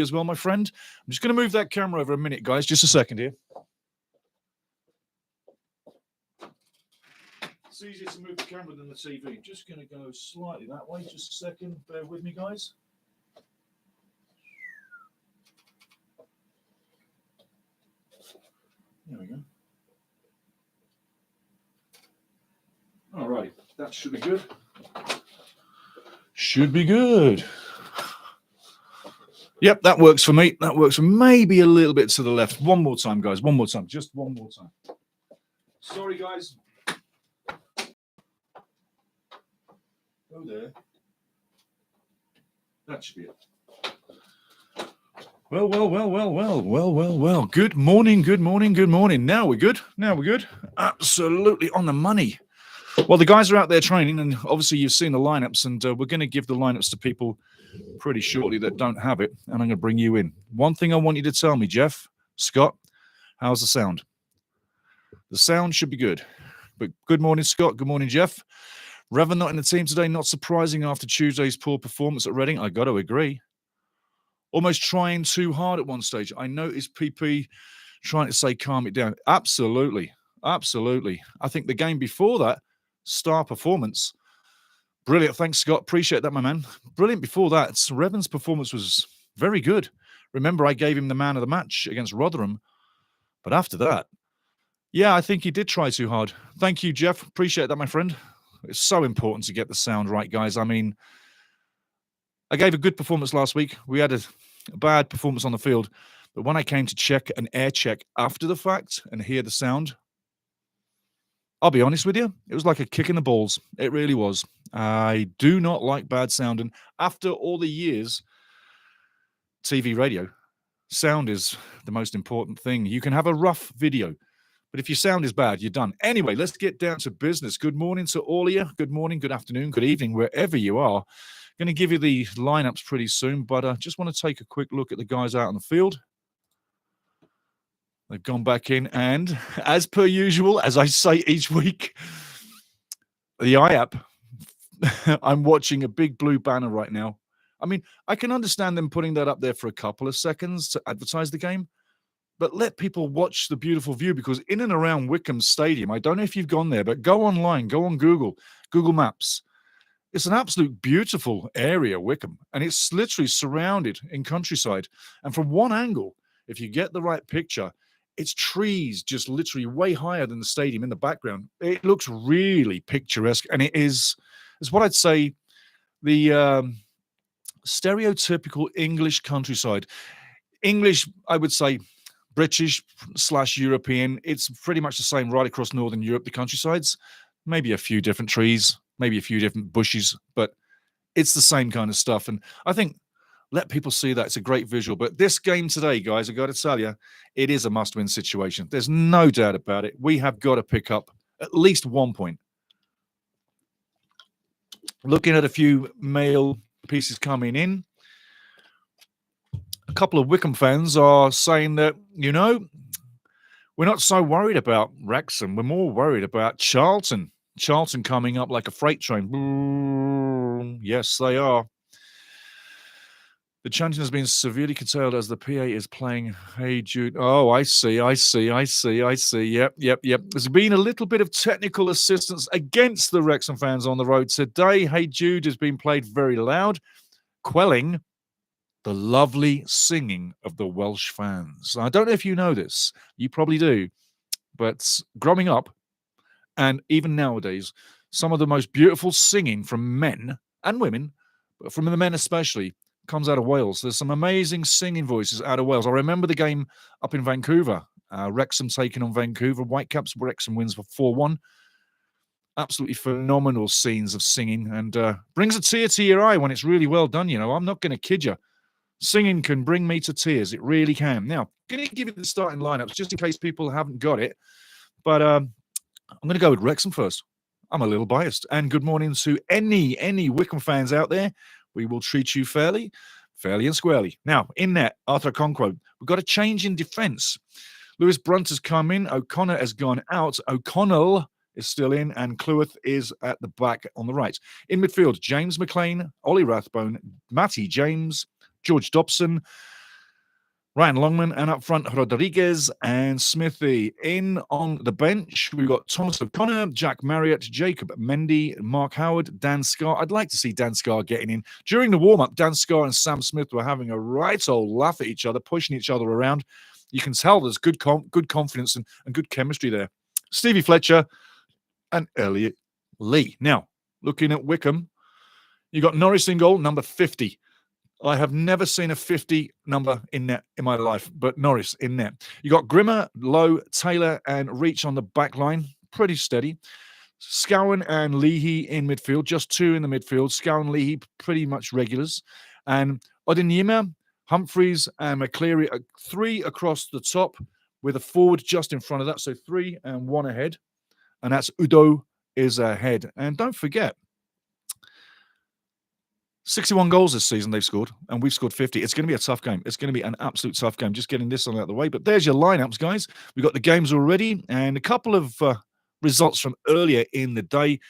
as well, my friend. I'm just going to move that camera over a minute, guys. Just a second here. It's easier to move the camera than the TV. Just going to go slightly that way. Just a second. Bear with me, guys. There we go. All right. That should be good. Should be good. Yep, that works for me. That works for maybe a little bit to the left. One more time, guys. One more time. Just one more time. Sorry, guys. Go there. That should be it. Well. Good morning. Now we're good. Absolutely on the money. Well, the guys are out there training, and obviously you've seen the lineups, and we're going to give the lineups to people pretty shortly that don't have it, and I'm going to bring you in. One thing I want you to tell me, Jeff, Scott, how's the sound? The sound should be good. But good morning, Scott. Good morning, Jeff. Revan not in the team today, not surprising after Tuesday's poor performance at Reading. I got to agree. Almost trying too hard at one stage. I noticed PP trying to say calm it down. Absolutely. I think the game before that, star performance. Brilliant. Thanks, Scott. Appreciate that, my man. Brilliant before that. Revan's performance was very good. Remember, I gave him the man of the match against Rotherham. But after that, yeah, I think he did try too hard. Thank you, Jeff. Appreciate that, my friend. It's so important to get the sound right, guys. I mean, I gave a good performance last week. We had a bad performance on the field. But when I came to check an air check after the fact and hear the sound, I'll be honest with you, it was like a kick in the balls. It really was. I do not like bad sound. And after all the years, TV, radio, sound is the most important thing. You can have a rough video, but if your sound is bad, you're done. Anyway, let's get down to business. Good morning to all of you. Good morning, good afternoon, good evening, wherever you are. Going to give you the lineups pretty soon, but I just want to take a quick look at the guys out on the field. They've gone back in, and as per usual, as I say each week, the iApp, I'm watching a big blue banner right now. I mean, I can understand them putting that up there for a couple of seconds to advertise the game, but let people watch the beautiful view, because in and around WYCOMBE Stadium, I don't know if you've gone there, but go online, go on Google Maps. It's an absolute beautiful area, WYCOMBE, and it's literally surrounded in countryside. And from one angle, if you get the right picture, it's trees just literally way higher than the stadium in the background. It looks really picturesque, and it is what I'd say the stereotypical English countryside. English, I would say, British/European. It's pretty much the same right across Northern Europe, the countrysides. Maybe a few different trees, maybe a few different bushes, but it's the same kind of stuff. And I think let people see that. It's a great visual. But this game today, guys, I've got to tell you, it is a must-win situation. There's no doubt about it. We have got to pick up at least 1 point. Looking at a few mail pieces coming in, a couple of WYCOMBE fans are saying that, we're not so worried about Wrexham. We're more worried about Charlton. Charlton coming up like a freight train. Boom. Yes, they are. The chanting has been severely curtailed as the PA is playing Hey Jude. Oh, I see. Yep. There's been a little bit of technical assistance against the Wrexham fans on the road today. Hey Jude has been played very loud, quelling the lovely singing of the Welsh fans. I don't know if you know this. You probably do. But growing up, and even nowadays, some of the most beautiful singing from men and women, but from the men especially, comes out of Wales. There's some amazing singing voices out of Wales. I remember the game up in Vancouver. Wrexham taking on Vancouver Whitecaps. Wrexham wins for 4-1. Absolutely phenomenal scenes of singing, and brings a tear to your eye when it's really well done. I'm not going to kid you. Singing can bring me to tears. It really can. Now, I'm going to give you the starting lineups just in case people haven't got it. But I'm going to go with Wrexham first. I'm a little biased. And good morning to any WYCOMBE fans out there. We will treat you fairly and squarely. Now, in net, Arthur Conquo, we've got a change in defence. Lewis Brunt has come in. O'Connor has gone out. O'Connell is still in. And Cleworth is at the back on the right. In midfield, James McLean, Ollie Rathbone, Matty James, George Dobson, Ryan Longman, and up front, Rodriguez and Smithy. In on the bench, we've got Thomas O'Connor, Jack Marriott, Jacob Mendy, Mark Howard, Dan Scarr. I'd like to see Dan Scarr getting in. During the warm-up, Dan Scarr and Sam Smith were having a right old laugh at each other, pushing each other around. You can tell there's good confidence and good chemistry there. Stevie Fletcher and Elliot Lee. Now, looking at Wycombe, you got Norris in goal, number 50. I have never seen a 50 number in net in my life, but Norris in net. You got Grimmer, Lowe, Taylor, and Reach on the back line. Pretty steady. Scowen and Leahy in midfield, just two in the midfield. Scowen, Leahy, pretty much regulars. And Odinyema, Humphreys, and McCleary, three across the top with a forward just in front of that. So 3 and 1 ahead. And that's Udo is ahead. And don't forget, 61 goals this season they've scored, and we've scored 50. It's going to be a tough game. It's going to be an absolute tough game, just getting this one out of the way. But there's your lineups, guys. We've got the games already, and a couple of results from earlier in the day.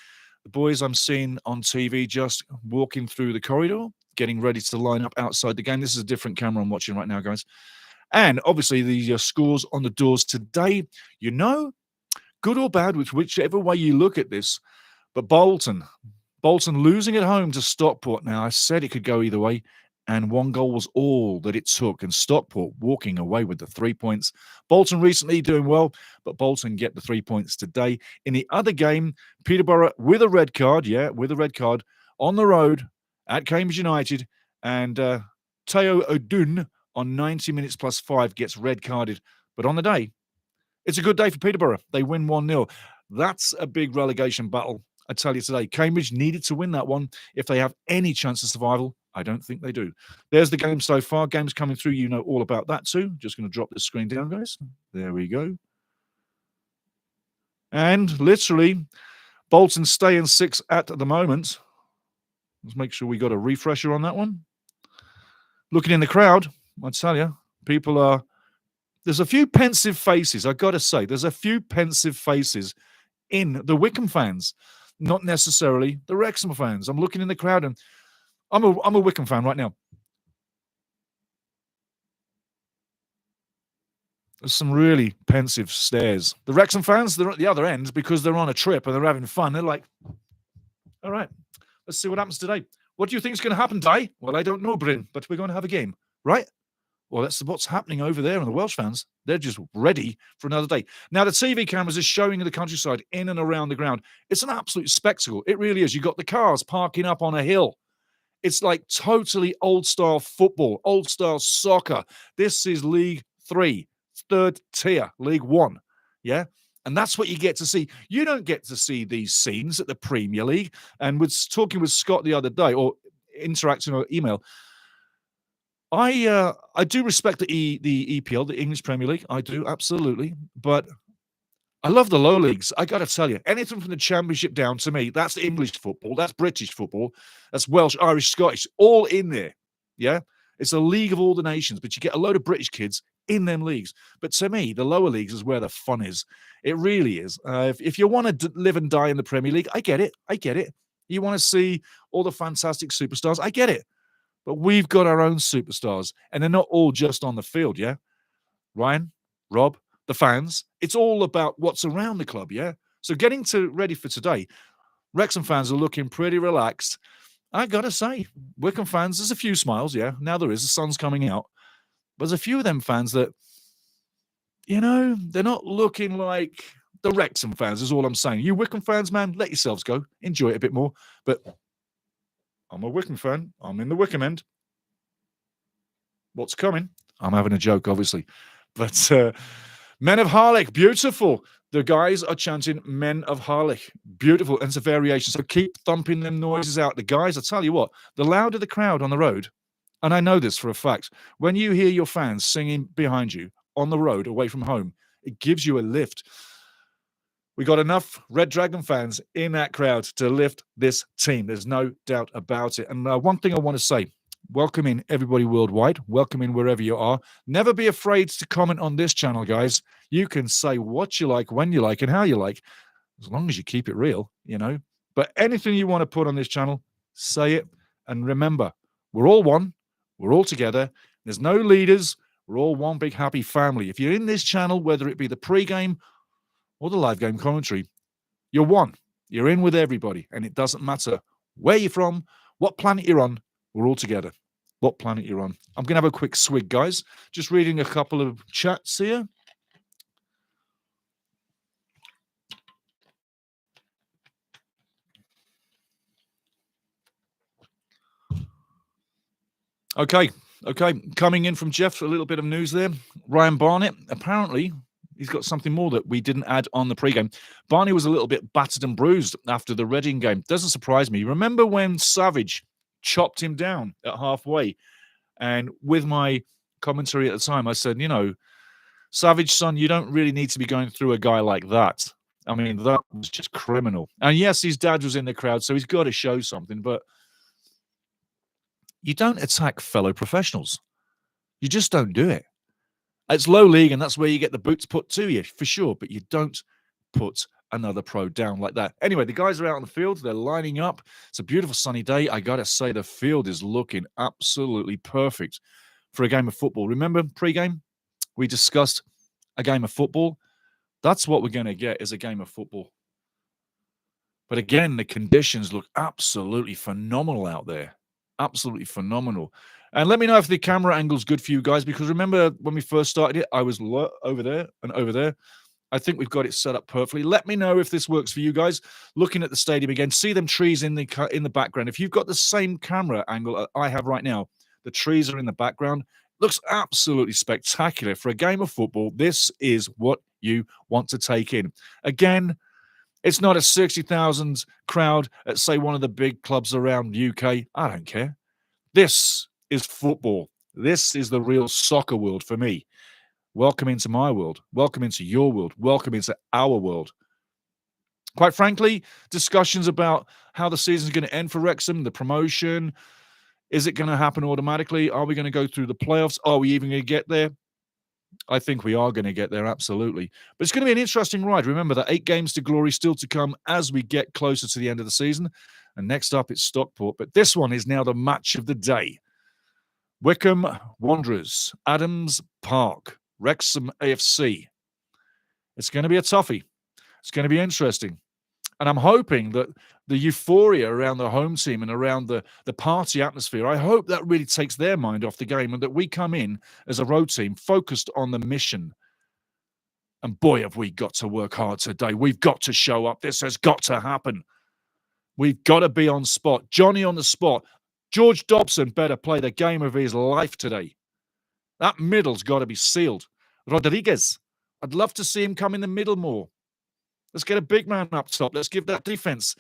The boys I'm seeing on TV just walking through the corridor, getting ready to line up outside the game. This is a different camera I'm watching right now, guys. And obviously the scores on the doors today, you know, good or bad, whichever way you look at this. But Bolton losing at home to Stockport. Now, I said it could go either way, and 1 goal was all that it took, and Stockport walking away with the 3 points. Bolton recently doing well, but Bolton get the 3 points today. In the other game, Peterborough with a red card, on the road at Cambridge United, and Teo Odun on 90 minutes plus 5 gets red carded. But on the day, it's a good day for Peterborough. They win 1-0. That's a big relegation battle. I tell you today, Cambridge needed to win that one if they have any chance of survival. I don't think they do. There's the game so far. Games coming through. You know all about that too. Just going to drop this screen down, guys. There we go. And literally, Bolton stay in 6 at the moment. Let's make sure we got a refresher on that one. Looking in the crowd, I tell you, people are... There's a few pensive faces, I've got to say. There's a few pensive faces in the Wycombe fans. Not necessarily the Wrexham fans. I'm looking in the crowd, and I'm a Wycombe fan right now. There's some really pensive stares. The Wrexham fans, they're at the other end because they're on a trip and they're having fun. They're like, all right, let's see what happens today. What do you think is going to happen, Di? Well, I don't know, Bryn, but we're going to have a game, right? Well, that's what's happening over there, and the Welsh fans, they're just ready for another day. Now, the TV cameras are showing the countryside in and around the ground. It's an absolute spectacle. It really is. You've got the cars parking up on a hill. It's like totally old-style football, old-style soccer. This is League 3, 3rd tier, League 1, yeah? And that's what you get to see. You don't get to see these scenes at the Premier League. And was talking with Scott the other day, or interacting on email, I do respect the EPL, the English Premier League. I do, absolutely. But I love the low leagues. I got to tell you, anything from the Championship down, to me, that's English football, that's British football, that's Welsh, Irish, Scottish, all in there. Yeah? It's a league of all the nations, but you get a load of British kids in them leagues. But to me, the lower leagues is where the fun is. It really is. If you want to live and die in the Premier League, I get it. I get it. You want to see all the fantastic superstars, I get it. But we've got our own superstars, and they're not all just on the field, yeah? Ryan, Rob, the fans, it's all about what's around the club, yeah? So getting ready for today, Wrexham fans are looking pretty relaxed. I got to say, Wycombe fans, there's a few smiles, yeah? Now there is, the sun's coming out. But there's a few of them fans that, you know, they're not looking like the Wrexham fans, is all I'm saying. You Wycombe fans, man, let yourselves go. Enjoy it a bit more. But I'm a Wycombe fan. I'm in the Wycombe end. What's coming? I'm having a joke, obviously. But Men of Harlech, beautiful. The guys are chanting Men of Harlech. Beautiful. And it's a variation. So keep thumping them noises out. The guys, I tell you what, the louder the crowd on the road, and I know this for a fact, when you hear your fans singing behind you on the road away from home, it gives you a lift. We got enough Red Dragon fans in that crowd to lift this team. There's no doubt about it. And one thing I want to say, welcome in everybody worldwide. Welcome in wherever you are. Never be afraid to comment on this channel, guys. You can say what you like, when you like, and how you like, as long as you keep it real, you know. But anything you want to put on this channel, say it. And remember, we're all one. We're all together. There's no leaders. We're all one big happy family. If you're in this channel, whether it be the pre-game or the live game commentary, you're one. You're in with everybody, and it doesn't matter where you're from, what planet you're on, we're all together. What planet you're on. I'm going to have a quick swig, guys. Just reading a couple of chats here. Okay. Coming in from Jeff, a little bit of news there. Ryan Barnett, apparently, he's got something more that we didn't add on the pregame. Barney was a little bit battered and bruised after the Reading game. Doesn't surprise me. Remember when Savage chopped him down at halfway? And with my commentary at the time, I said, Savage, son, you don't really need to be going through a guy like that. I mean, that was just criminal. And yes, his dad was in the crowd, so he's got to show something. But you don't attack fellow professionals. You just don't do it. It's low league, and that's where you get the boots put to you, for sure. But you don't put another pro down like that. Anyway, the guys are out on the field. They're lining up. It's a beautiful sunny day. I got to say, the field is looking absolutely perfect for a game of football. Remember, pre-game, we discussed a game of football. That's what we're going to get, is a game of football. But again, the conditions look absolutely phenomenal out there. Absolutely phenomenal. And let me know if the camera angle's good for you guys, because remember when we first started it, I was over there and over there. I think we've got it set up perfectly. Let me know if this works for you guys. Looking at the stadium again, see them trees in the background. If you've got the same camera angle I have right now, the trees are in the background. Looks absolutely spectacular for a game of football. This is what you want to take in. Again, it's not a 60,000 crowd at, say, one of the big clubs around UK. I don't care. This is football. This is the real soccer world for me. Welcome into my world. Welcome into your world. Welcome into our world. Quite frankly, discussions about how the season's going to end for Wrexham, the promotion. Is it going to happen automatically? Are we going to go through the playoffs? Are we even going to get there? I think we are going to get there, absolutely. But it's going to be an interesting ride. Remember that 8 games to glory still to come as we get closer to the end of the season. And next up, it's Stockport. But this one is now the match of the day. Wycombe Wanderers, Adams Park, Wrexham AFC. It's going to be a toughie. It's going to be interesting. And I'm hoping that the euphoria around the home team and around the party atmosphere, I hope that really takes their mind off the game and that we come in as a road team focused on the mission. And boy, have we got to work hard today. We've got to show up. This has got to happen. We've got to be on spot. Johnny on the spot. George Dobson better play the game of his life today. That middle's got to be sealed. Rodriguez, I'd love to see him come in the middle more. Let's get a big man up top. Let's give that defense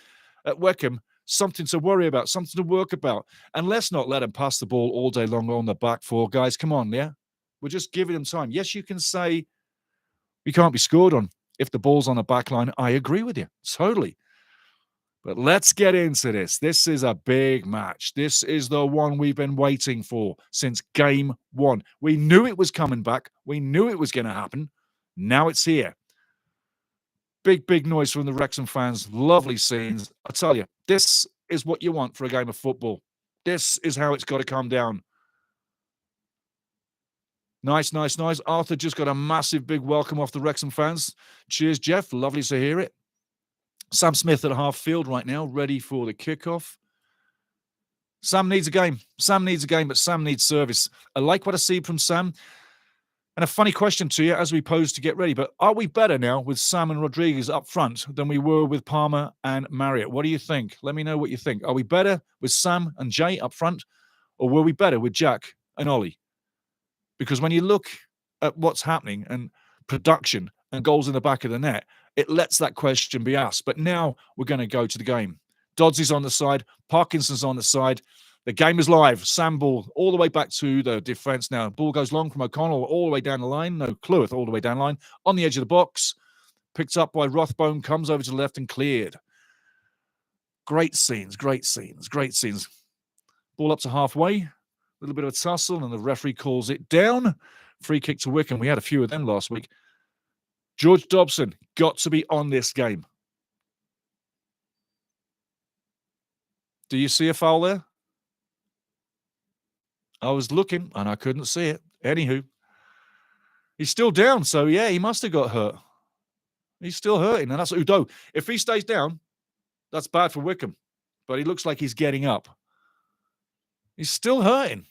at Wycombe something to worry about, something to work about. And let's not let them pass the ball all day long on the back four. Guys, come on, yeah? We're just giving them time. Yes, you can say we can't be scored on if the ball's on the back line. I agree with you, totally. But let's get into this. This is a big match. This is the one we've been waiting for since game 1. We knew it was coming back. We knew it was going to happen. Now it's here. Big noise from the Wrexham fans. Lovely scenes. I tell you, this is what you want for a game of football. This is how it's got to come down. Nice. Arthur just got a massive big welcome off the Wrexham fans. Cheers, Jeff. Lovely to hear it. Sam Smith at half field right now, ready for the kickoff. Sam needs a game. But Sam needs service. I like what I see from Sam. And a funny question to you as we pose to get ready, but are we better now with Sam and Rodriguez up front than we were with Palmer and Marriott? What do you think? Let me know what you think. Are we better with Sam and Jay up front, or were we better with Jack and Ollie? Because when you look at what's happening and production and goals in the back of the net, it lets that question be asked. But now we're going to go to the game. Dodds on the side. Parkinson's on the side. The game is live. Sam ball all the way back to the defence now. Ball goes long from O'Connell all the way down the line. No, Cleworth all the way down the line. On the edge of the box. Picked up by Rothbone. Comes over to the left and cleared. Great scenes. Ball up to halfway. A little bit of a tussle and the referee calls it down. Free kick to Wycombe. We had a few of them last week. George Dobson got to be on this game. Do you see a foul there? I was looking and I couldn't see it. Anywho, He's still down, so yeah, he must have got hurt. He's still hurting, and that's Udo. If he stays down, that's bad for Wycombe. But he looks like he's getting up. He's still hurting.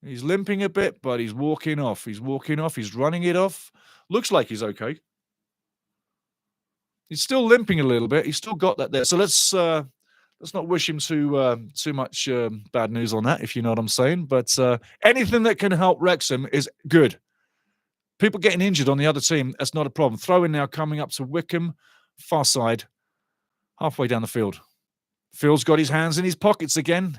He's limping a bit, but he's walking off. He's walking off. He's running it off. Looks like he's okay. He's still limping a little bit. He's still got that there. So let's not wish him too much bad news on that, if you know what I'm saying. But anything that can help Wrexham is good. People getting injured on the other team, that's not a problem. Throw-in now coming up to Wycombe, far side, halfway down the field. Phil's got his hands in his pockets again.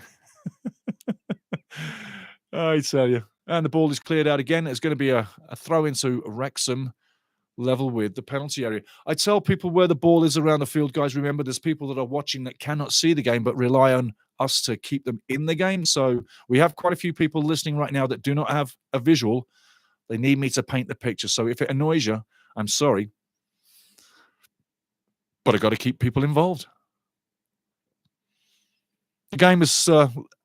I tell you. And the ball is cleared out again. It's going to be a throw into Wrexham, level with the penalty area. I tell people where the ball is around the field, guys. Remember, there's people that are watching that cannot see the game but rely on us to keep them in the game. So we have quite a few people listening right now that do not have a visual. They need me to paint the picture. So if it annoys you, I'm sorry. But I've got to keep people involved. The game is,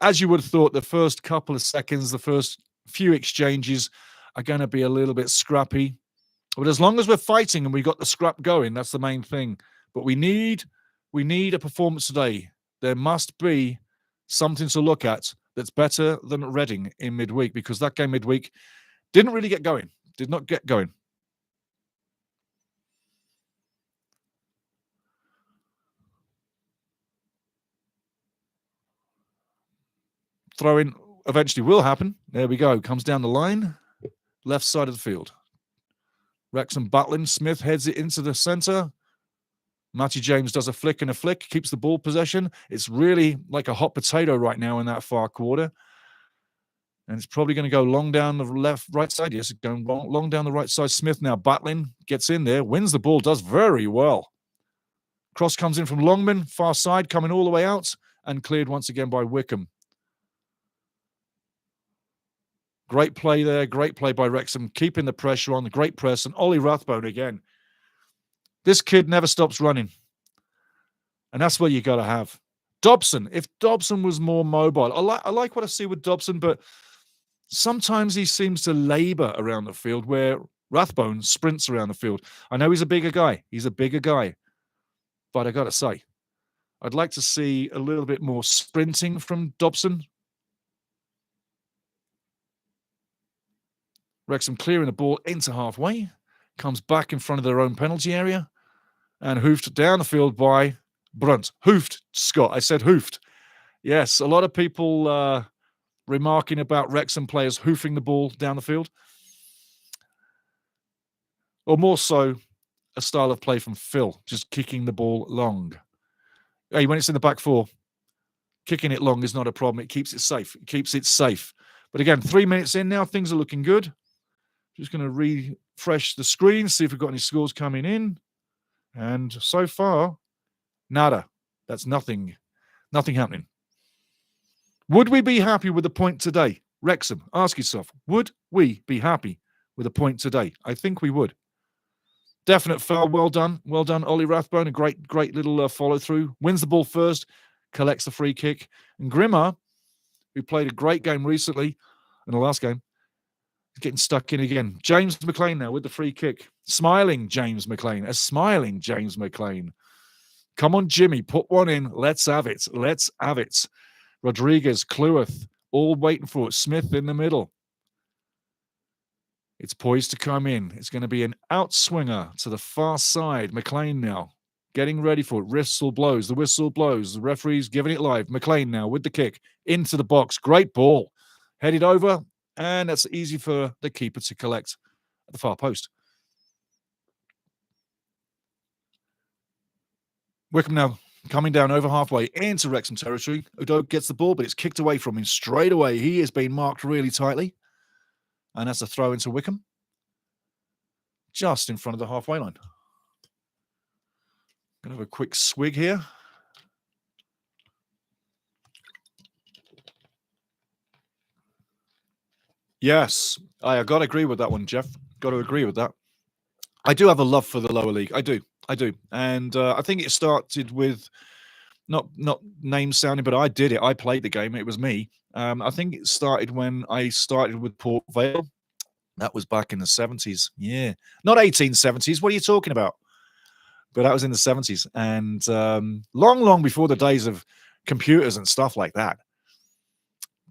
as you would have thought, the first couple of seconds, the first few exchanges are going to be a little bit scrappy. But as long as we're fighting and we got the scrap going, that's the main thing. But we need a performance today. There must be something to look at that's better than Reading in midweek, because that game midweek didn't really get going. Did not get going. Throw-in eventually will happen. There we go. Comes down the line. Left side of the field. Wrexham battling. Smith heads it into the centre. Matty James does a flick and a flick. Keeps the ball possession. It's really like a hot potato right now in that far quarter. And it's probably going to go long down the right side. Yes, it's going long down the right side. Smith now battling. Gets in there. Wins the ball. Does very well. Cross comes in from Longman. Far side. Coming all the way out. And cleared once again by Wycombe. Great play there. Great play by Wrexham. Keeping the pressure on. The great press. And Ollie Rathbone again. This kid never stops running. And that's what you got to have. Dobson. If Dobson was more mobile. I like what I see with Dobson, but sometimes he seems to labour around the field where Rathbone sprints around the field. I know he's a bigger guy. He's a bigger guy. But I got to say, I'd like to see a little bit more sprinting from Dobson. Wrexham clearing the ball into halfway. Comes back in front of their own penalty area. And hoofed down the field by Brunt. Hoofed, Scott. I said hoofed. Yes, a lot of people remarking about Wrexham players hoofing the ball down the field. Or more so, a style of play from Phil, just kicking the ball long. Hey, when it's in the back four, kicking it long is not a problem. It keeps it safe. It keeps it safe. But again, 3 minutes in now, things are looking good. Just going to refresh the screen, see if we've got any scores coming in. And so far, nada. That's nothing. Nothing happening. Would we be happy with a point today? Wrexham, ask yourself, would we be happy with a point today? I think we would. Definite foul. Well done. Well done, Ollie Rathbone. A great little follow-through. Wins the ball first, collects the free kick. And Grimmer, who played a great game recently in the last game, is getting stuck in again. James McLean now with the free kick. Smiling James McLean. A smiling James McLean. Come on, Jimmy, put one in. Let's have it. Let's have it. Rodriguez, Cleworth, all waiting for it. Smith in the middle. It's poised to come in. It's going to be an outswinger to the far side. McLean now getting ready for it. Whistle blows. The whistle blows. The referee's giving it live. McLean now with the kick into the box. Great ball. Headed over, and that's easy for the keeper to collect at the far post. Wycombe now coming down over halfway into Wrexham territory. Udo gets the ball, but it's kicked away from him straight away. He is being marked really tightly. And that's a throw into Wycombe. Just in front of the halfway line. Going to have a quick swig here. Yes, I got to agree with that one, Jeff. Got to agree with that. I do have a love for the lower league. I do. And I think it started with Not name sounding, but I did it. I played the game. It was me. I think it started when I started with Port Vale. That was back in the 70s. Yeah. Not 1870s. What are you talking about? But that was in the 70s. And long before the days of computers and stuff like that.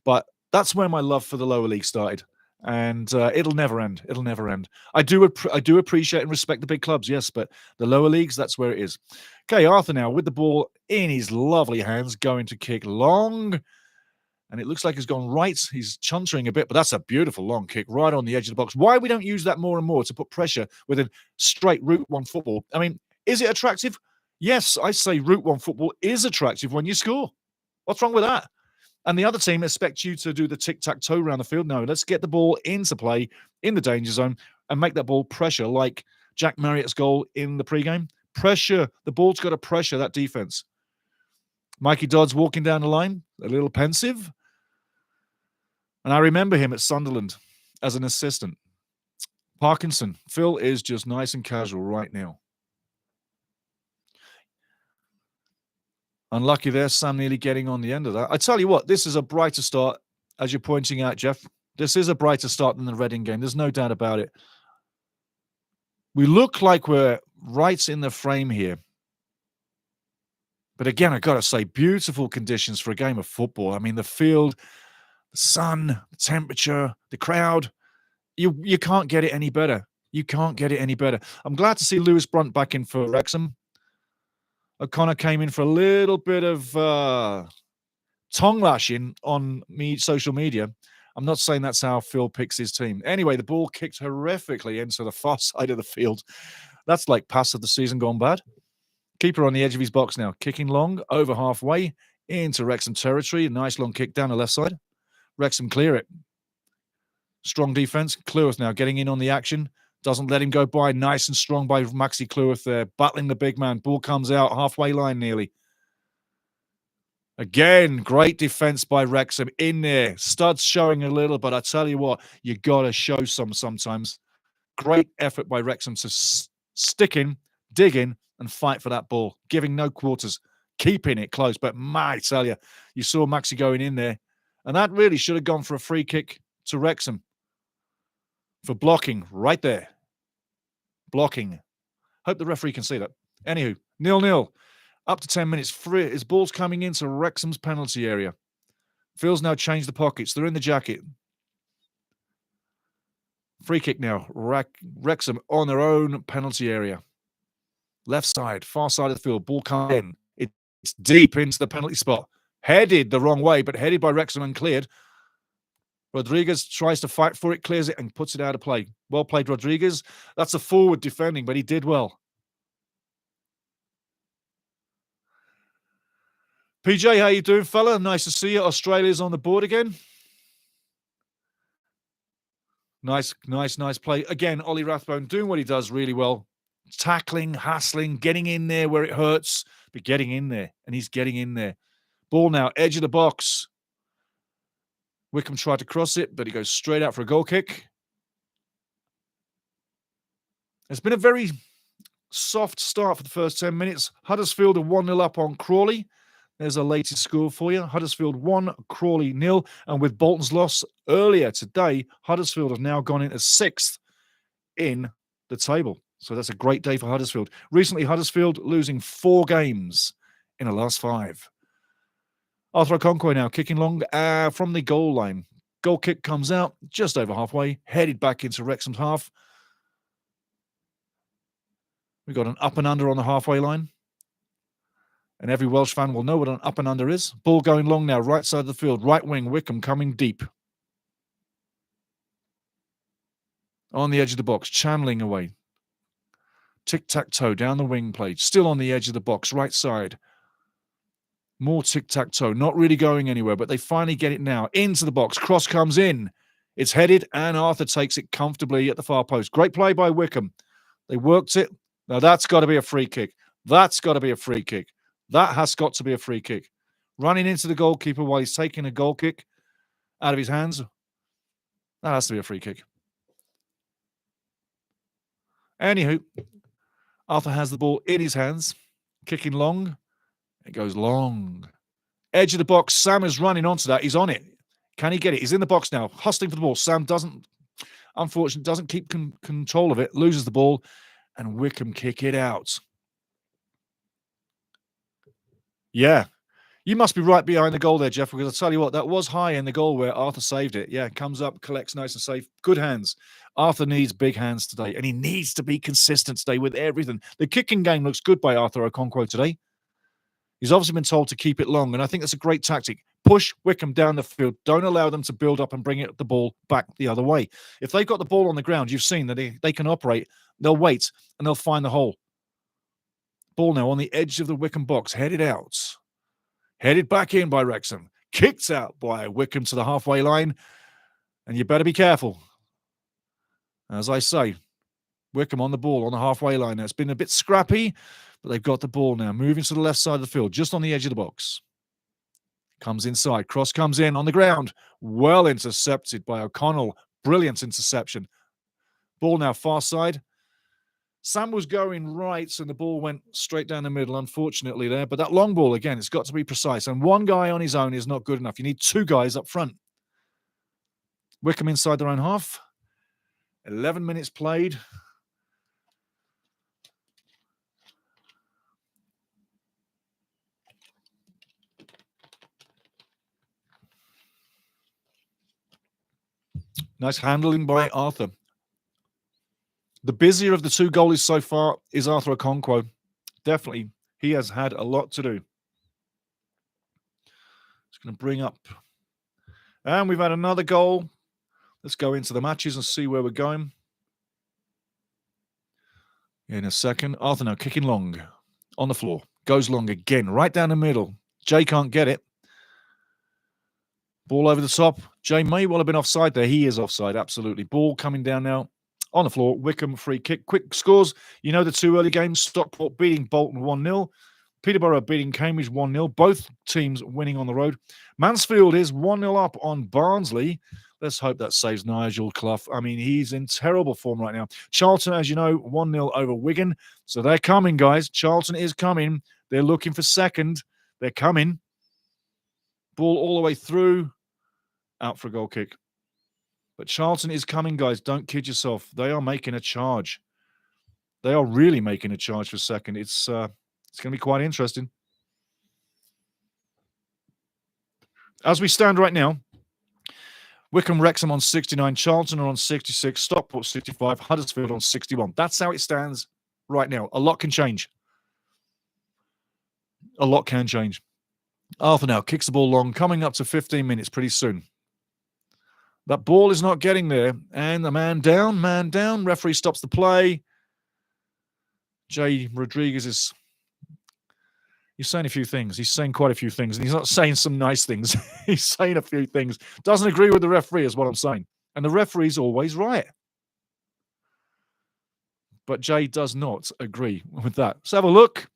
But that's where my love for the lower league started. And it'll never end. It'll never end. I do appreciate and respect the big clubs, yes, but the lower leagues, that's where it is. Okay, Arthur now with the ball in his lovely hands, going to kick long. And it looks like he's gone right. He's chuntering a bit, but that's a beautiful long kick right on the edge of the box. Why we don't use that more and more to put pressure with a straight Route 1 football? I mean, is it attractive? Yes, I say Route 1 football is attractive when you score. What's wrong with that? And the other team expects you to do the tic-tac-toe around the field. No, let's get the ball into play in the danger zone and make that ball pressure like Jack Marriott's goal in the pregame. Pressure. The ball's got to pressure that defense. Mikey Dodd's walking down the line, a little pensive. And I remember him at Sunderland as an assistant. Parkinson. Phil is just nice and casual right now. Unlucky there, Sam nearly getting on the end of that. I tell you what, this is a brighter start, as you're pointing out, Jeff. This is a brighter start than the Reading game. There's no doubt about it. We look like we're right in the frame here. But again, I've got to say, beautiful conditions for a game of football. I mean, the field, the sun, the temperature, the crowd. You can't get it any better. You can't get it any better. I'm glad to see Lewis Brunt back in for Wrexham. O'Connor came in for a little bit of tongue lashing on social media. I'm not saying that's how Phil picks his team. Anyway, the ball kicked horrifically into the far side of the field. That's like pass of the season gone bad. Keeper on the edge of his box now, kicking long, over halfway into Wrexham territory. A nice long kick down the left side. Wrexham clear it. Strong defense. Cleworth now getting in on the action. Doesn't let him go by. Nice and strong by Maxi Cleworth there. Battling the big man. Ball comes out. Halfway line nearly. Again, great defense by Wrexham in there. Studs showing a little, but I tell you what, you got to show sometimes. Great effort by Wrexham to stick in, dig in, and fight for that ball. Giving no quarters. Keeping it close. But I tell you, you saw Maxi going in there. And that really should have gone for a free kick to Wrexham. For blocking right there. Blocking. Hope the referee can see that. Anywho, 0-0. Up to 10 minutes. Free. His ball's coming into Wrexham's penalty area. Phil's now changed the pockets. They're in the jacket. Free kick now. Wrexham on their own penalty area. Left side, far side of the field. Ball comes in. It's deep into the penalty spot. Headed the wrong way, but headed by Wrexham and cleared. Rodriguez tries to fight for it, clears it, and puts it out of play. Well played, Rodriguez. That's a forward defending, but he did well. PJ, how you doing, fella? Nice to see you. Australia's on the board again. Nice play. Again, Ollie Rathbone doing what he does really well. Tackling, hassling, getting in there where it hurts, but getting in there, and he's getting in there. Ball now, edge of the box. Wycombe tried to cross it, but he goes straight out for a goal kick. It's been a very soft start for the first 10 minutes. Huddersfield are 1-0 up on Crawley. There's a latest score for you. Huddersfield 1, Crawley 0. And with Bolton's loss earlier today, Huddersfield have now gone into 6th in the table. So that's a great day for Huddersfield. Recently, Huddersfield losing 4 games in the last 5. Arthur Okonkwo now kicking long from the goal line. Goal kick comes out just over halfway, headed back into Wrexham's half. We've got an up and under on the halfway line. And every Welsh fan will know what an up and under is. Ball going long now, right side of the field. Right wing, Wycombe coming deep. On the edge of the box, channeling away. Tic-tac-toe down the wing plate. Still on the edge of the box, right side. More tic-tac-toe, not really going anywhere, but they finally get it now. Into the box, cross comes in. It's headed, and Arthur takes it comfortably at the far post. Great play by Wycombe. They worked it. Now that's got to be a free kick. That's got to be a free kick. That has got to be a free kick. Running into the goalkeeper while he's taking a goal kick out of his hands. That has to be a free kick. Anywho, Arthur has the ball in his hands, kicking long. It goes long. Edge of the box. Sam is running onto that. He's on it. Can he get it? He's in the box now, hustling for the ball. Sam doesn't, unfortunately, doesn't keep control of it, loses the ball, and Wycombe kick it out. Yeah. You must be right behind the goal there, Jeff, because I'll tell you what, that was high in the goal where Arthur saved it. Yeah, comes up, collects nice and safe. Good hands. Arthur needs big hands today, and he needs to be consistent today with everything. The kicking game looks good by Arthur Okonkwo today. He's obviously been told to keep it long, and I think that's a great tactic. Push Wycombe down the field. Don't allow them to build up and bring the ball back the other way. If they've got the ball on the ground, you've seen that they can operate. They'll wait, and they'll find the hole. Ball now on the edge of the Wycombe box, headed out. Headed back in by Wrexham. Kicked out by Wycombe to the halfway line. And you better be careful. As I say, Wycombe on the ball on the halfway line. It's been a bit scrappy, but they've got the ball now. Moving to the left side of the field, just on the edge of the box. Comes inside. Cross comes in on the ground. Well intercepted by O'Connell. Brilliant interception. Ball now far side. Sam was going right, and the ball went straight down the middle, unfortunately, there. But that long ball, again, it's got to be precise. And one guy on his own is not good enough. You need two guys up front. Wycombe inside their own half. 11 minutes played. Nice handling by Arthur. The busier of the two goalies so far is Arthur Okonkwo. Definitely, he has had a lot to do. Just going to bring up. And we've had another goal. Let's go into the matches and see where we're going. In a second. Arthur now kicking long on the floor. Goes long again, right down the middle. Jay can't get it. Ball over the top. Jay may well have been offside there. He is offside, absolutely. Ball coming down now. On the floor, Wycombe free kick. Quick scores. You know the two early games. Stockport beating Bolton 1-0. Peterborough beating Cambridge 1-0. Both teams winning on the road. Mansfield is 1-0 up on Barnsley. Let's hope that saves Nigel Clough. I mean, he's in terrible form right now. Charlton, as you know, 1-0 over Wigan. So they're coming, guys. Charlton is coming. They're looking for second. They're coming. Ball all the way through. Out for a goal kick. But Charlton is coming, guys. Don't kid yourself. They are making a charge. They are really making a charge for second. It's going to be quite interesting. As we stand right now, Wycombe Wrexham on 69, Charlton are on 66, Stockport 65, Huddersfield on 61. That's how it stands right now. A lot can change. A lot can change. Arthur now kicks the ball long, coming up to 15 minutes pretty soon. That ball is not getting there. And the man down. Referee stops the play. Jay Rodriguez is... He's saying a few things. He's saying quite a few things. And he's not saying some nice things. He's saying a few things. Doesn't agree with the referee is what I'm saying. And the referee's always right. But Jay does not agree with that. Let's have a look.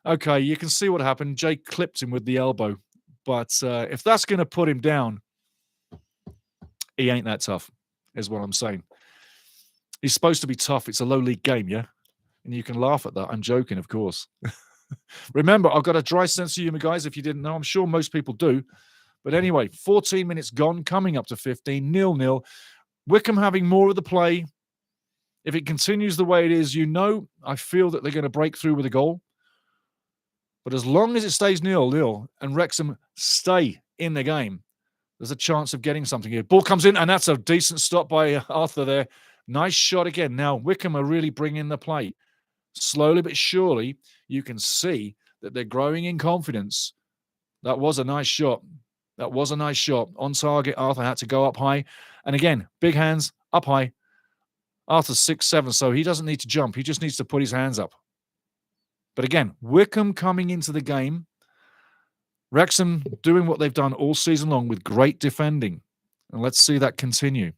Okay, you can see what happened. Jay clipped him with the elbow. But if that's going to put him down, he ain't that tough, is what I'm saying. He's supposed to be tough. It's a low league game, yeah? And you can laugh at that. I'm joking, of course. Remember, I've got a dry sense of humor, guys, if you didn't know. I'm sure most people do. But anyway, 14 minutes gone, coming up to 15, 0-0. Wycombe having more of the play. If it continues the way it is, you know, I feel that they're going to break through with a goal. But as long as it stays 0-0 and Wrexham stay in the game, there's a chance of getting something here. Ball comes in, and that's a decent stop by Arthur there. Nice shot again. Now, Wycombe are really bringing the play. Slowly but surely, you can see that they're growing in confidence. That was a nice shot. That was a nice shot. On target, Arthur had to go up high. And again, big hands, up high. Arthur's 6'7", so he doesn't need to jump. He just needs to put his hands up. But again, Wycombe coming into the game. Wrexham doing what they've done all season long with great defending. And let's see that continue.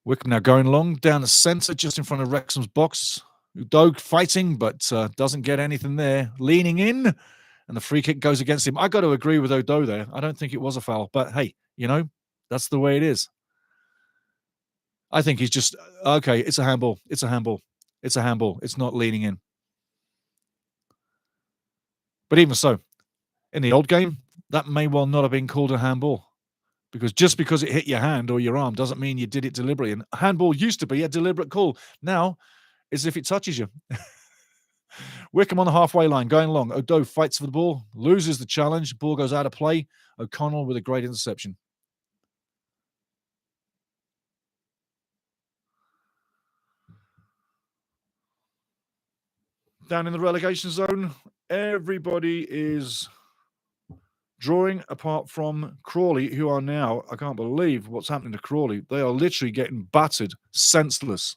Wycombe now going long down the centre, just in front of Wrexham's box. Udoh fighting, but doesn't get anything there. Leaning in, and the free kick goes against him. I got to agree with Udoh there. I don't think it was a foul. But hey, you know, that's the way it is. I think he's just, okay, it's a handball. It's a handball. It's a handball. It's not leaning in. But even so, in the old game, that may well not have been called a handball. Because just because it hit your hand or your arm doesn't mean you did it deliberately. And handball used to be a deliberate call. Now, as if it touches you. Wycombe on the halfway line, going long. Odo fights for the ball, loses the challenge. Ball goes out of play. O'Connell with a great interception. Down in the relegation zone, everybody is drawing apart from Crawley, who are now, I can't believe what's happening to Crawley. They are literally getting battered, senseless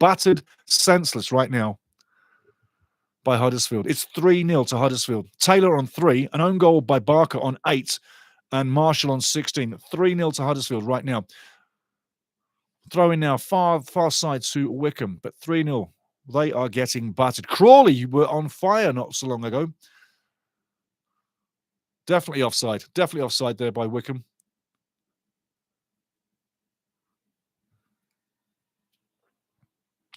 right now by Huddersfield. It's 3-0 to Huddersfield. Taylor on 3, an own goal by Barker on 8, and Marshall on 16. 3-0 to Huddersfield right now. Throwing now far side to Wycombe, but 3-0. They are getting battered. Crawley were on fire not so long ago. Definitely offside. Definitely offside there by Wycombe.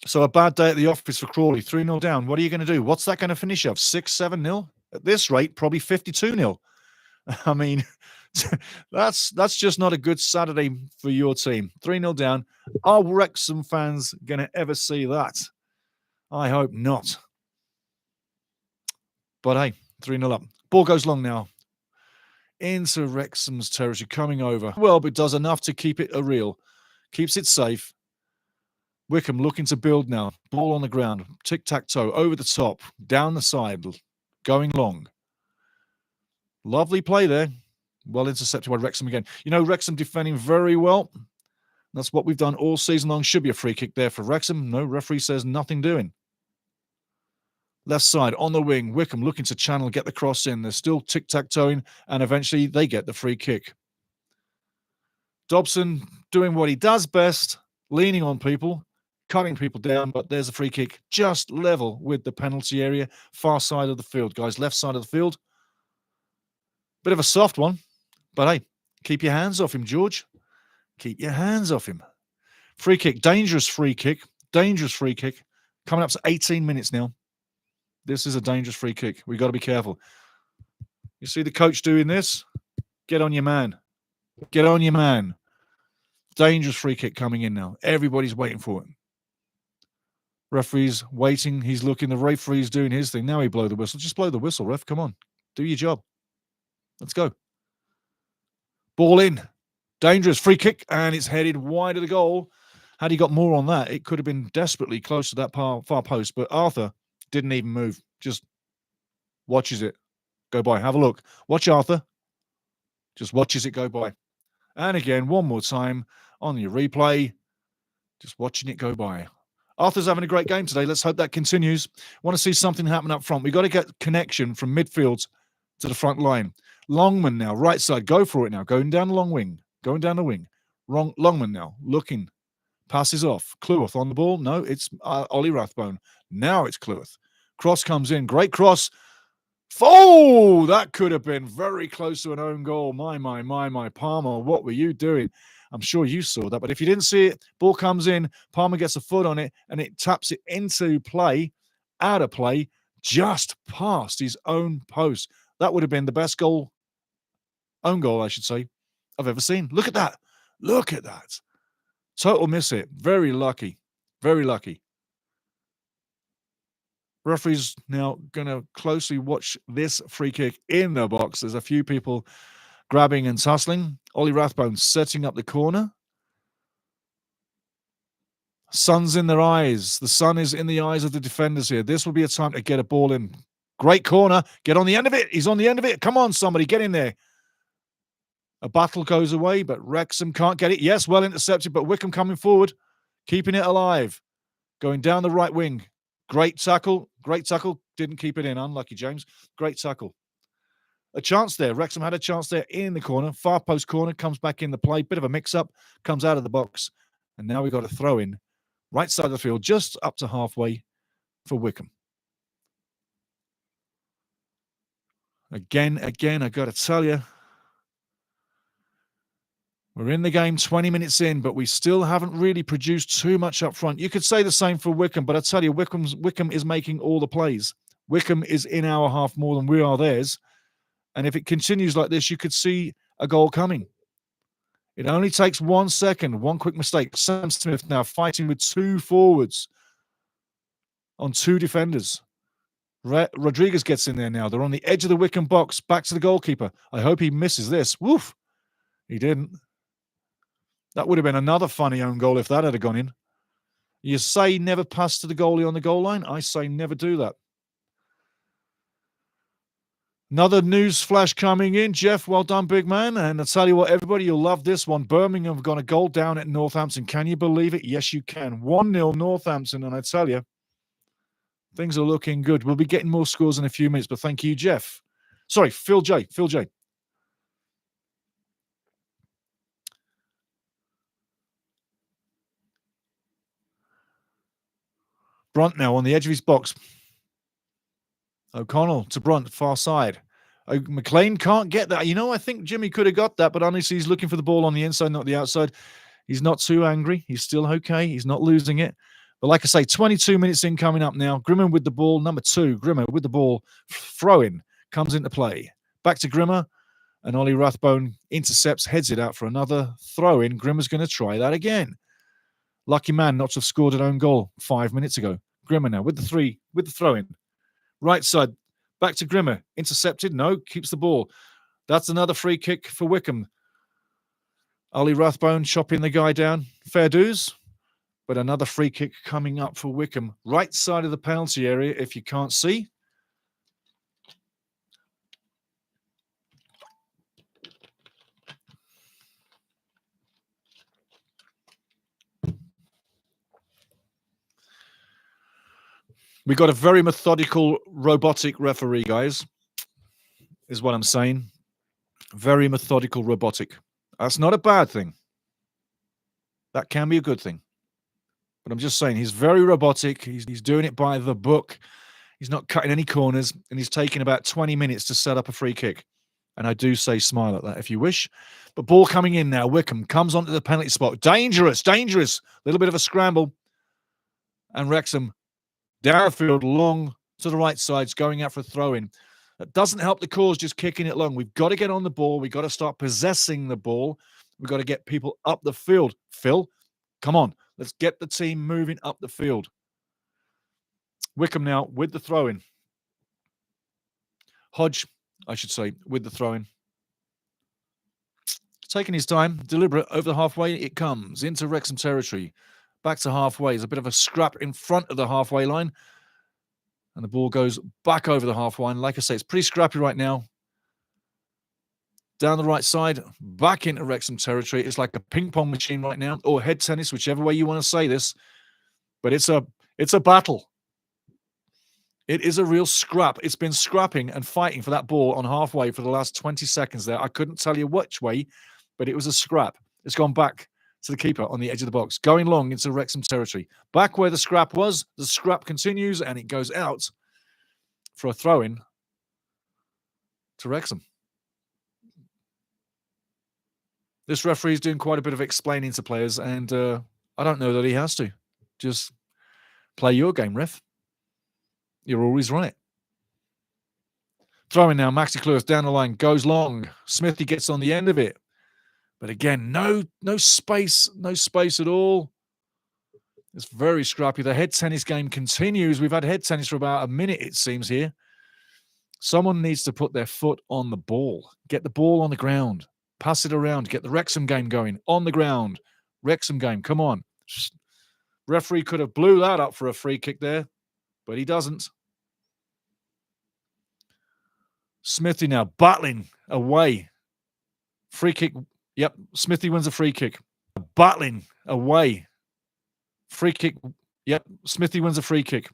So a bad day at the office for Crawley. 3-0 down. What are you going to do? What's that going to finish up? 6-7-0? At this rate, probably 52-0. I mean, that's just not a good Saturday for your team. 3-0 down. Are Wrexham fans going to ever see that? I hope not. But hey, 3-0 up. Ball goes long now. Into Wrexham's territory, coming over. Well, but does enough to keep it a reel. Keeps it safe. Wycombe looking to build now. Ball on the ground. Tic-tac-toe. Over the top. Down the side. Going long. Lovely play there. Well intercepted by Wrexham again. You know, Wrexham defending very well. That's what we've done all season long. Should be a free kick there for Wrexham. No, referee says nothing doing. Left side on the wing. Wycombe looking to channel, get the cross in. They're still tic-tac-toeing, and eventually they get the free kick. Dobson doing what he does best, leaning on people, cutting people down, but there's a free kick just level with the penalty area. Far side of the field, guys. Left side of the field. Bit of a soft one, but hey, keep your hands off him, George. Keep your hands off him. Free kick. Dangerous free kick. Dangerous free kick. Coming up to 18 minutes now. This is a dangerous free kick. We've got to be careful. You see the coach doing this? Get on your man. Get on your man. Dangerous free kick coming in now. Everybody's waiting for it. Referee's waiting. He's looking. The referee's doing his thing. Now he blow the whistle. Just blow the whistle, ref. Come on. Do your job. Let's go. Ball in. Dangerous free kick. And it's headed wide of the goal. Had he got more on that, it could have been desperately close to that far post. But Arthur didn't even move. Just watches it go by. Have a look. Watch Arthur. Just watches it go by. And again, one more time on your replay. Just watching it go by. Arthur's having a great game today. Let's hope that continues. Want to see something happen up front. We've got to get connection from midfield to the front line. Longman now, right side. Go for it now. Going down the long wing. Going down the wing. Longman now. Looking. Passes off. Cleworth on the ball. No, it's Ollie Rathbone. Now it's Cleworth. Cross comes in. Great cross. Oh, that could have been very close to an own goal. My. Palmer, what were you doing? I'm sure you saw that. But if you didn't see it, ball comes in. Palmer gets a foot on it, and it taps it into play, out of play, just past his own post. That would have been the best goal, own goal, I should say, I've ever seen. Look at that. Look at that. Total miss it. Very lucky. Very lucky. Referee's now going to closely watch this free kick in the box. There's a few people grabbing and tussling. Ollie Rathbone setting up the corner. Sun's in their eyes. The sun is in the eyes of the defenders here. This will be a time to get a ball in. Great corner. Get on the end of it. He's on the end of it. Come on, somebody. Get in there. A battle goes away, but Wrexham can't get it. Yes, well intercepted, but Wycombe coming forward, keeping it alive. Going down the right wing. Great tackle. Great tackle. Didn't keep it in. Unlucky, James. Great tackle. A chance there. Wrexham had a chance there in the corner. Far post corner. Comes back in the play. Bit of a mix-up. Comes out of the box. And now we've got a throw in. Right side of the field. Just up to halfway for Wycombe. Again, I got to tell you, we're in the game 20 minutes in, but we still haven't really produced too much up front. You could say the same for Wycombe, but I tell you, Wycombe is making all the plays. Wycombe is in our half more than we are theirs. And if it continues like this, you could see a goal coming. It only takes 1 second, one quick mistake. Sam Smith now fighting with 2 forwards on 2 defenders. Rodriguez gets in there now. They're on the edge of the Wycombe box. Back to the goalkeeper. I hope he misses this. Woof. He didn't. That would have been another funny own goal if that had gone in. You say never pass to the goalie on the goal line. I say never do that. Another news flash coming in. Jeff, well done, big man. And I tell you what, everybody, you'll love this one. Birmingham have got a goal down at Northampton. Can you believe it? Yes, you can. 1-0 Northampton. And I tell you, things are looking good. We'll be getting more scores in a few minutes, but thank you, Jeff. Sorry, Phil J. Brunt now on the edge of his box. O'Connell to Brunt, far side. McLean can't get that. You know, I think Jimmy could have got that, but honestly, he's looking for the ball on the inside, not the outside. He's not too angry. He's still okay. He's not losing it. But like I say, 22 minutes in coming up now. Grimmer with the ball. Number 2, Grimmer with the ball. Throw-in comes into play. Back to Grimmer. And Ollie Rathbone intercepts, heads it out for another throw-in. Grimmer's going to try that again. Lucky man not to have scored an own goal 5 minutes ago. Grimmer now with the throw-in. Right side, back to Grimmer. Intercepted, no, keeps the ball. That's another free kick for Wycombe. Ollie Rathbone chopping the guy down. Fair dues. But another free kick coming up for Wycombe. Right side of the penalty area, if you can't see. We got a very methodical, robotic referee, guys, is what I'm saying. Very methodical, robotic. That's not a bad thing. That can be a good thing. But I'm just saying, he's very robotic. He's doing it by the book. He's not cutting any corners, and he's taking about 20 minutes to set up a free kick. And I do say smile at that if you wish. But ball coming in now. Wycombe comes onto the penalty spot. Dangerous. A little bit of a scramble. And Wrexham downfield, long to the right side, going out for a throw-in. That doesn't help the cause, just kicking it long. We've got to get on the ball. We've got to start possessing the ball. We've got to get people up the field. Phil, come on. Let's get the team moving up the field. Wycombe now with the throw-in. Hodge, I should say, with the throw-in. Taking his time, deliberate, over the halfway, it comes into Wrexham territory. Back to halfway. There's a bit of a scrap in front of the halfway line. And the ball goes back over the halfway line. Like I say, it's pretty scrappy right now. Down the right side, back into Wrexham territory. It's like a ping-pong machine right now, or head tennis, whichever way you want to say this. But it's a battle. It is a real scrap. It's been scrapping and fighting for that ball on halfway for the last 20 seconds there. I couldn't tell you which way, but it was a scrap. It's gone back to the keeper on the edge of the box, going long into Wrexham territory. Back where the scrap was, the scrap continues, and it goes out for a throw-in to Wrexham. This referee's doing quite a bit of explaining to players, and I don't know that he has to. Just play your game, ref. You're always right. Throwing now, Maxi Clewis down the line, goes long. Smithy gets on the end of it. But again, no space at all. It's very scrappy. The head tennis game continues. We've had head tennis for about a minute, it seems, here. Someone needs to put their foot on the ball. Get the ball on the ground. Pass it around. Get the Wrexham game going. On the ground. Wrexham game. Come on. Referee could have blew that up for a free kick there, but he doesn't. Smithy now battling away. Free kick. Yep, Smithy wins a free kick. Battling away. Free kick. Yep, Smithy wins a free kick.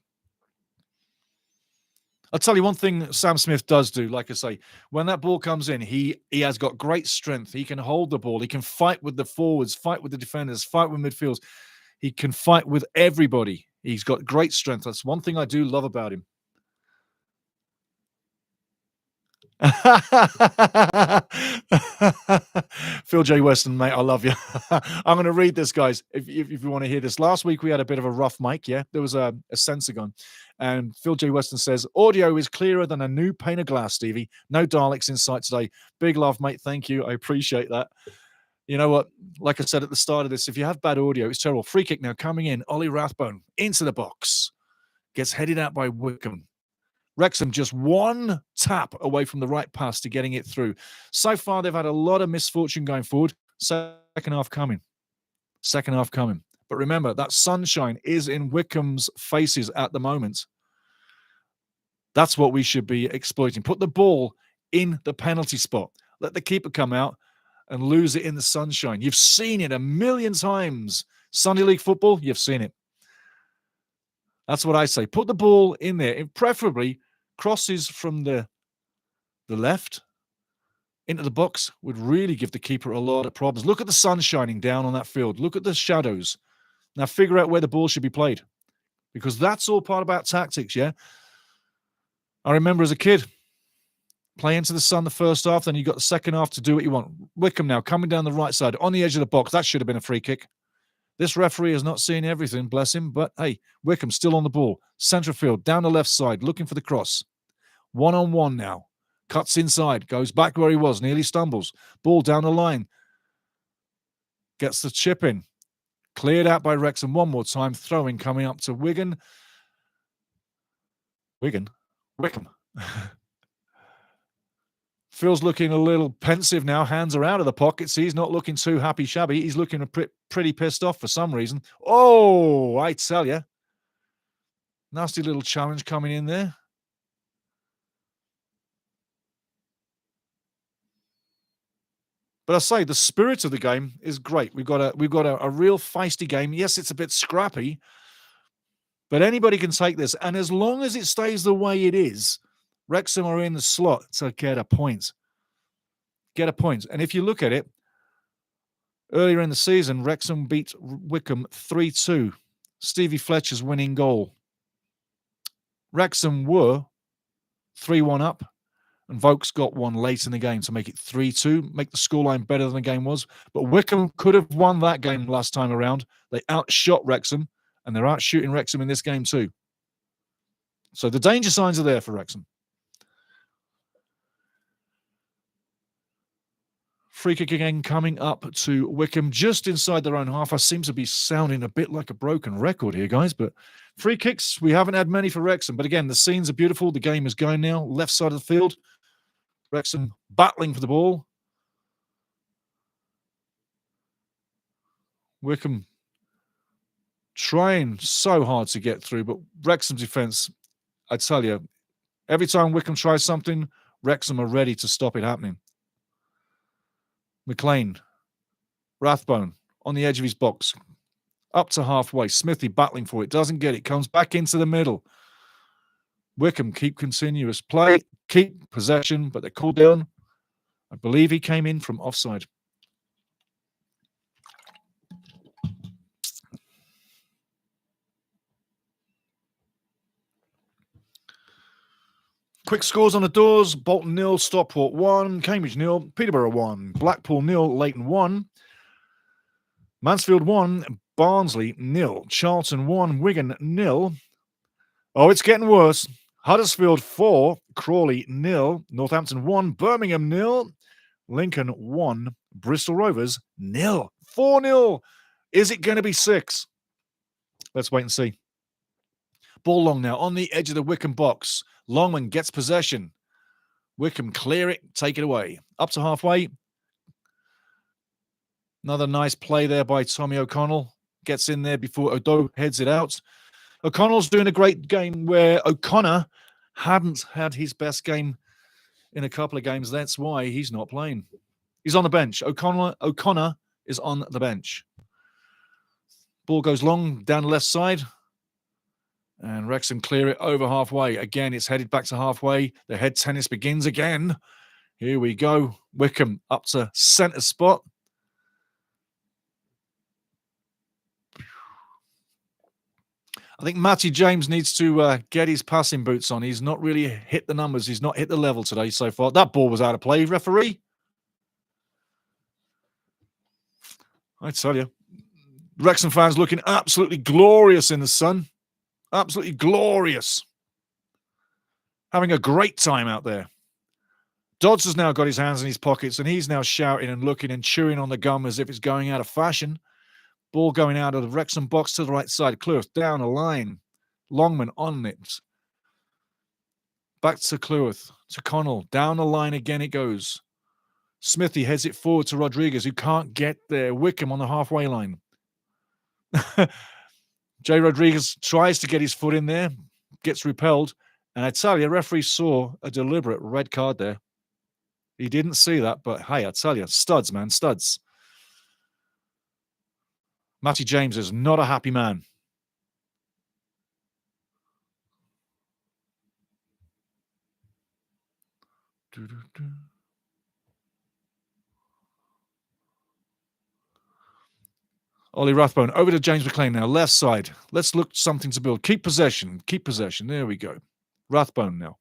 I'll tell you one thing Sam Smith does do, like I say, when that ball comes in, he has got great strength. He can hold the ball. He can fight with the forwards, fight with the defenders, fight with midfields. He can fight with everybody. He's got great strength. That's one thing I do love about him. Phil J. Weston, mate, I love you. I'm going to read this, guys, if you want to hear this. Last week, we had a bit of a rough mic, yeah? There was a sensor gone. And Phil J. Weston says, audio is clearer than a new pane of glass, Stevie. No Daleks in sight today. Big love, mate. Thank you. I appreciate that. You know what? Like I said at the start of this, if you have bad audio, it's terrible. Free kick now coming in. Ollie Rathbone into the box. Gets headed out by Wycombe. Wrexham just one tap away from the right pass to getting it through. So far, they've had a lot of misfortune going forward. Second half coming. But remember, that sunshine is in Wycombe's faces at the moment. That's what we should be exploiting. Put the ball in the penalty spot. Let the keeper come out and lose it in the sunshine. You've seen it a million times. Sunday League football, you've seen it. That's what I say. Put the ball in there. And preferably, crosses from the left into the box would really give the keeper a lot of problems. Look at the sun shining down on that field. Look at the shadows. Now figure out where the ball should be played, because that's all part about tactics, yeah? I remember as a kid, play into the sun the first half, then you got the second half to do what you want. Wycombe now coming down the right side on the edge of the box. That should have been a free kick. This referee has not seen everything, bless him, but hey, Wycombe still on the ball. Centre field, down the left side, looking for the cross. One-on-one now. Cuts inside, goes back where he was, nearly stumbles. Ball down the line. Gets the chip in. Cleared out by Wrexham one more time. Throwing coming up to Wycombe. Phil's looking a little pensive now. Hands are out of the pockets. He's not looking too happy shabby. He's looking pretty pissed off for some reason. Oh, I tell you. Nasty little challenge coming in there. But I say the spirit of the game is great. We've got a real feisty game. Yes, it's a bit scrappy, but anybody can take this. And as long as it stays the way it is, Wrexham are in the slot to get a point. And if you look at it, earlier in the season, Wrexham beat Wycombe 3-2. Stevie Fletcher's winning goal. Wrexham were 3-1 up, and Vokes got one late in the game to make it 3-2, make the scoreline better than the game was. But Wycombe could have won that game last time around. They outshot Wrexham, and they're outshooting Wrexham in this game too. So the danger signs are there for Wrexham. Free kick again coming up to Wycombe just inside their own half. I seem to be sounding a bit like a broken record here, guys, but free kicks, we haven't had many for Wrexham. But again, the scenes are beautiful. The game is going now. Left side of the field. Wrexham battling for the ball. Wycombe trying so hard to get through, but Wrexham's defence, I tell you, every time Wycombe tries something, Wrexham are ready to stop it happening. McLean, Rathbone on the edge of his box, up to halfway. Smithy battling for it, doesn't get it, comes back into the middle. Wycombe keep continuous play, keep possession, but they're called down. I believe he came in from offside. Quick scores on the doors. Bolton 0, Stockport 1, Cambridge 0, Peterborough 1, Blackpool 0, Leighton 1, Mansfield 1, Barnsley 0, Charlton 1, Wigan 0. Oh, it's getting worse. Huddersfield 4, Crawley 0, Northampton 1, Birmingham 0, Lincoln 1, Bristol Rovers 0. 4-0. Is it going to be 6? Let's wait and see. Ball long now on the edge of the Wycombe box. Longman gets possession. Wycombe clear it, take it away. Up to halfway. Another nice play there by Tommy O'Connell. Gets in there before Odo heads it out. O'Connell's doing a great game where O'Connor hadn't had his best game in a couple of games. That's why he's not playing. He's on the bench. O'Connor is on the bench. Ball goes long down the left side. And Wrexham clear it over halfway. Again, it's headed back to halfway. The head tennis begins again. Here we go. Wycombe up to centre spot. I think Matty James needs to get his passing boots on. He's not really hit the numbers. He's not hit the level today so far. That ball was out of play, referee. I tell you, Wrexham fans looking absolutely glorious in the sun. Absolutely glorious. Having a great time out there. Dodds has now got his hands in his pockets and he's now shouting and looking and chewing on the gum as if it's going out of fashion. Ball going out of the Wrexham box to the right side. Cleworth down a line. Longman on it. Back to Cleworth. To Connell. Down the line again it goes. Smithy heads it forward to Rodriguez, who can't get there. Wickham on the halfway line. Jay Rodriguez tries to get his foot in there. Gets repelled. And I tell you, referee saw a deliberate red card there. He didn't see that, but hey, I tell you, studs, man, studs. Matty James is not a happy man. Ollie Rathbone over to James McLean now, left side. Let's look something to build. Keep possession. Keep possession. There we go. Rathbone now.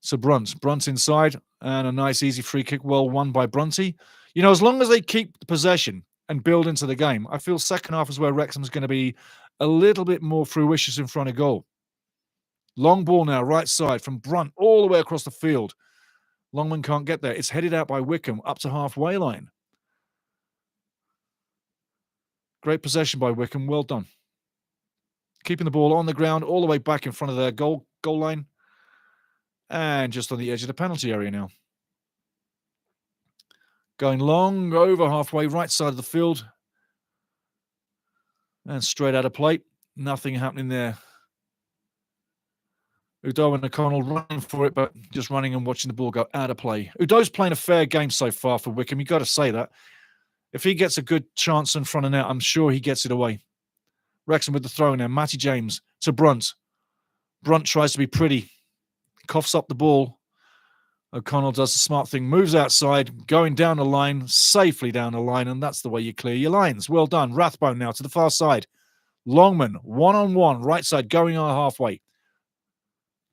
So Brunt inside, and a nice easy free kick, well won by Brunty. You know, as long as they keep the possession and build into the game, I feel second half is where Wrexham's going to be a little bit more fruitious in front of goal. Long ball now, right side from Brunt all the way across the field. Longman can't get there. It's headed out by Wickham up to halfway line. Great possession by Wickham. Well done. Keeping the ball on the ground all the way back in front of their goal line. And just on the edge of the penalty area now. Going long over halfway, right side of the field. And straight out of play. Nothing happening there. Udo and O'Connell running for it, but just running and watching the ball go out of play. Udo's playing a fair game so far for Wickham. You've got to say that. If he gets a good chance in front of net, I'm sure he gets it away. Wrexham with the throw now. Matty James to Brunt. Brunt tries to be pretty. Coughs up the ball. O'Connell does the smart thing. Moves outside, going down the line, safely down the line, and that's the way you clear your lines. Well done. Rathbone now to the far side. Longman, one-on-one, right side, going on halfway.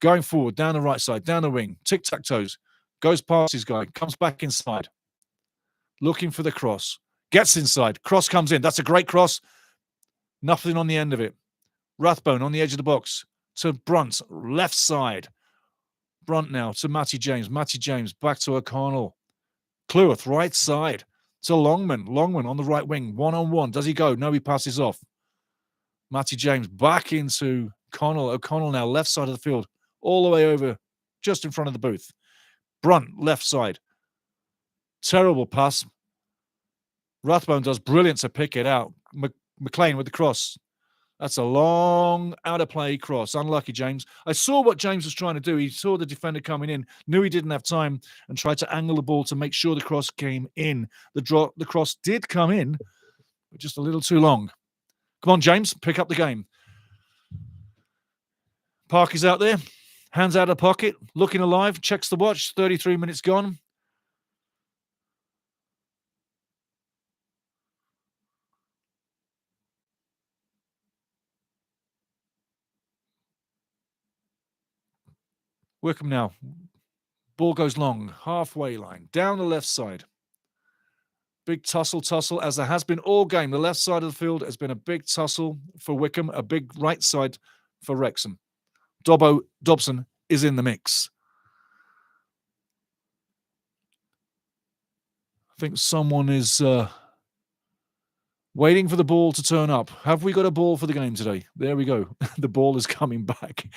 Going forward, down the right side, down the wing. Tic-tac-toes. Goes past his guy. Comes back inside. Looking for the cross. Gets inside. Cross comes in. That's a great cross. Nothing on the end of it. Rathbone on the edge of the box. To Brunt. Left side. Brunt now to Matty James. Matty James back to O'Connell. Cleworth, right side. To Longman. Longman on the right wing. One-on-one. Does he go? No, he passes off. Matty James back into Connell. O'Connell now left side of the field. All the way over, just in front of the booth. Brunt, left side. Terrible pass. Rathbone does brilliant to pick it out. McLean with the cross. That's a long out-of-play cross. Unlucky, James. I saw what James was trying to do. He saw the defender coming in, knew he didn't have time, and tried to angle the ball to make sure the cross came in. The cross did come in, but just a little too long. Come on, James, pick up the game. Park is out there. Hands out of pocket, looking alive, checks the watch, 33 minutes gone. Wickham now. Ball goes long, halfway line, down the left side. Big tussle, as there has been all game. The left side of the field has been a big tussle for Wickham, a big right side for Wrexham. Dobson is in the mix. I think someone is waiting for the ball to turn up. Have we got a ball for the game today? There we go. The ball is coming back.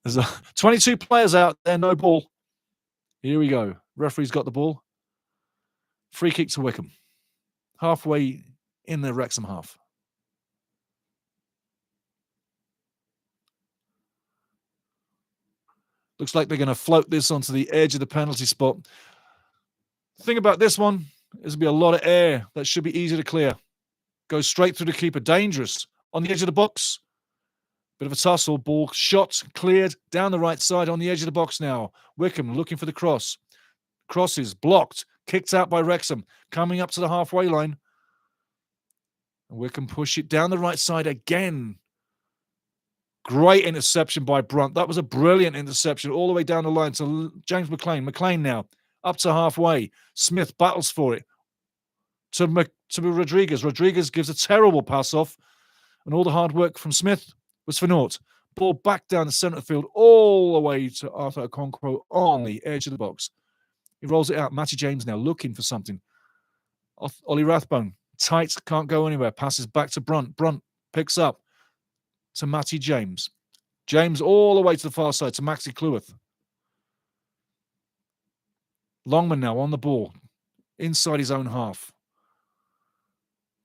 There's 22 players out there, no ball. Here we go. Referee's got the ball. Free kick to Wickham. Halfway in the Wrexham half. Looks like they're going to float this onto the edge of the penalty spot. The thing about this one is there'll be a lot of air that should be easy to clear. Goes straight through the keeper. Dangerous. On the edge of the box. Bit of a tussle. Ball shot, cleared, down the right side on the edge of the box now. Wickham looking for the cross. Crosses, blocked, kicked out by Wrexham. Coming up to the halfway line. And Wickham push it down the right side again. Great interception by Brunt. That was a brilliant interception all the way down the line to James McLean. McLean now up to halfway. Smith battles for it to Rodriguez. Rodriguez gives a terrible pass off, and all the hard work from Smith was for naught. Ball back down the centre of the field all the way to Arthur Okonkwo on the edge of the box. He rolls it out. Matty James now looking for something. Ollie Rathbone, tight, can't go anywhere. Passes back to Brunt. Brunt picks up to Matty James. James all the way to the far side to Maxi Cleworth. Longman now on the ball, inside his own half.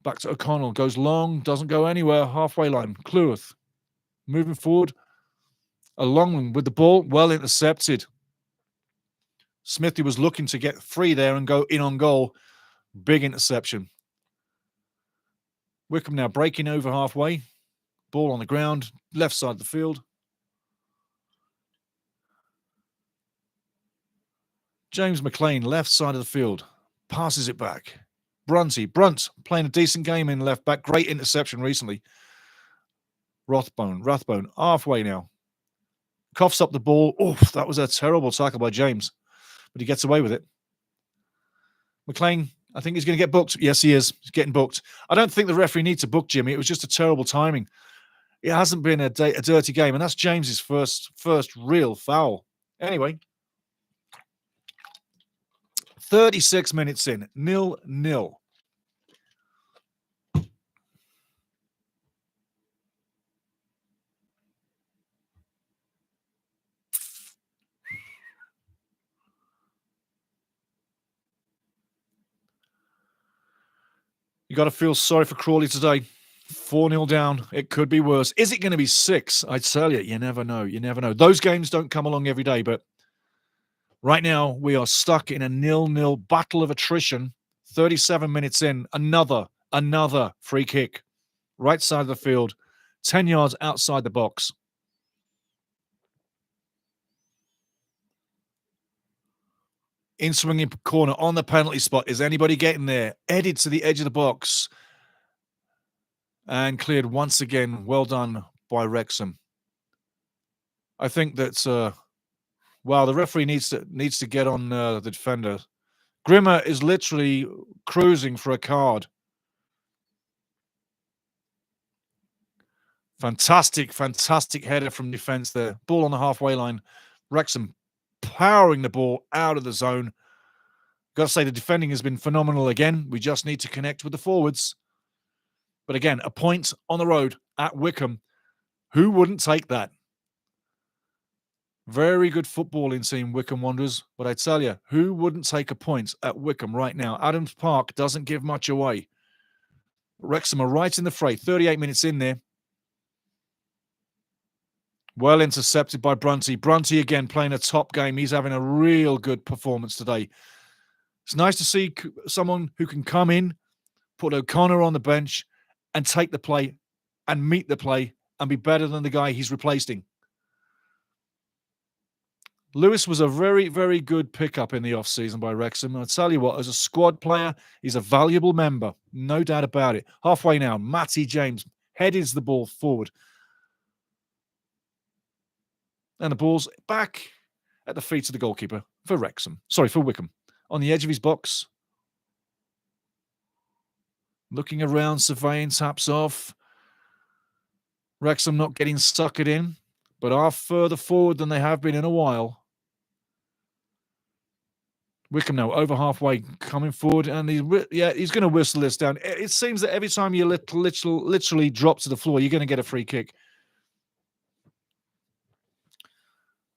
Back to O'Connell, goes long, doesn't go anywhere, halfway line. Cleworth moving forward. A Longman with the ball, well intercepted. Smithy was looking to get free there and go in on goal. Big interception. Wycombe now breaking over halfway. Ball on the ground, left side of the field. James McLean, left side of the field, passes it back. Brunt playing a decent game in left back. Great interception recently. Rathbone, halfway now. Coughs up the ball. Oh, that was a terrible tackle by James, but he gets away with it. McLean, I think he's going to get booked. Yes, he is. He's getting booked. I don't think the referee needs to book Jimmy. It was just a terrible timing. It hasn't been a dirty game, and that's James's first real foul. Anyway, 36 minutes in, 0-0. You got to feel sorry for Crawley today. 4-0 down. It could be worse. Is it going to be 6? I tell you, you never know. You never know. Those games don't come along every day, but right now we are stuck in a 0-0 battle of attrition. 37 minutes in, another free kick. Right side of the field, 10 yards outside the box. In swinging corner on the penalty spot. Is anybody getting there? Headed to the edge of the box. And cleared once again. Well done by Wrexham. I think that, wow, the referee needs to get on the defender. Grimmer is literally cruising for a card. Fantastic header from defence there. Ball on the halfway line. Wrexham powering the ball out of the zone. Got to say, the defending has been phenomenal again. We just need to connect with the forwards. But again, a point on the road at Wycombe. Who wouldn't take that? Very good footballing team, Wycombe Wanderers. But I tell you, who wouldn't take a point at Wycombe right now? Adams Park doesn't give much away. Wrexham are right in the fray. 38 minutes in there. Well intercepted by Brunty. Brunty again playing a top game. He's having a real good performance today. It's nice to see someone who can come in, put O'Connor on the bench, and take the play and meet the play and be better than the guy he's replacing. Lewis was a very, very good pickup in the off-season by Wrexham. I'll tell you what, as a squad player, he's a valuable member. No doubt about it. Halfway now, Matty James headers the ball forward. And the ball's back at the feet of the goalkeeper for Wycombe. On the edge of his box. Looking around, surveying, taps off. Wrexham not getting suckered in, but are further forward than they have been in a while. Wycombe now over halfway, coming forward, and he's going to whistle this down. It seems that every time you literally drop to the floor, you're going to get a free kick.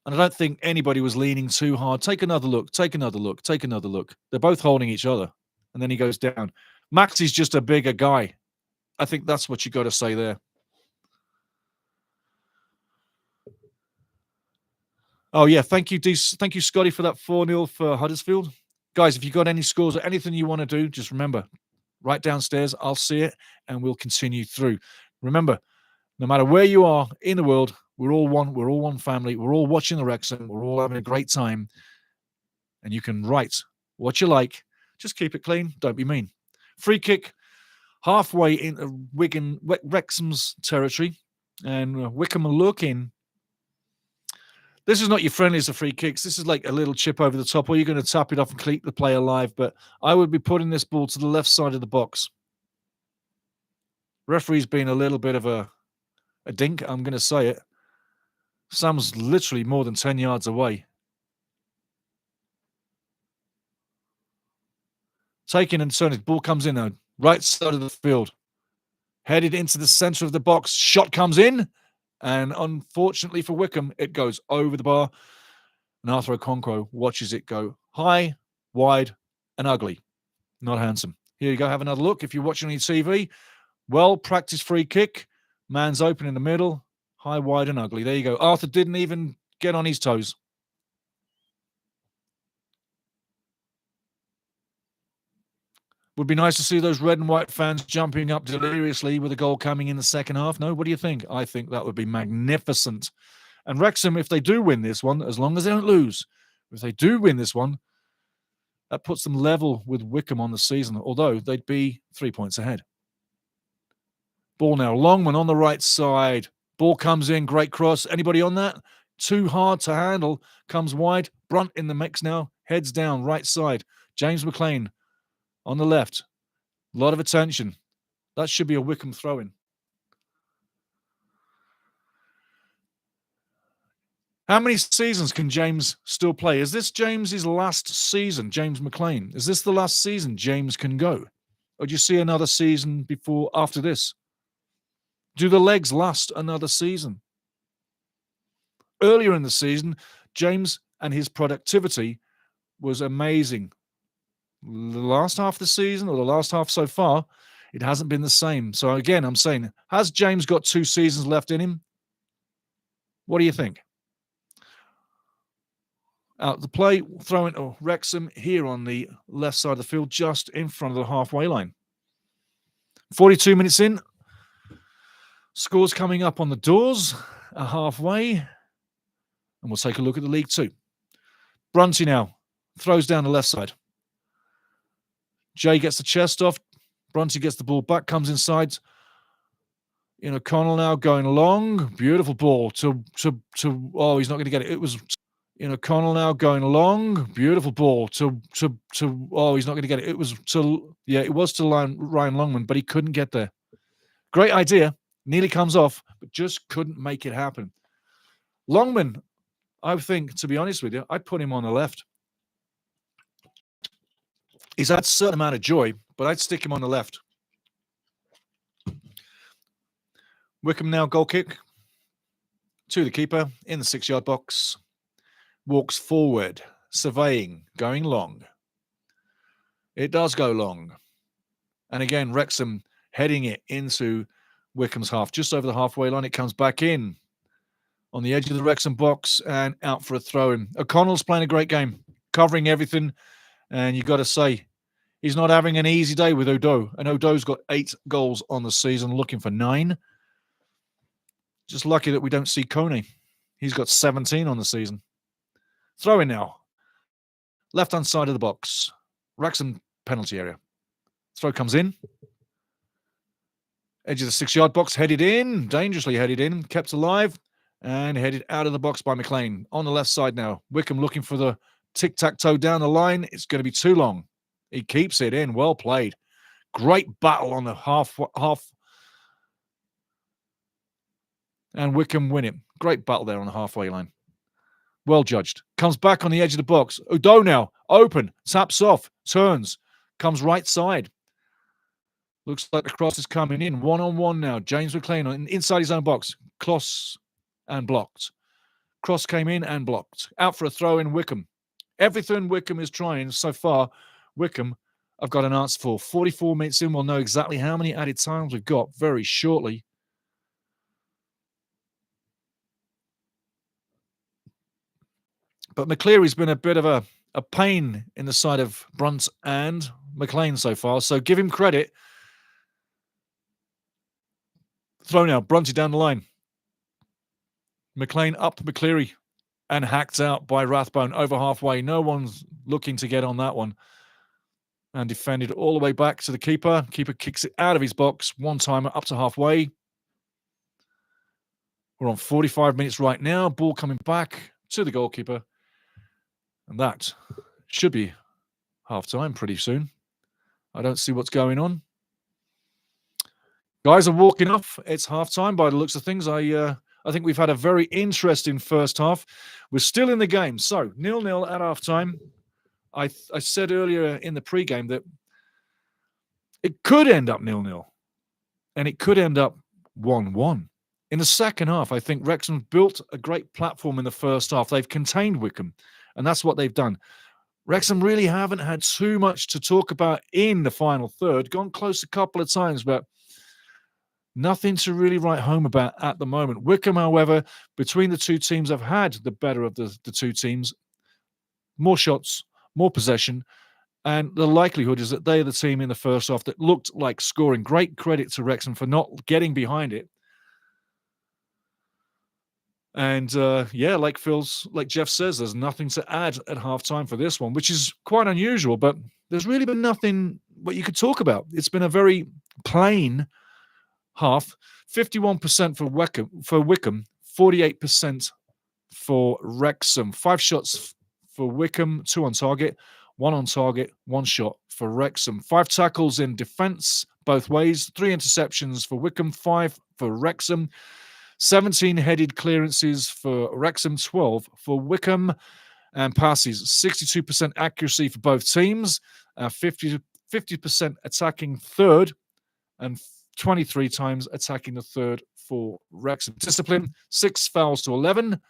And I don't think anybody was leaning too hard. Take another look. They're both holding each other. And then he goes down. Max is just a bigger guy. I think that's what you got to say there. Oh, yeah. Thank you, Scotty, for that 4-0 for Huddersfield. Guys, if you got any scores or anything you want to do, just remember, right downstairs, I'll see it, and we'll continue through. Remember, no matter where you are in the world, we're all one family. We're all watching the Wrexham. We're all having a great time. And you can write what you like. Just keep it clean. Don't be mean. Free kick halfway into Wrexham's territory. And Wycombe are looking. This is not your friendliest of free kicks. This is like a little chip over the top, or you're going to tap it off and keep the player alive. But I would be putting this ball to the left side of the box. Referee's been a little bit of a dink, I'm going to say it. Sam's literally more than 10 yards away. Taking and turning. Ball comes in now. Right side of the field. Headed into the centre of the box. Shot comes in. And unfortunately for Wycombe, it goes over the bar. And Arthur Okonkwo watches it go high, wide, and ugly. Not handsome. Here you go. Have another look. If you're watching on your TV, well-practiced free kick. Man's open in the middle. High, wide, and ugly. There you go. Arthur didn't even get on his toes. Would be nice to see those red and white fans jumping up deliriously with a goal coming in the second half. No, what do you think? I think that would be magnificent. And Wrexham, if they do win this one, as long as they don't lose, if they do win this one, that puts them level with Wycombe on the season, although they'd be 3 points ahead. Ball now. Longman on the right side. Ball comes in. Great cross. Anybody on that? Too hard to handle. Comes wide. Brunt in the mix now. Heads down. Right side. James McLean on the left. A lot of attention. That should be a Wycombe throw-in. How many seasons can James still play? Is this James's last season, James McLean? Is this the last season James can go? Or do you see another season after this? Do the legs last another season? Earlier in the season, James and his productivity was amazing. The last half of the season, or the last half so far, it hasn't been the same. So again, I'm saying, has James got 2 seasons left in him? What do you think? Out the play, throwing Wrexham here on the left side of the field, just in front of the halfway line. 42 minutes in. Scores coming up on the doors, halfway. And we'll take a look at the League Two. Brunty now throws down the left side. Jay gets the chest off. Brunty gets the ball back, comes inside. O'Connell now going long. Beautiful ball to he's not going to get it. It was O'Connell now going long. Beautiful ball to he's not going to get it. It was to Ryan Longman, but he couldn't get there. Great idea. Nearly comes off, but just couldn't make it happen. Longman, I think, to be honest with you, I'd put him on the left. He's had a certain amount of joy, but I'd stick him on the left. Wycombe now goal kick to the keeper in the 6-yard box. Walks forward, surveying, going long. It does go long. And again, Wrexham heading it into Wycombe's half, just over the halfway line. It comes back in on the edge of the Wrexham box and out for a throw-in. O'Connell's playing a great game, covering everything. And you've got to say, he's not having an easy day with Odo. And Odo's got 8 goals on the season, looking for 9. Just lucky that we don't see Coney. He's got 17 on the season. Throw-in now. Left-hand side of the box. Wrexham penalty area. Throw comes in. Edge of the 6-yard box, headed in. Dangerously headed in. Kept alive. And headed out of the box by McLean. On the left side now. Wycombe looking for the tic-tac-toe down the line. It's going to be too long. He keeps it in. Well played. Great battle on the half. And Wycombe win it. Great battle there on the halfway line. Well judged. Comes back on the edge of the box. Odo now. Open. Taps off. Turns. Comes right side. Looks like the cross is coming in. 1-on-1 now. James McLean inside his own box. Cross and blocked. Cross came in and blocked. Out for a throw in Wycombe. Everything Wycombe is trying so far, Wycombe, I've got an answer for. 44 minutes in, we'll know exactly how many added times we've got very shortly. But McCleary's been a bit of a pain in the side of Brunt and McLean so far, so give him credit. Throw now, Brunty down the line. McLean up McCleary and hacked out by Rathbone over halfway. No one's looking to get on that one. And defended all the way back to the keeper. Keeper kicks it out of his box. One timer up to halfway. We're on 45 minutes right now. Ball coming back to the goalkeeper. And that should be half-time pretty soon. I don't see what's going on. Guys are walking off. It's half-time by the looks of things. I think we've had a very interesting first half. We're still in the game. So 0-0 at half-time. I said earlier in the pre-game that it could end up 0-0. And it could end up 1-1. In the second half, I think Wrexham built a great platform in the first half. They've contained Wycombe, and that's what they've done. Wrexham really haven't had too much to talk about in the final third. Gone close a couple of times, but nothing to really write home about at the moment. Wycombe, however, between the two teams, have had the better of the two teams. More shots, more possession, and the likelihood is that they're the team in the first half that looked like scoring. Great credit to Wrexham for not getting behind it. And like Jeff says, there's nothing to add at halftime for this one, which is quite unusual, but there's really been nothing what you could talk about. It's been a very plain half. 51% for Wycombe, 48% for Wrexham. 5 shots for Wycombe, 2 on target, 1 on target, 1 shot for Wrexham. 5 tackles in defence both ways, 3 interceptions for Wycombe, 5 for Wrexham. 17 headed clearances for Wrexham, 12 for Wycombe, and passes 62% accuracy for both teams, 50% attacking third, and 23 times attacking the third for Wrexham. Discipline, 6 fouls to 11,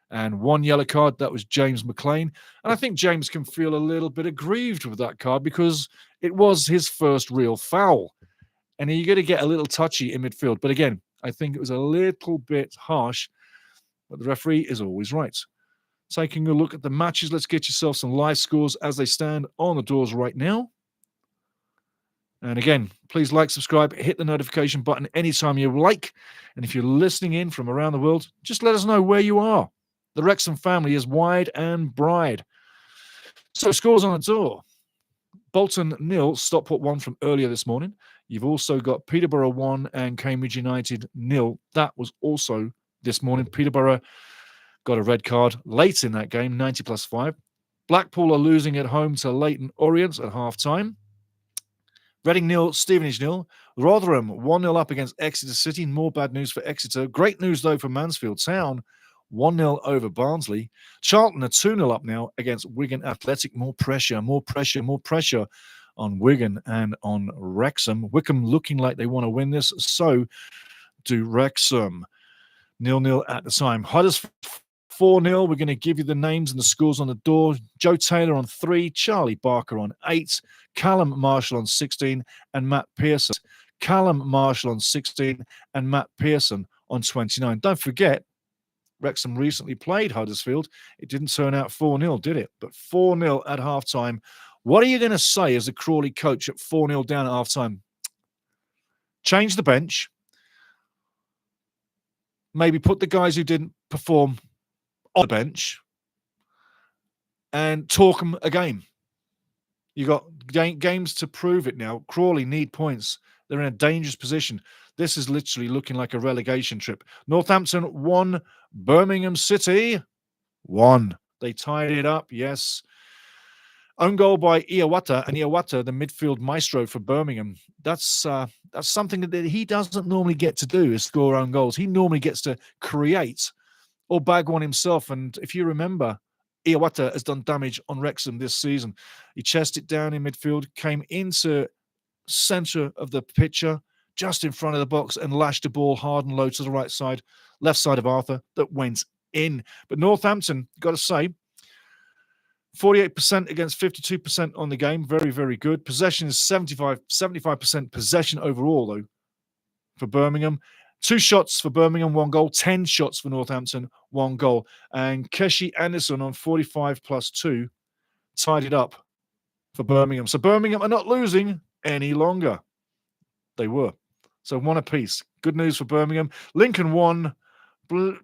and 1 yellow card. That was James McLean. And I think James can feel a little bit aggrieved with that card because it was his first real foul. And you're going to get a little touchy in midfield. But again, I think it was a little bit harsh, but the referee is always right. Taking a look at the matches, let's get yourself some live scores as they stand on the doors right now. And again, please like, subscribe, hit the notification button anytime you like. And if you're listening in from around the world, just let us know where you are. The Wrexham family is wide and bride. So scores on the door. Bolton 0, Stockport 1 from earlier this morning. You've also got Peterborough 1 and Cambridge United 0. That was also this morning. Peterborough got a red card late in that game, 90+5. Blackpool are losing at home to Leyton Orient at half-time. Reading 0, Stevenage 0. Rotherham 1-0 up against Exeter City. More bad news for Exeter. Great news, though, for Mansfield Town. 1-0 over Barnsley. Charlton are 2-0 up now against Wigan Athletic. More pressure on Wigan and on Wrexham. Wycombe looking like they want to win this. So do Wrexham. 0-0 at the time. Huddersfield 4-0. We're going to give you the names and the scores on the door. Joe Taylor on 3. Charlie Barker on 8. Callum Marshall on 16. And Matt Pearson. Callum Marshall on 16. And Matt Pearson on 29. Don't forget, Wrexham recently played Huddersfield. It didn't turn out 4-0, did it? But 4-0 at halftime. What are you going to say as a Crawley coach at 4-0 down at halftime? Change the bench. Maybe put the guys who didn't perform on the bench and talk them a game. You got games to prove it now. Crawley need points. They're in a dangerous position. This is literally looking like a relegation trip. Northampton 1, Birmingham City 1. They tied it up, yes. Own goal by Iawata, and Iawata, the midfield maestro for Birmingham. That's something that he doesn't normally get to do, is score own goals. He normally gets to create or bag one himself. And if you remember, Iawata has done damage on Wrexham this season. He chested down in midfield, came into center of the picture, just in front of the box, and lashed the ball hard and low to the right side, left side of Arthur, that went in. But Northampton, got to say, 48% against 52% on the game. Very, very good. Possession is 75% possession overall, though, for Birmingham. 2 shots for Birmingham, 1 goal. 10 shots for Northampton, 1 goal. And Keshi Anderson on 45+2 tied it up for Birmingham. So Birmingham are not losing any longer. They were. So 1 apiece. Good news for Birmingham. Lincoln 1,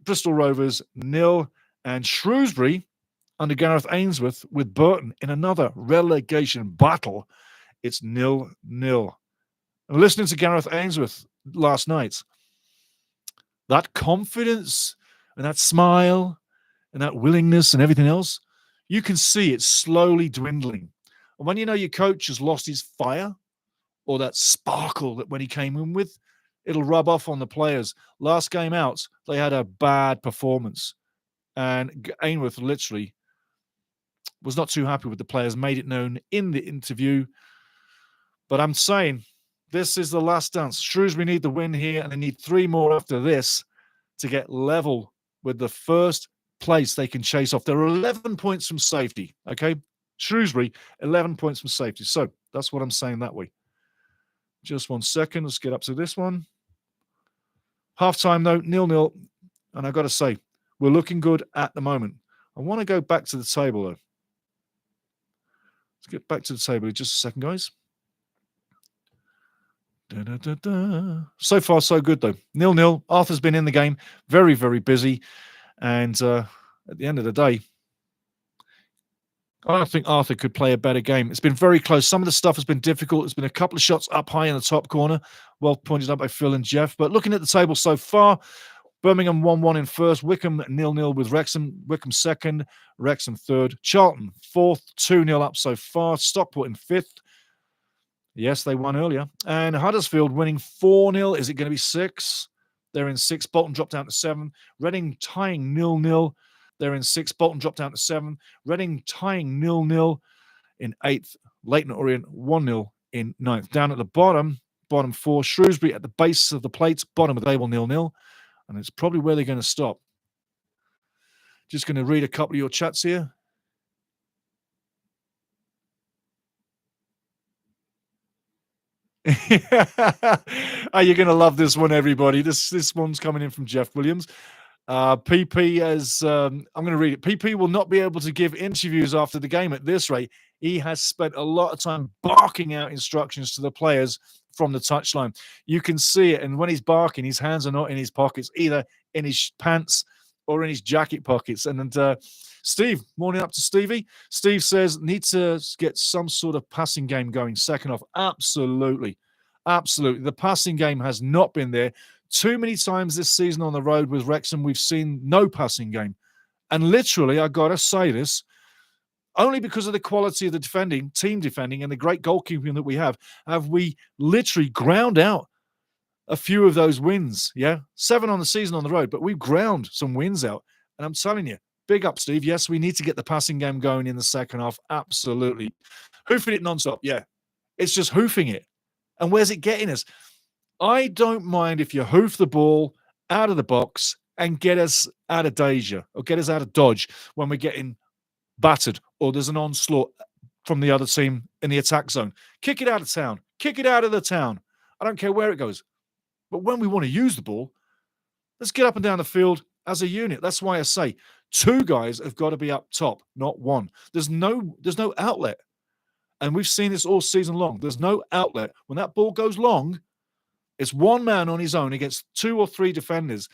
Bristol Rovers 0, and Shrewsbury under Gareth Ainsworth with Burton in another relegation battle. It's 0-0. I'm listening to Gareth Ainsworth last night. that confidence and that smile and that willingness and everything else, you can see it slowly dwindling. And when you know your coach has lost his fire or that sparkle that when he came in with, it'll rub off on the players. Last game out, they had a bad performance. And Ainsworth literally was not too happy with the players, made it known in the interview. But I'm saying this is the last dance. Shrewsbury need the win here, and they need 3 more after this to get level with the first place they can chase off. They're 11 points from safety, okay? Shrewsbury, 11 points from safety. So that's what I'm saying that way. Just 1 second. Let's get up to this one. Half-time, though, 0-0. And I've got to say, we're looking good at the moment. I want to go back to the table, though. Let's get back to the table in just a second, guys. So far, so good, though. 0-0. Arthur's been in the game. Very, very busy. And at the end of the day, I don't think Arthur could play a better game. It's been very close. Some of the stuff has been difficult. There's been a couple of shots up high in the top corner. Well pointed out by Phil and Jeff. But looking at the table so far, Birmingham 1-1 in first. Wycombe 0-0 with Wrexham. Wycombe second. Wrexham third. Charlton fourth. 2-0 up so far. Stockport in fifth. Yes, they won earlier. And Huddersfield winning 4-0. Is it going to be 6? They're in 6. Bolton dropped down to 7. Reading tying 0-0. They're in 6. Bolton dropped down to 7. Reading tying 0-0 in 8th. Leyton Orient 1-0 in 9th. Down at the bottom 4. Shrewsbury at the base of the plate, bottom of the table 0-0. And it's probably where they're going to stop. Just going to read a couple of your chats here. Oh, you're going to love this one, everybody. This one's coming in from Jeff Williams. PP as I'm going to read it. PP will not be able to give interviews after the game at this rate. He has spent a lot of time barking out instructions to the players from the touchline. You can see it, and when he's barking, his hands are not in his pockets, either in his pants or in his jacket pockets. And Steve, morning up to Stevie. Steve says, need to get some sort of passing game going second off. Absolutely. Absolutely. The passing game has not been there. Too many times this season on the road with Wrexham, we've seen no passing game. And literally, I got to say this, only because of the quality of the team defending, and the great goalkeeping that we have we literally ground out a few of those wins. Yeah. 7 on the season on the road, but we've ground some wins out. And I'm telling you, big up, Steve. Yes, we need to get the passing game going in the second half. Absolutely. Hoofing it nonstop. Yeah. It's just hoofing it. And where's it getting us? I don't mind if you hoof the ball out of the box and get us out of danger or get us out of dodge when we're getting battered or there's an onslaught from the other team in the attack zone. Kick it out of town. Kick it out of the town. I don't care where it goes. But when we want to use the ball, let's get up and down the field as a unit. That's why I say 2 guys have got to be up top, not 1. There's no outlet. And we've seen this all season long. There's no outlet. When that ball goes long, it's 1 man on his own against 2 or 3 defenders.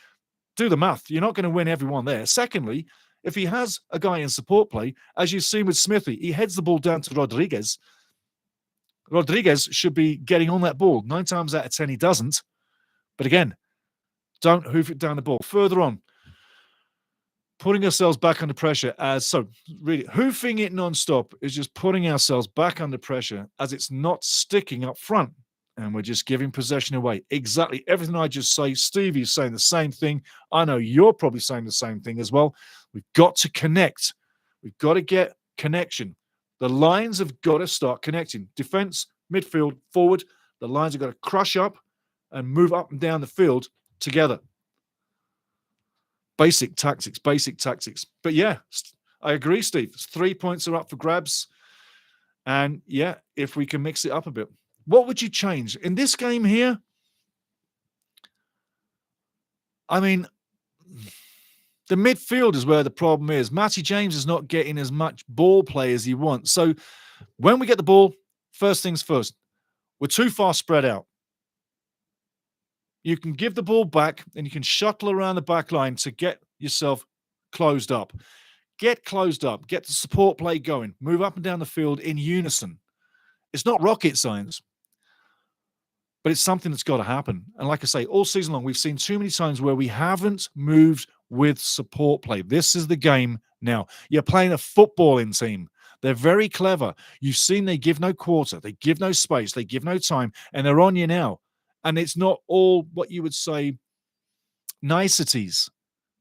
Do the math. You're not going to win everyone there. Secondly, if he has a guy in support play, as you've seen with Smithy, he heads the ball down to Rodriguez. Rodriguez should be getting on that ball. 9 times out of 10, he doesn't. But again, don't hoof it down the ball. Further on, putting ourselves back under pressure really hoofing it non-stop is just putting ourselves back under pressure as it's not sticking up front. And we're just giving possession away. Exactly everything I just say. Stevie's saying the same thing. I know you're probably saying the same thing as well. We've got to connect. We've got to get connection. The lines have got to start connecting. Defense, midfield, forward. The lines have got to crush up and move up and down the field together. Basic tactics. But yeah, I agree, Steve. 3 points are up for grabs. And yeah, if we can mix it up a bit. What would you change? In this game here, I mean, the midfield is where the problem is. Matty James is not getting as much ball play as he wants. So when we get the ball, first things first, we're too far spread out. You can give the ball back and you can shuttle around the back line to get yourself closed up. Get closed up. Get the support play going. Move up and down the field in unison. It's not rocket science. But it's something that's got to happen. And like I say, all season long, we've seen too many times where we haven't moved with support play. This is the game now. You're playing a footballing team. They're very clever. You've seen they give no quarter. They give no space. They give no time. And they're on you now. And it's not all what you would say niceties,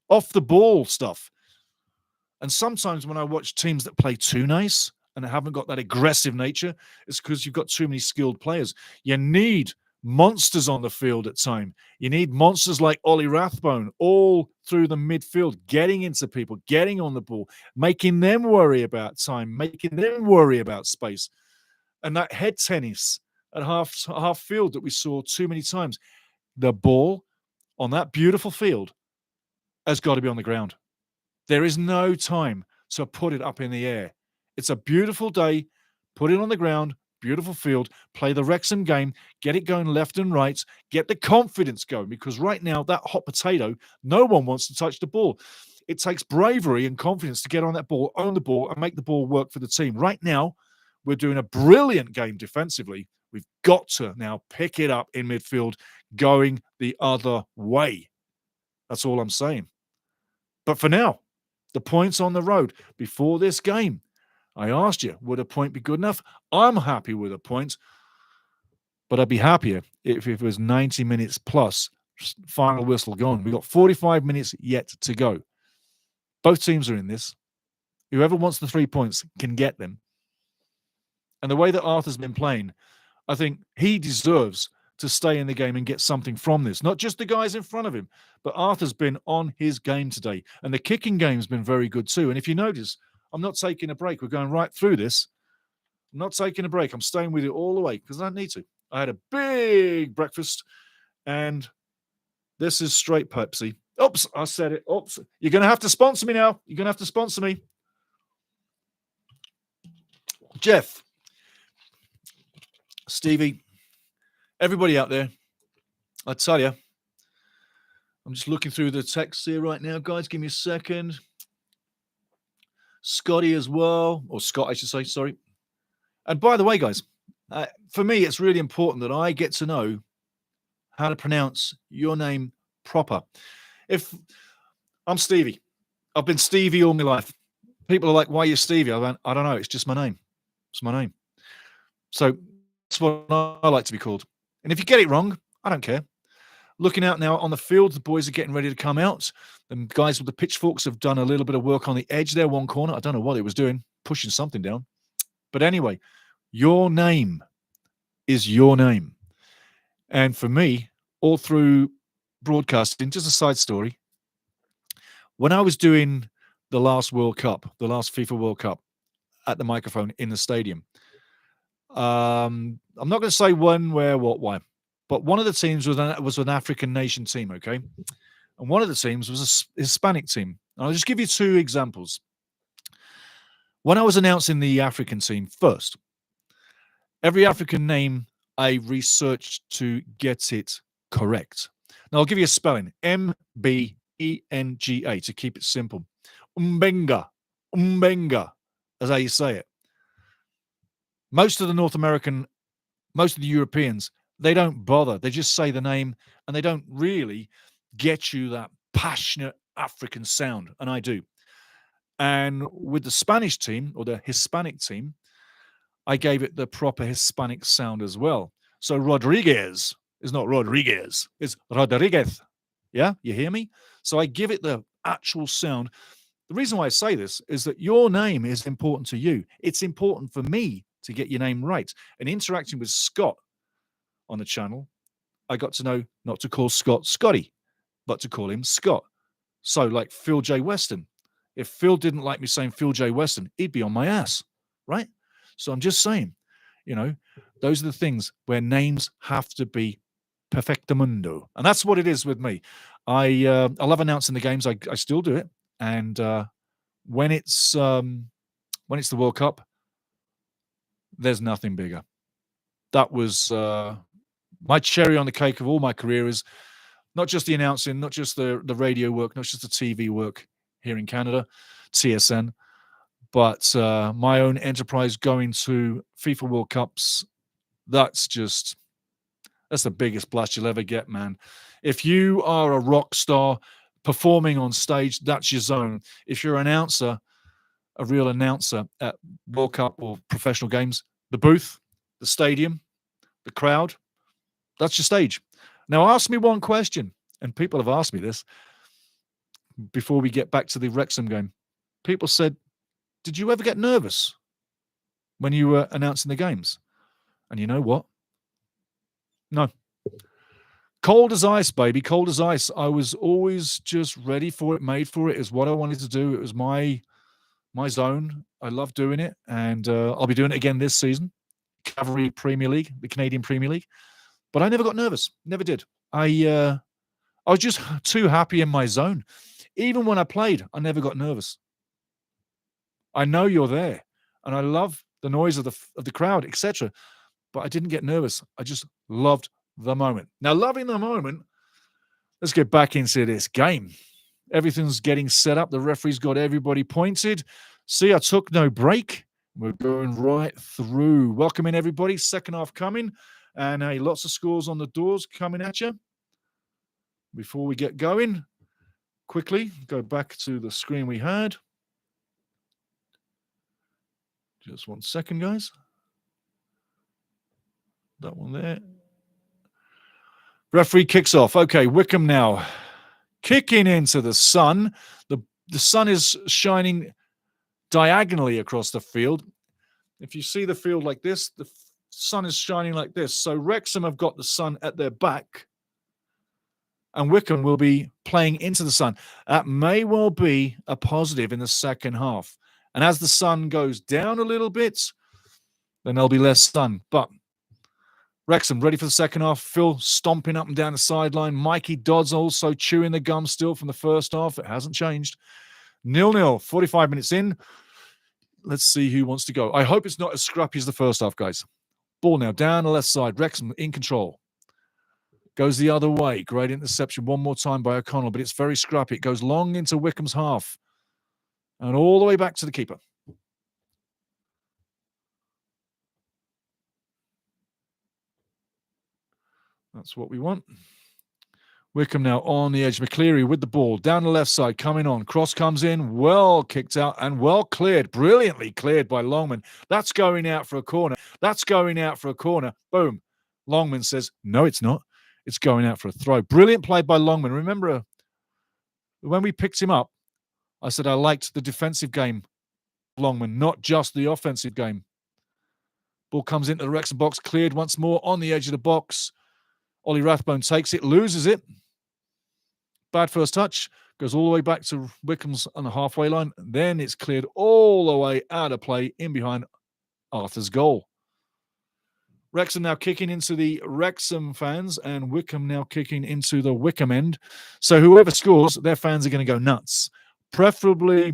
off the ball stuff. And sometimes when I watch teams that play too nice and haven't got that aggressive nature, it's because you've got too many skilled players. You need monsters on the field at time. You need monsters like Ollie Rathbone all through the midfield, getting into people, getting on the ball, making them worry about time, making them worry about space. And that head tennis at half field that we saw too many times, the ball on that beautiful field has got to be on the ground. There is no time to put it up in the air. It's a beautiful day. Put it on the ground, beautiful field, play the Wrexham game, get it going left and right, get the confidence going, because right now, that hot potato, no one wants to touch the ball. It takes bravery and confidence to get on that ball, own the ball, and make the ball work for the team. Right now, we're doing a brilliant game defensively. We've got to now pick it up in midfield, going the other way. That's all I'm saying. But for now, the points on the road. Before this game, I asked you, would a point be good enough? I'm happy with a point, but I'd be happier if it was 90 minutes plus, final whistle gone. We've got 45 minutes yet to go. Both teams are in this. Whoever wants the 3 points can get them. And the way that Arthur's been playing, I think he deserves to stay in the game and get something from this. Not just the guys in front of him, but Arthur's been on his game today. And the kicking game's been very good too. And if you notice, I'm not taking a break. We're going right through this. I'm not taking a break. I'm staying with you all the way because I don't need to. I had a big breakfast and this is straight Pepsi. Oops, I said it. Oops. You're going to have to sponsor me now. You're going to have to sponsor me. Jeff, Stevie, everybody out there, I tell you, I'm just looking through the text here right now, guys. Give me a second. Scotty as well, or Scott, I should say, sorry. And by the way, guys, for me, it's really important that I get to know how to pronounce your name proper. If I'm Stevie, I've been Stevie all my life. People are like, why are you Stevie? I went, I don't know. It's just my name. It's my name. So that's what I like to be called. And if you get it wrong, I don't care. Looking out now on the field, the boys are getting ready to come out. The guys with the pitchforks have done a little bit of work on the edge there, one corner. I don't know what it was doing, pushing something down. But anyway, your name is your name. And for me, all through broadcasting, just a side story, when I was doing the last World Cup, the last FIFA World Cup at the microphone in the stadium, I'm not going to say when, where, what, why. But one of the teams was an African nation team, okay? And one of the teams was a Hispanic team. And I'll just give you two examples. When I was announcing the African team first, every African name I researched to get it correct. Now, I'll give you a spelling. Mbenga, to keep it simple. Mbenga, as how you say it. Most of the North American, most of the Europeans, they don't bother. They just say the name and they don't really get you that passionate African sound. And I do. And with the Spanish team or the Hispanic team, I gave it the proper Hispanic sound as well. So Rodriguez is not Rodriguez, it's Rodriguez. Yeah, you hear me? So I give it the actual sound. The reason why I say this is that your name is important to you. It's important for me to get your name right. And interacting with Scott on the channel, I got to know not to call Scott Scotty, but to call him Scott. So like Phil J. Weston. If Phil didn't like me saying Phil J. Weston, he'd be on my ass, right? So I'm just saying, you know, those are the things where names have to be perfectamundo. And that's what it is with me. I love announcing the games. I still do it. And when it's the World Cup, there's nothing bigger. That was my cherry on the cake of all my career is not just the announcing, not just the radio work, not just the TV work here in Canada, TSN, but my own enterprise going to FIFA World Cups. That's just That's the biggest blast you'll ever get, man. If you are a rock star performing on stage, that's your zone. If you're an announcer, a real announcer at World Cup or professional games, the booth, the stadium, the crowd, that's your stage. Now, ask me one question, and people have asked me this before we get back to the Wrexham game. People said, did you ever get nervous when you were announcing the games? And you know what? No. Cold as ice, baby. Cold as ice. I was always just ready for it, made for it. It was what I wanted to do. It was my zone. I love doing it. And I'll be doing it again this season. Cavalry Premier League, the Canadian Premier League. But I never got nervous. Never did. I was just too happy in my zone. Even when I played, I never got nervous. I know you're there. And I love the noise of the crowd, etc. But I didn't get nervous. I just loved the moment. Now, loving the moment, let's get back into this game. Everything's getting set up. The referee's got everybody pointed. See, I took no break. We're going right through. Welcome in, everybody. Second half coming. And lots of scores on the doors coming at you. Before we get going, quickly go back to the screen we had. Just 1 second, guys. That one there. Referee kicks off. Okay, WYCOMBE now. Kicking into the sun. The sun is shining diagonally across the field. If you see the field like this, the sun is shining like this. So Wrexham have got the sun at their back. And WYCOMBE will be playing into the sun. That may well be a positive in the second half. And as the sun goes down a little bit, then there'll be less sun. But Wrexham ready for the second half. Phil stomping up and down the sideline. Mikey Dodds also chewing the gum still from the first half. It hasn't changed. 0-0, 45 minutes in. Let's see who wants to go. I hope it's not as scrappy as the first half, guys. Ball now down the left side. Wrexham in control. Goes the other way. Great interception one more time by O'Connell, but it's very scrappy. It goes long into WYCOMBE's half. And all the way back to the keeper. That's what we want. WYCOMBE now on the edge. McCleary with the ball. Down the left side, coming on. Cross comes in. Well kicked out and well cleared. Brilliantly cleared by Longman. That's going out for a corner. That's going out for a corner. Boom. Longman says, no, it's not. It's going out for a throw. Brilliant play by Longman. Remember, when we picked him up, I said I liked the defensive game, Longman, not just the offensive game. Ball comes into the Wrexham box, cleared once more on the edge of the box. Ollie Rathbone takes it, loses it. Bad first touch, goes all the way back to WYCOMBE's on the halfway line. Then it's cleared all the way out of play in behind Arthur's goal. Wrexham now kicking into the Wrexham fans and WYCOMBE now kicking into the WYCOMBE end. So whoever scores, their fans are going to go nuts. Preferably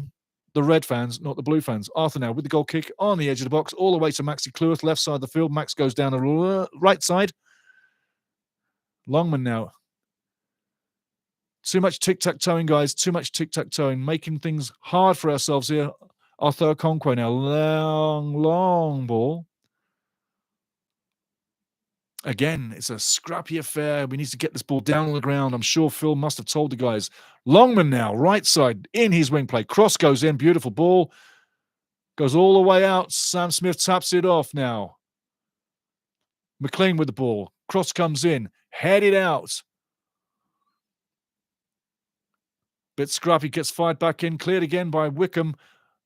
the red fans, not the blue fans. Arthur now with the goal kick on the edge of the box, all the way to Maxi Cleworth, left side of the field. Max goes down the right side. Longman now. Too much tic-tac-toeing, guys. Too much tic-tac-toeing. Making things hard for ourselves here. Arthur Okonkwo now. Long ball. Again, it's a scrappy affair. We need to get this ball down on the ground. I'm sure Phil must have told the guys. Longman now, right side, in his wing play. Cross goes in, beautiful ball. Goes all the way out. Sam Smith taps it off now. McLean with the ball. Cross comes in, headed out. Bit scrappy, gets fired back in, cleared again by WYCOMBE.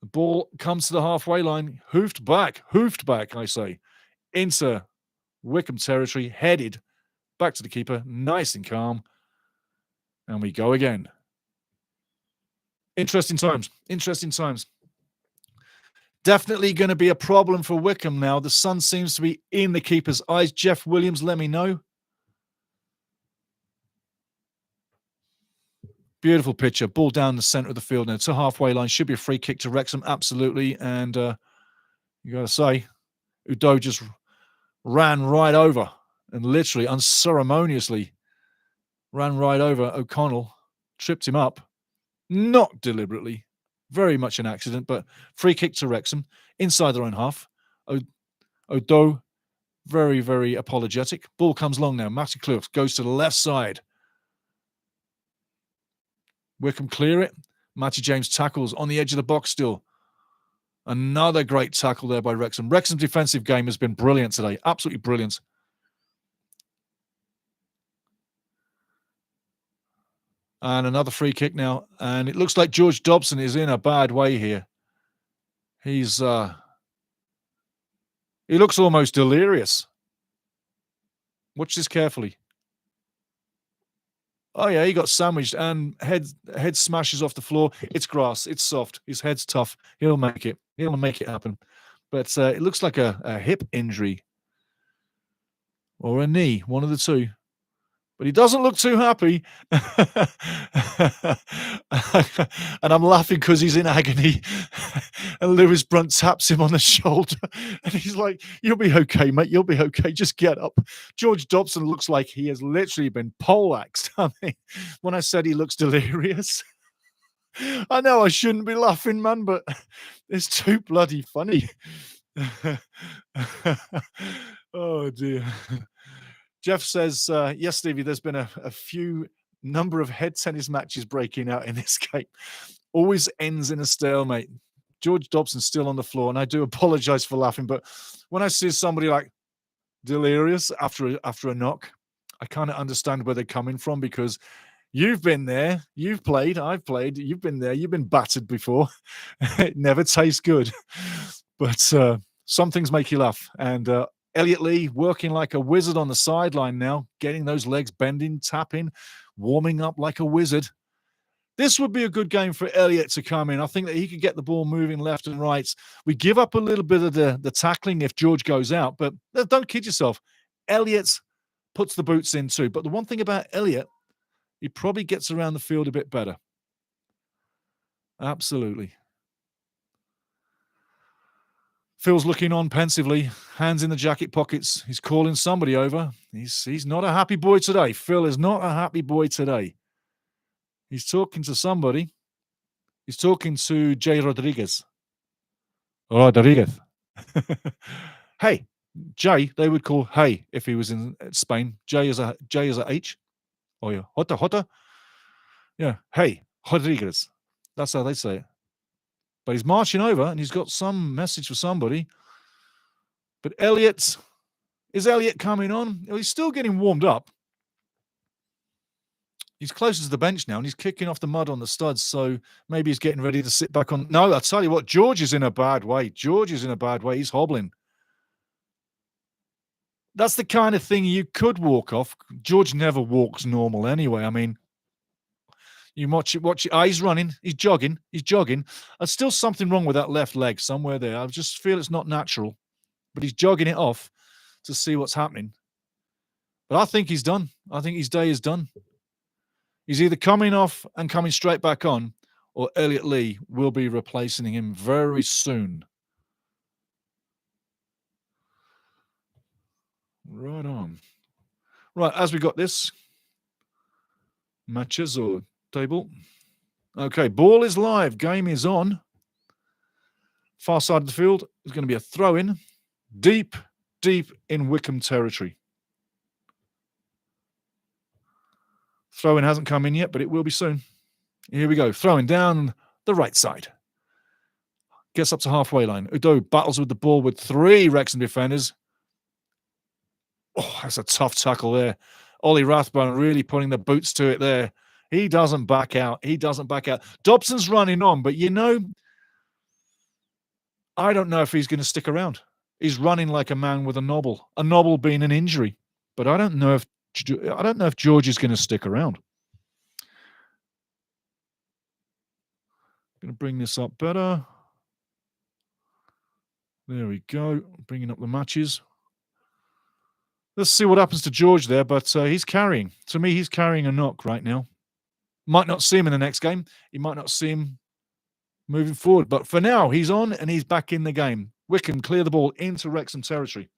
The ball comes to the halfway line. Hoofed back, I say, into WYCOMBE territory, headed back to the keeper, nice and calm. And we go again. Interesting times. Definitely going to be a problem for WYCOMBE now. The sun seems to be in the keeper's eyes. Jeff Williams, let me know. Beautiful picture. Ball down the centre of the field now to halfway line. Should be a free kick to Wrexham, absolutely. And you got to say, Udo just ran right over and literally unceremoniously ran right over O'Connell, tripped him up, not deliberately, very much an accident, but free kick to Wrexham inside their own half. Odo Very, very apologetic. Ball comes long now. Matty Clough goes to the left side. Wycombe clear it. Matty James tackles on the edge of the box still. Another great tackle there by Wrexham. Wrexham's defensive game has been brilliant today. Absolutely brilliant. And another free kick now. And it looks like George Dobson is in a bad way here. He looks almost delirious. Watch this carefully. Oh, yeah, he got sandwiched and head smashes off the floor. It's grass. It's soft. His head's tough. He'll make it. He'll make it happen. But it looks like a hip injury or a knee, one of the two. But he doesn't look too happy. And I'm laughing because he's in agony. And Lewis Brunt taps him on the shoulder. And he's like, you'll be okay, mate. You'll be okay. Just get up. George Dobson looks like he has literally been poleaxed. I mean, when I said he looks delirious, I know I shouldn't be laughing, man, but it's too bloody funny. Oh, dear. Jeff says, yes, Stevie, there's been a few number of head tennis matches breaking out in this game. Always ends in a stalemate. George Dobson's still on the floor, and I do apologize for laughing, but when I see somebody like delirious after a knock, I kind of understand where they're coming from, because you've been there, you've played, I've played, you've been there, you've been battered before. It never tastes good. But some things make you laugh. And Elliot Lee working like a wizard on the sideline now, getting those legs bending, tapping, warming up like a wizard. This would be a good game for Elliot to come in. I think that he could get the ball moving left and right. We give up a little bit of the tackling if George goes out, but don't kid yourself. Elliot puts the boots in too. But the one thing about Elliot, he probably gets around the field a bit better. Absolutely. Phil's looking on pensively, hands in the jacket pockets. He's calling somebody over. He's not a happy boy today. Phil is not a happy boy today. He's talking to somebody. He's talking to Jay Rodriguez. Rodriguez. Hey, Jay, they would call hey if he was in Spain. Jay is a H. Oh, yeah. Jota. Yeah. Hey, Rodriguez. That's how they say it. But he's marching over and he's got some message for somebody. But is Elliot coming on? Well, he's still getting warmed up. He's closer to the bench now and he's kicking off the mud on the studs. So maybe he's getting ready to sit back on. No, I'll tell you what, George is in a bad way. He's hobbling. That's the kind of thing you could walk off. George never walks normal anyway. I mean, you watch it. Oh, he's running. He's jogging. There's still something wrong with that left leg somewhere there. I just feel it's not natural. But he's jogging it off to see what's happening. But I think he's done. I think his day is done. He's either coming off and coming straight back on, or Elliot Lee will be replacing him very soon. Right on. Right, as we got this, matches or table. Okay, ball is live. Game is on. Far side of the field is going to be a throw-in. Deep in Wycombe territory. Throw-in hasn't come in yet, but it will be soon. Here we go. Throwing down the right side. Gets up to halfway line. Udo battles with the ball with 3 Wrexham defenders. Oh, that's a tough tackle there. Ollie Rathbone really putting the boots to it there. He doesn't back out. Dobson's running on, but I don't know if he's going to stick around. He's running like a man with a nobble. A nobble being an injury. But I don't know if George is going to stick around. Going to bring this up better. There we go. Bringing up the matches. Let's see what happens to George there, but he's carrying. To me, he's carrying a knock right now. Might not see him in the next game. You might not see him moving forward. But for now, he's on and he's back in the game. Wycombe clear the ball into Wrexham territory.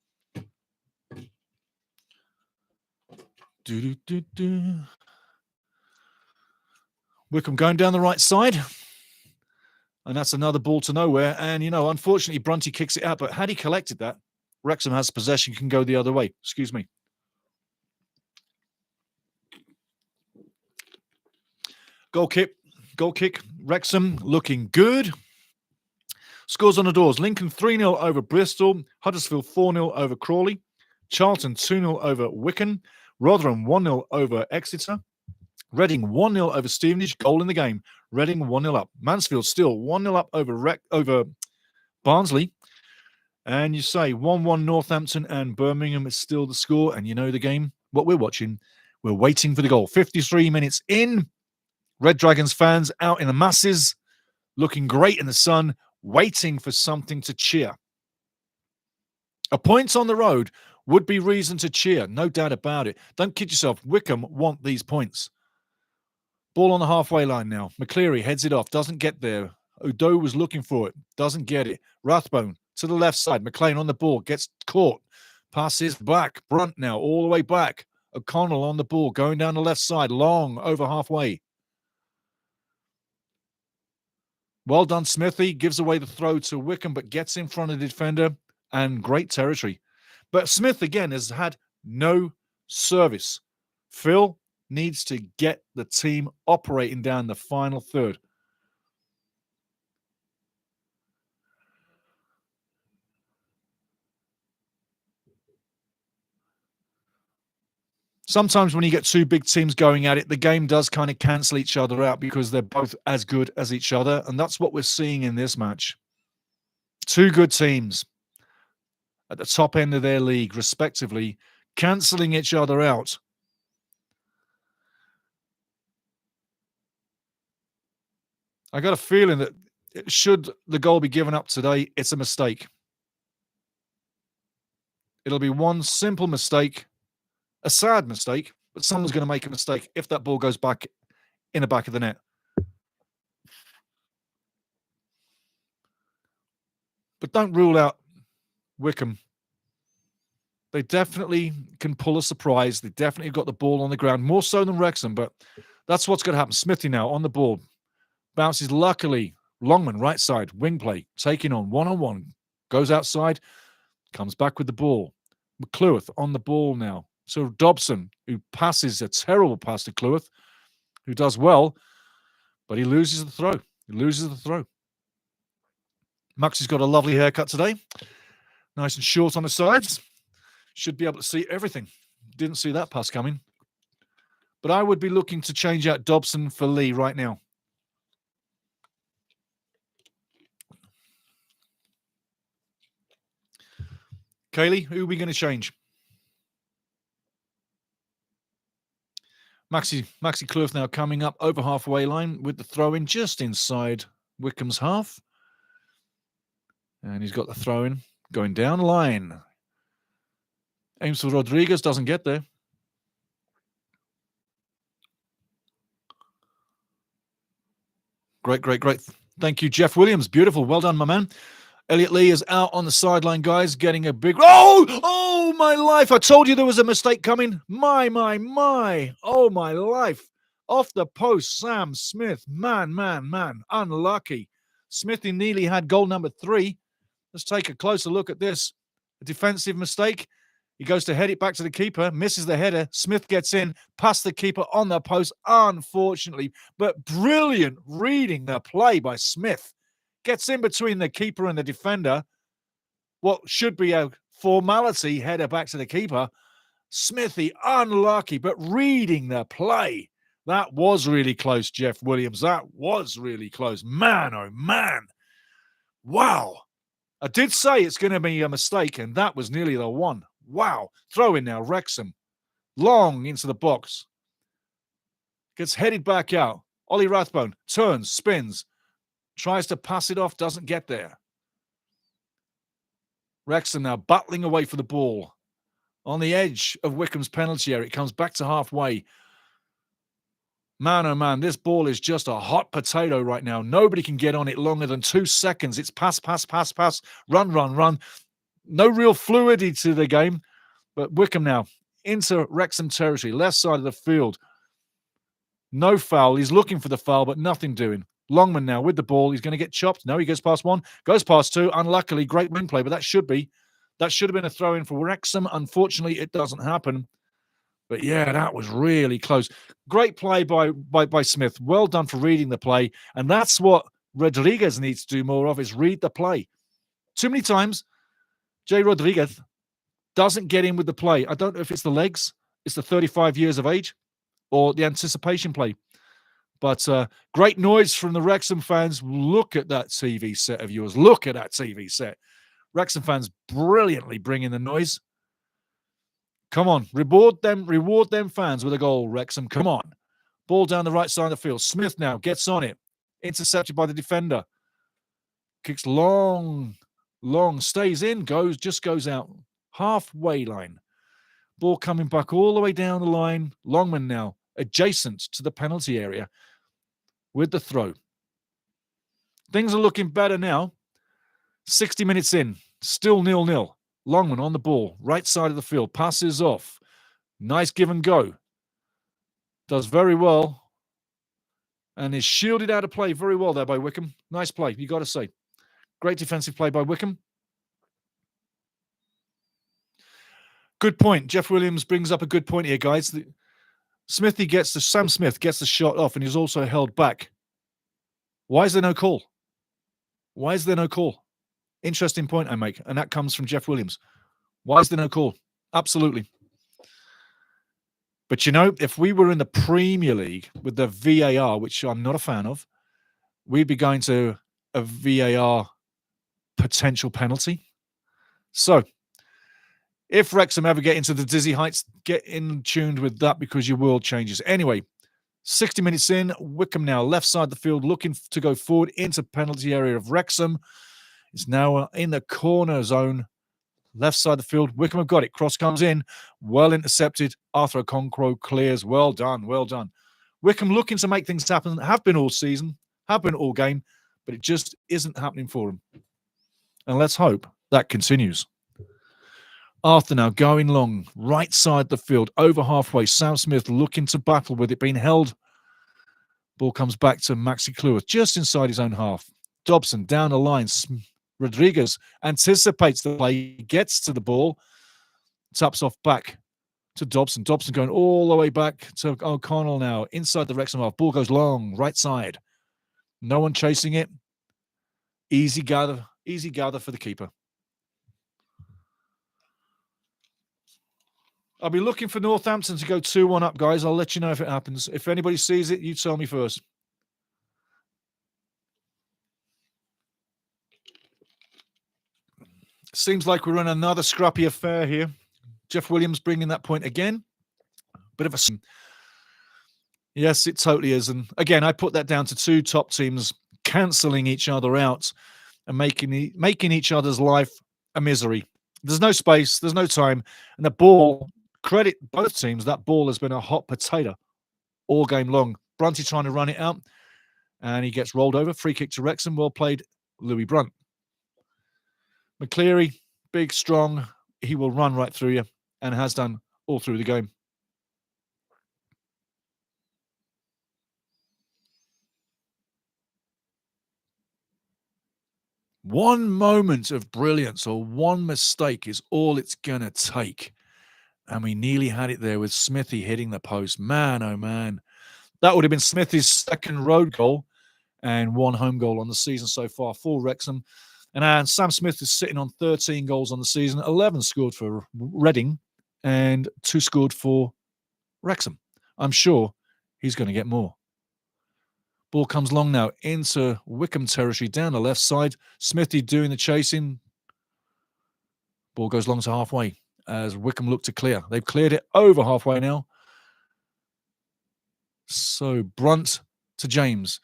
Wycombe going down the right side. And that's another ball to nowhere. And, unfortunately, Brunty kicks it out. But had he collected that, Wrexham has possession, can go the other way. Excuse me. Goal kick. Wrexham looking good. Scores on the doors. Lincoln 3-0 over Bristol. Huddersfield 4-0 over Crawley. Charlton 2-0 over Wycombe. Rotherham 1-0 over Exeter. Reading 1-0 over Stevenage. Goal in the game. Reading 1-0 up. Mansfield still 1-0 up over Barnsley. And you say 1-1 Northampton and Birmingham is still the score. And you know the game. What we're watching. We're waiting for the goal. 53 minutes in. Red Dragons fans out in the masses, looking great in the sun, waiting for something to cheer. A point on the road would be reason to cheer, no doubt about it. Don't kid yourself. Wycombe want these points. Ball on the halfway line now. McCleary heads it off, doesn't get there. Udo was looking for it, doesn't get it. Rathbone to the left side. McLean on the ball, gets caught. Passes back. Brunt now all the way back. O'Connell on the ball, going down the left side, long over halfway. Well done, Smithy. Gives away the throw to Wycombe, but gets in front of the defender and great territory. But Smith, again, has had no service. Phil needs to get the team operating down the final third. Sometimes when you get two big teams going at it, the game does kind of cancel each other out because they're both as good as each other. And that's what we're seeing in this match. Two good teams at the top end of their league, respectively, cancelling each other out. I got a feeling that should the goal be given up today, it's a mistake. It'll be one simple mistake. A sad mistake, but someone's going to make a mistake if that ball goes back in the back of the net. But don't rule out Wycombe. They definitely can pull a surprise. They definitely got the ball on the ground, more so than Wrexham, but that's what's going to happen. Smithy now on the ball. Bounces luckily. Longman, right side, wing play, taking on one-on-one. Goes outside, comes back with the ball. McClewith on the ball now. So Dobson, who passes a terrible pass to Cleworth, who does well, but he loses the throw. Maxie's got a lovely haircut today. Nice and short on the sides. Should be able to see everything. Didn't see that pass coming. But I would be looking to change out Dobson for Lee right now. Kaylee, who are we going to change? Maxi Cleworth now coming up over halfway line with the throw in just inside Wycombe's half. And he's got the throw in going down the line. Aims for Rodriguez, doesn't get there. Great. Thank you, Jeff Williams. Beautiful. Well done, my man. Elliot Lee is out on the sideline, guys, getting a big... Oh, my life. I told you there was a mistake coming. My. Oh, my life. Off the post, Sam Smith. Man. Unlucky. Smithy nearly had goal number 3. Let's take a closer look at this. A defensive mistake. He goes to head it back to the keeper, misses the header. Smith gets in, past the keeper on the post, unfortunately. But brilliant reading the play by Smith. Gets in between the keeper and the defender. What should be a formality header back to the keeper. Smithy, unlucky, but reading the play. That was really close, Jeff Williams. That was really close. Man, oh man. Wow. I did say it's going to be a mistake, and that was nearly the one. Wow. Throw in now, Wrexham. Long into the box. Gets headed back out. Ollie Rathbone turns, spins. Tries to pass it off, doesn't get there. Wrexham now battling away for the ball. On the edge of Wycombe's penalty area. It comes back to halfway. Man, oh man, this ball is just a hot potato right now. Nobody can get on it longer than 2 seconds. It's pass, run. No real fluidity to the game. But Wycombe now into Wrexham territory, left side of the field. No foul. He's looking for the foul, but nothing doing. Longman now with the ball. He's going to get chopped. No, he goes past 1, goes past 2. Unluckily, great win play, but that should be That should have been a throw-in for Wrexham. Unfortunately, it doesn't happen. But yeah, that was really close. Great play by Smith. Well done for reading the play. And that's what Rodriguez needs to do more of, is read the play. Too many times, Jay Rodriguez doesn't get in with the play. I don't know if it's the legs, it's the 35 years of age, or the anticipation play. But great noise from the Wrexham fans. Look at that TV set of yours. Look at that TV set. Wrexham fans brilliantly bring in the noise. Come on, reward them fans with a goal, Wrexham. Come on. Ball down the right side of the field. Smith now gets on it. Intercepted by the defender. Kicks long, stays in, just goes out. Halfway line. Ball coming back all the way down the line. Longman now adjacent to the penalty area with the throw. Things are looking better now. 60 minutes in, still 0-0. Longman on the ball, right side of the field, passes off. Nice give and go. Does very well. And is shielded out of play very well there by Wycombe. Nice play, you got to say. Great defensive play by Wycombe. Good point. Jeff Williams brings up a good point here, guys. Sam Smith gets the shot off, and he's also held back. Why is there no call? Why is there no call? Interesting point I make, and that comes from Jeff Williams. Why is there no call? Absolutely. But if we were in the Premier League with the VAR, which I'm not a fan of, we'd be going to a VAR potential penalty. So, if Wrexham ever get into the dizzy heights, get in tuned with that, because your world changes. Anyway, 60 minutes in, Wycombe now left side of the field, looking to go forward into penalty area of Wrexham. It's now in the corner zone, left side of the field. Wycombe have got it. Cross comes in, well intercepted. Arthur Okonkwo clears. Well done, well done. Wycombe looking to make things happen. Have been all season, have been all game, but it just isn't happening for them. And let's hope that continues. Arthur now going long, right side the field, over halfway. Sam Smith looking to battle with it, being held. Ball comes back to Maxi Cleworth, just inside his own half. Dobson down the line. Rodriguez anticipates the play, gets to the ball, taps off back to Dobson. Dobson going all the way back to O'Connell now, inside the Wrexham half. Ball goes long, right side. No one chasing it. Easy gather for the keeper. I'll be looking for Northampton to go 2-1 up, guys. I'll let you know if it happens. If anybody sees it, you tell me first. Seems like we're in another scrappy affair here. Jeff Williams bringing that point again. Bit of a... Yes, it totally is. And again, I put that down to two top teams cancelling each other out and making each other's life a misery. There's no space. There's no time. And the ball... Credit both teams, that ball has been a hot potato all game long. Brunty trying to run it out, and he gets rolled over. Free kick to Wrexham. Well played, Louis Brunt. McCleary, big, strong. He will run right through you, and has done all through the game. One moment of brilliance or one mistake is all it's going to take. And we nearly had it there with Smithy hitting the post. Man, oh man. That would have been Smithy's second road goal and one home goal on the season so far for Wrexham. And Sam Smith is sitting on 13 goals on the season, 11 scored for Reading and 2 scored for Wrexham. I'm sure he's going to get more. Ball comes long now into Wycombe territory down the left side. Smithy doing the chasing. Ball goes long to halfway as Wycombe look to clear. They've cleared it over halfway now. So Brunt to James.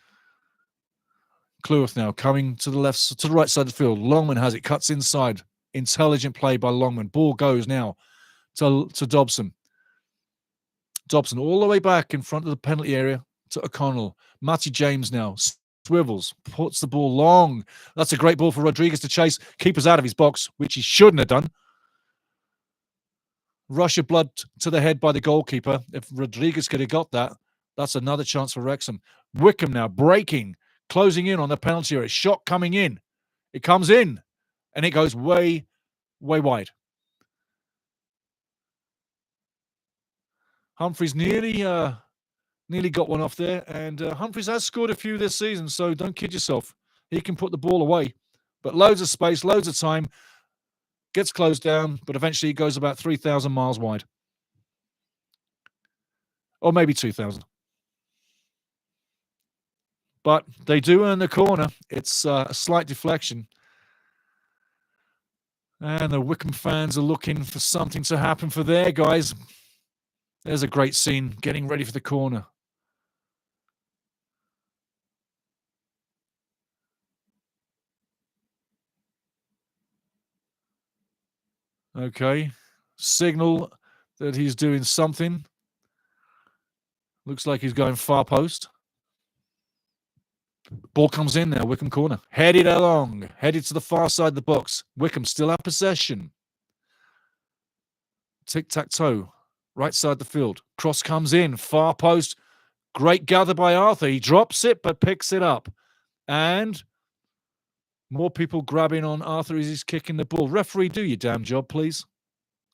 Cleworth now coming to the left, to the right side of the field. Longman has it, cuts inside. Intelligent play by Longman. Ball goes now to Dobson. Dobson all the way back in front of the penalty area to O'Connell. Matty James now swivels, puts the ball long. That's a great ball for Rodriguez to chase. Keeper's out of his box, which he shouldn't have done. Rush of blood to the head by the goalkeeper. If Rodriguez could have got that, that's another chance for Wrexham. Wycombe now breaking, closing in on the penalty area. Shot coming in. It comes in, and it goes way way wide. Humphries nearly got one off there, and Humphries has scored a few this season, so don't kid yourself. He can put the ball away, but loads of space, loads of time, gets closed down, but eventually it goes about 3,000 miles wide. Or maybe 2,000. But they do earn the corner. It's a slight deflection. And the Wycombe fans are looking for something to happen for their guys. There's a great scene, getting ready for the corner. Okay. Signal that he's doing something. Looks like he's going far post. Ball comes in now, Wycombe corner. Headed along, headed to the far side of the box. Wycombe still have possession. Tic-tac-toe, right side the field. Cross comes in, far post. Great gather by Arthur. He drops it, but picks it up. And more people grabbing on Arthur as he's kicking the ball. Referee, do your damn job, please.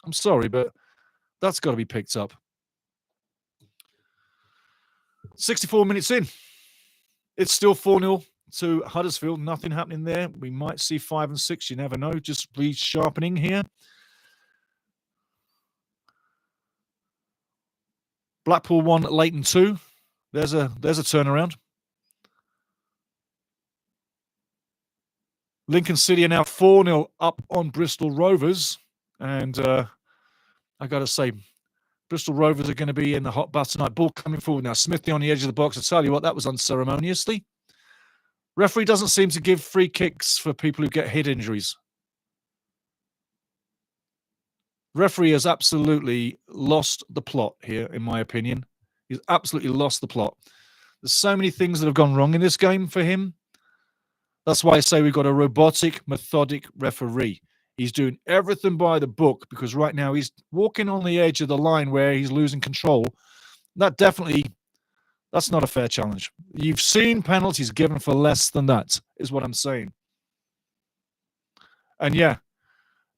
I'm sorry, but that's got to be picked up. 64 minutes in. It's still 4-0 to Huddersfield. Nothing happening there. We might see 5 and 6. You never know. Just resharpening here. Blackpool 1, Leighton 2. There's a turnaround. Lincoln City are now 4-0 up on Bristol Rovers. And I got to say, Bristol Rovers are going to be in the hot bath tonight. Ball coming forward now. Smithy on the edge of the box. I tell you what, that was unceremoniously. Referee doesn't seem to give free kicks for people who get head injuries. Referee has absolutely lost the plot here, in my opinion. He's absolutely lost the plot. There's so many things that have gone wrong in this game for him. That's why I say we've got a robotic, methodic referee. He's doing everything by the book because right now he's walking on the edge of the line where he's losing control. That's not a fair challenge. You've seen penalties given for less than that, is what I'm saying. And yeah,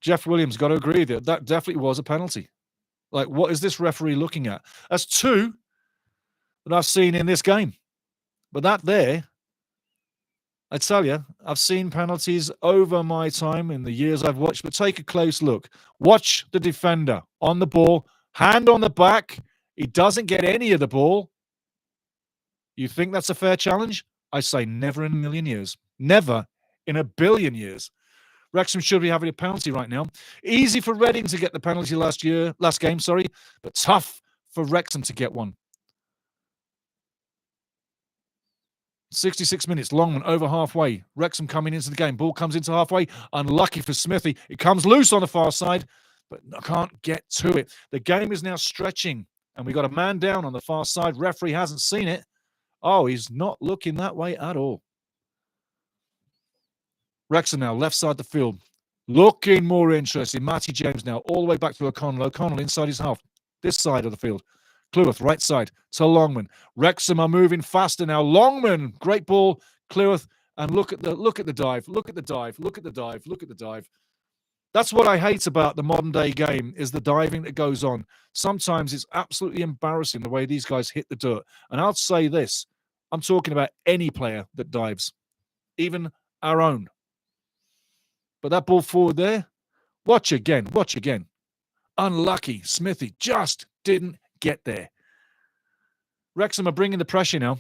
Jeff Williams got to agree that that definitely was a penalty. Like, what is this referee looking at? That's 2 that I've seen in this game. But that there, I tell you, I've seen penalties over my time in the years I've watched, but take a close look. Watch the defender on the ball, hand on the back. He doesn't get any of the ball. You think that's a fair challenge? I say never in a million years. Never in a billion years. Wrexham should be having a penalty right now. Easy for Reading to get the penalty last game, but tough for Wrexham to get one. 66 minutes, Longman over halfway. Wrexham coming into the game. Ball comes into halfway. Unlucky for Smithy. It comes loose on the far side, but can't get to it. The game is now stretching, and we got a man down on the far side. Referee hasn't seen it. Oh, he's not looking that way at all. Wrexham now, left side the field. Looking more interesting. Matty James now, all the way back to O'Connell. O'Connell inside his half. This side of the field. Cleworth, right side to Longman. Wrexham are moving faster now. Longman, great ball. Cleworth, and look at the dive. Look at the dive. Look at the dive. Look at the dive. That's what I hate about the modern day game is the diving that goes on. Sometimes it's absolutely embarrassing the way these guys hit the dirt. And I'll say this. I'm talking about any player that dives, even our own. But that ball forward there, watch again. Unlucky. Smithy just didn't get there. Wrexham are bringing the pressure now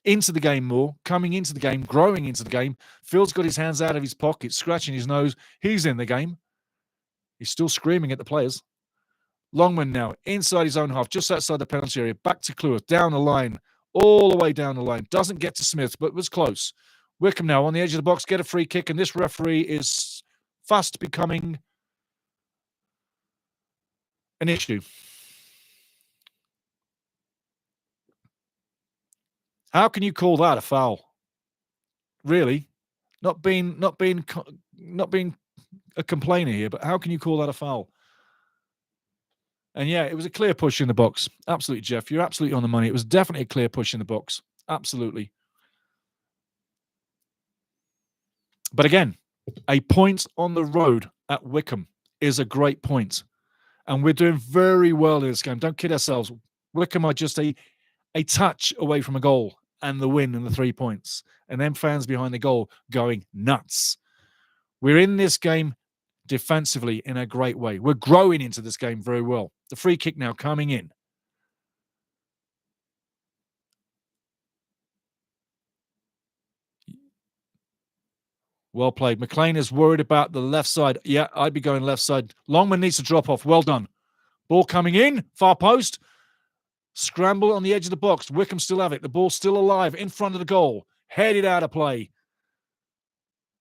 into the game more, coming into the game, growing into the game. Phil's got his hands out of his pocket, scratching his nose. He's in the game. He's still screaming at the players. Longman now, inside his own half, just outside the penalty area, back to Cleworth, down the line, all the way down the line. Doesn't get to Smith, but was close. Wycombe now on the edge of the box, get a free kick, and this referee is fast becoming an issue. How can you call that a foul? Really? Not being a complainer here, but how can you call that a foul? And yeah, it was a clear push in the box. Absolutely, Jeff. You're absolutely on the money. It was definitely a clear push in the box. Absolutely. But again, a point on the road at Wycombe. is a great point. And we're doing very well in this game. Don't kid ourselves. Wycombe are just a touch away from a goal and the win and the 3 points. And then fans behind the goal going nuts. We're in this game defensively in a great way. We're growing into this game very well. The free kick now coming in. Well played. McLean is worried about the left side. Yeah, I'd be going left side. Longman needs to drop off. Well done. Ball coming in. Far post. Scramble on the edge of the box. Wycombe still have it. The ball's still alive in front of the goal. Headed out of play.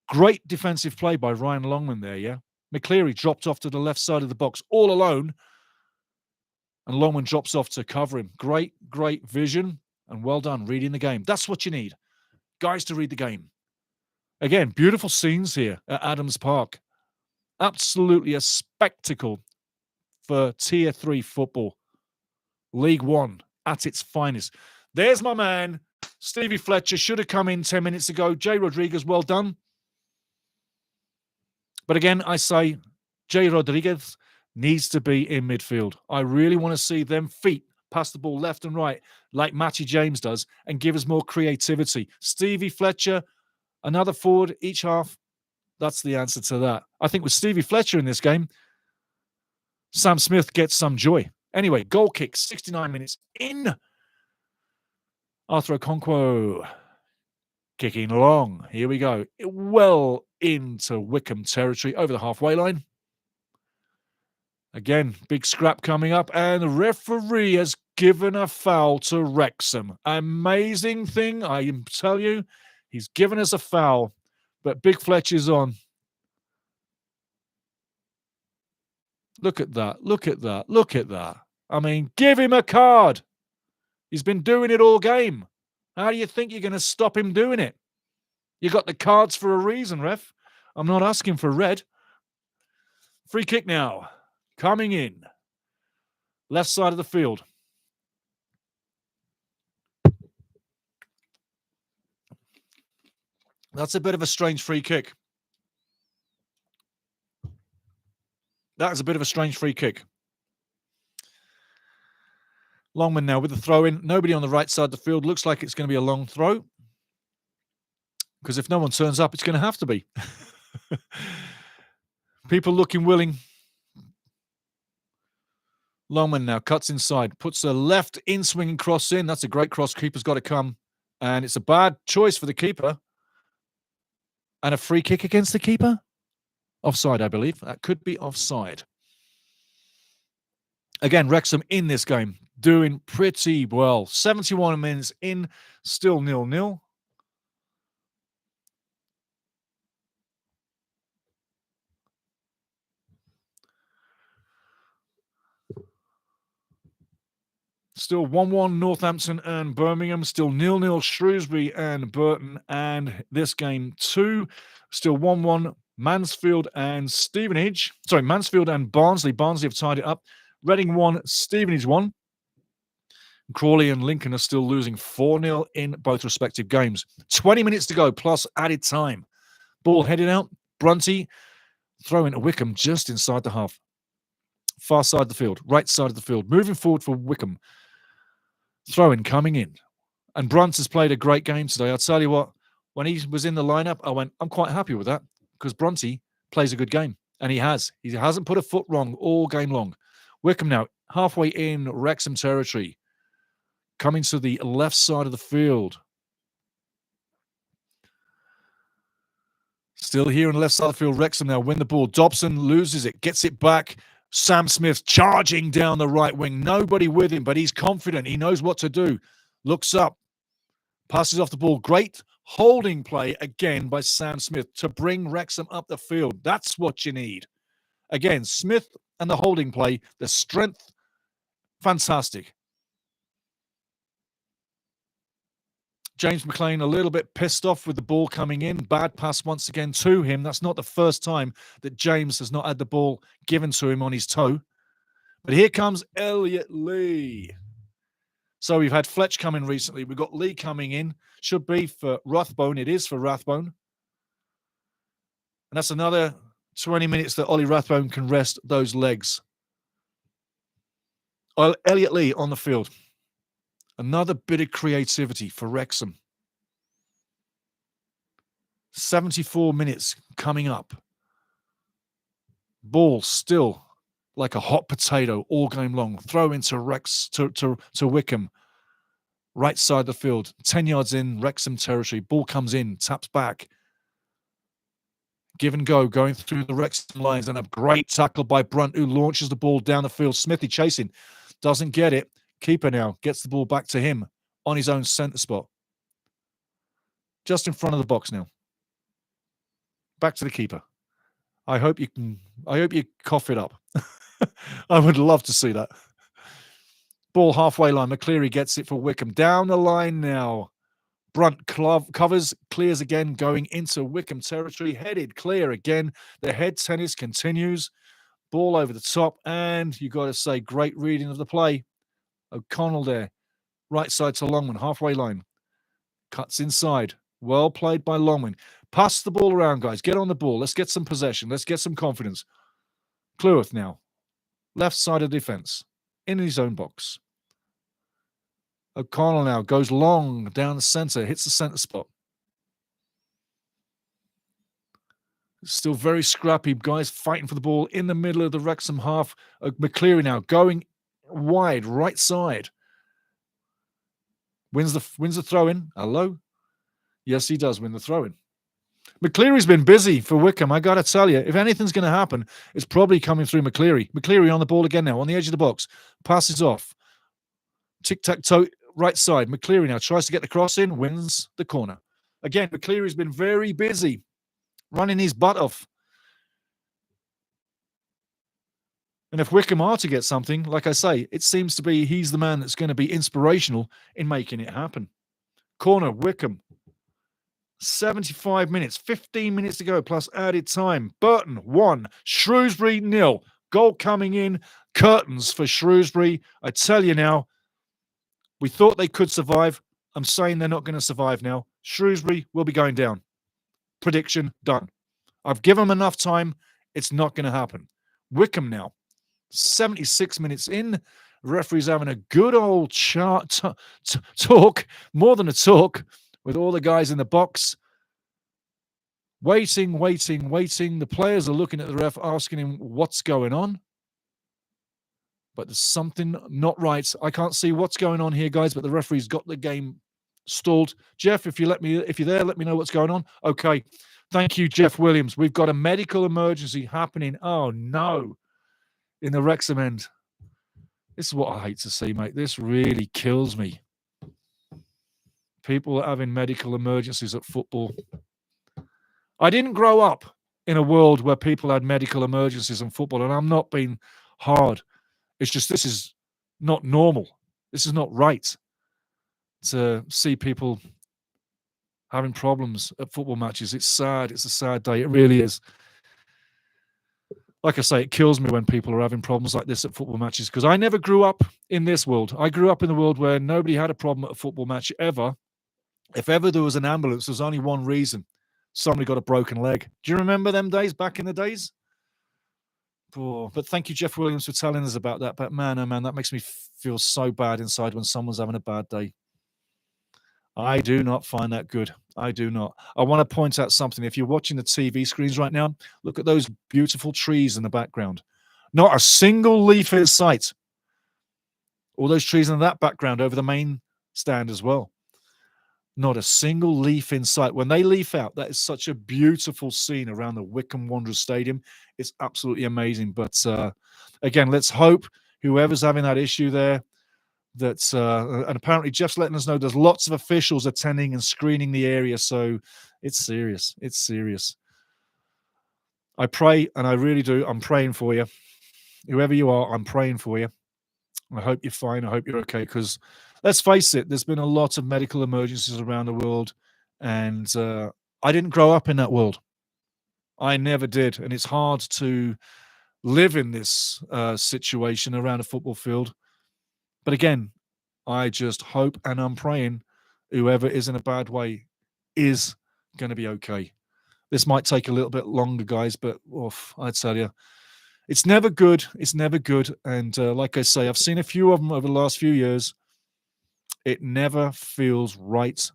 Great defensive play by Ryan Longman there, yeah? McCleary dropped off to the left side of the box all alone. And Longman drops off to cover him. Great, great vision. And well done reading the game. That's what you need. Guys to read the game. Again, beautiful scenes here at Adams Park. Absolutely a spectacle for Tier 3 football. League One at its finest. There's my man, Stevie Fletcher. Should have come in 10 minutes ago. Jay Rodriguez, well done. But again, I say Jay Rodriguez needs to be in midfield. I really want to see them feet pass the ball left and right like Matty James does and give us more creativity. Stevie Fletcher, another forward each half. That's the answer to that. I think with Stevie Fletcher in this game, Sam Smith gets some joy. Anyway, goal kick, 69 minutes in. Arthur Okonkwo kicking long. Here we go. Well into Wycombe territory over the halfway line. Again, big scrap coming up, and the referee has given a foul to Wrexham. Amazing thing, I tell you. He's given us a foul, but Big Fletcher's on. Look at that. Look at that. Look at that. I mean, give him a card. He's been doing it all game. How do you think you're going to stop him doing it? You got the cards for a reason, ref. I'm not asking for red. Free kick now. Coming in. Left side of the field. That's a bit of a strange free kick. That is a bit of a strange free kick. Longman now with the throw in. Nobody on the right side of the field. Looks like it's going to be a long throw. Because if no one turns up, it's going to have to be. People looking willing. Longman now cuts inside. Puts a left in-swinging cross in. That's a great cross. Keeper's got to come. And it's a bad choice for the keeper. And a free kick against the keeper? Offside, I believe. That could be offside. Again, Wrexham in this game, doing pretty well. 71 minutes in, still 0-0. Still 1-1 Northampton and Birmingham. Still 0-0 Shrewsbury and Burton. And this game 2, still 1-1 Mansfield and Stevenage. Sorry, Mansfield and Barnsley. Barnsley have tied it up. Reading 1, Stevenage 1. Crawley and Lincoln are still losing 4-0 in both respective games. 20 minutes to go plus added time. Ball headed out. Brunty throwing to Wycombe just inside the half. Far side of the field, right side of the field. Moving forward for Wycombe. Throw-in coming in. And Brunt has played a great game today. I'll tell you what, when he was in the lineup, I went, I'm quite happy with that because Brunty plays a good game. And he has. He hasn't put a foot wrong all game long. Wycombe now, halfway in Wrexham territory. Coming to the left side of the field. Still here on the left side of the field. Wrexham now win the ball. Dobson loses it, gets it back. Sam Smith charging down the right wing. Nobody with him, but he's confident. He knows what to do. Looks up. Passes off the ball. Great holding play again by Sam Smith to bring Wrexham up the field. That's what you need. Again, Smith and the holding play, the strength, fantastic. James McLean a little bit pissed off with the ball coming in. Bad pass once again to him. That's not the first time that James has not had the ball given to him on his toe. But here comes Elliot Lee. So we've had Fletch come in recently. We've got Lee coming in. Should be for Rathbone. It is for Rathbone. And that's another 20 minutes that Ollie Rathbone can rest those legs. Elliot Lee on the field. Another bit of creativity for Wrexham. 74 minutes coming up. Ball still like a hot potato all game long. Throw into to Wycombe. Right side of the field. 10 yards in, Wrexham territory. Ball comes in, taps back. Give and go, going through the Wrexham lines, and a great tackle by Brunt, who launches the ball down the field. Smithy chasing. Doesn't get it. Keeper now gets the ball back to him on his own centre spot. Just in front of the box now. Back to the keeper. I hope you cough it up. I would love to see that. Ball halfway line. McCleary gets it for Wycombe. Down the line now. Brunt covers, clears again, going into Wycombe territory. Headed clear again. The head tennis continues. Ball over the top. And you got to say, great reading of the play. O'Connell there. Right side to Longman. Halfway line. Cuts inside. Well played by Longman. Pass the ball around, guys. Get on the ball. Let's get some possession. Let's get some confidence. Cleworth now. Left side of defence. In his own box. O'Connell now goes long down the centre. Hits the centre spot. Still very scrappy. Guys fighting for the ball in the middle of the Wrexham half. McCleary now going wide. Right side. Wins the throw-in. Hello? Yes, he does win the throw-in. McCleary's been busy for Wycombe. I got to tell you, if anything's going to happen, it's probably coming through McCleary. McCleary on the ball again now, on the edge of the box. Passes off. Tic-tac-toe, right side. McCleary now tries to get the cross in, wins the corner. Again, McCleary's been very busy, running his butt off. And if Wycombe are to get something, like I say, it seems to be he's the man that's going to be inspirational in making it happen. Corner, Wycombe. 75 minutes, 15 minutes to go, plus added time. Burton, 1. Shrewsbury, 0. Goal coming in. Curtains for Shrewsbury. I tell you now, we thought they could survive. I'm saying they're not going to survive now. Shrewsbury will be going down. Prediction, done. I've given them enough time. It's not going to happen. Wycombe now. 76 minutes in. Referee's having a good old talk, more than a talk, with all the guys in the box. Waiting. The players are looking at the ref, asking him what's going on. But there's something not right. I can't see what's going on here, guys, but the referee's got the game stalled. Jeff, if you're there, let me know what's going on. Okay. Thank you, Jeff Williams. We've got a medical emergency happening. Oh, no. In the Wrexham end. This is what I hate to see, mate. This really kills me. People are having medical emergencies at football. I didn't grow up in a world where people had medical emergencies in football, and I'm not being hard. It's just this is not normal. This is not right to see people having problems at football matches. It's sad. It's a sad day. It really is. Like I say, it kills me when people are having problems like this at football matches, because I never grew up in this world. I grew up in the world where nobody had a problem at a football match ever. If ever there was an ambulance, there's only one reason. Somebody got a broken leg. Do you remember them days, back in the days? Oh, but thank you, Jeff Williams, for telling us about that. But man, oh man, that makes me feel so bad inside when someone's having a bad day. I do not find that good. I do not. I want to point out something. If you're watching the TV screens right now, look at those beautiful trees in the background. Not a single leaf in sight. All those trees in that background over the main stand as well. Not a single leaf in sight. When they leaf out, that is such a beautiful scene around the Wycombe Wanderers Stadium. It's absolutely amazing. But again, let's hope whoever's having that issue there, that and apparently Jeff's letting us know there's lots of officials attending and screening the area. So it's serious. It's serious. I pray, and I really do. I'm praying for you. Whoever you are, I'm praying for you. I hope you're fine. I hope you're okay, because let's face it, there's been a lot of medical emergencies around the world, and I didn't grow up in that world. I never did, and it's hard to live in this situation around a football field. But again, I just hope and I'm praying whoever is in a bad way is going to be okay. This might take a little bit longer, guys, but I tell you, it's never good. It's never good. And like I say, I've seen a few of them over the last few years. It never feels right.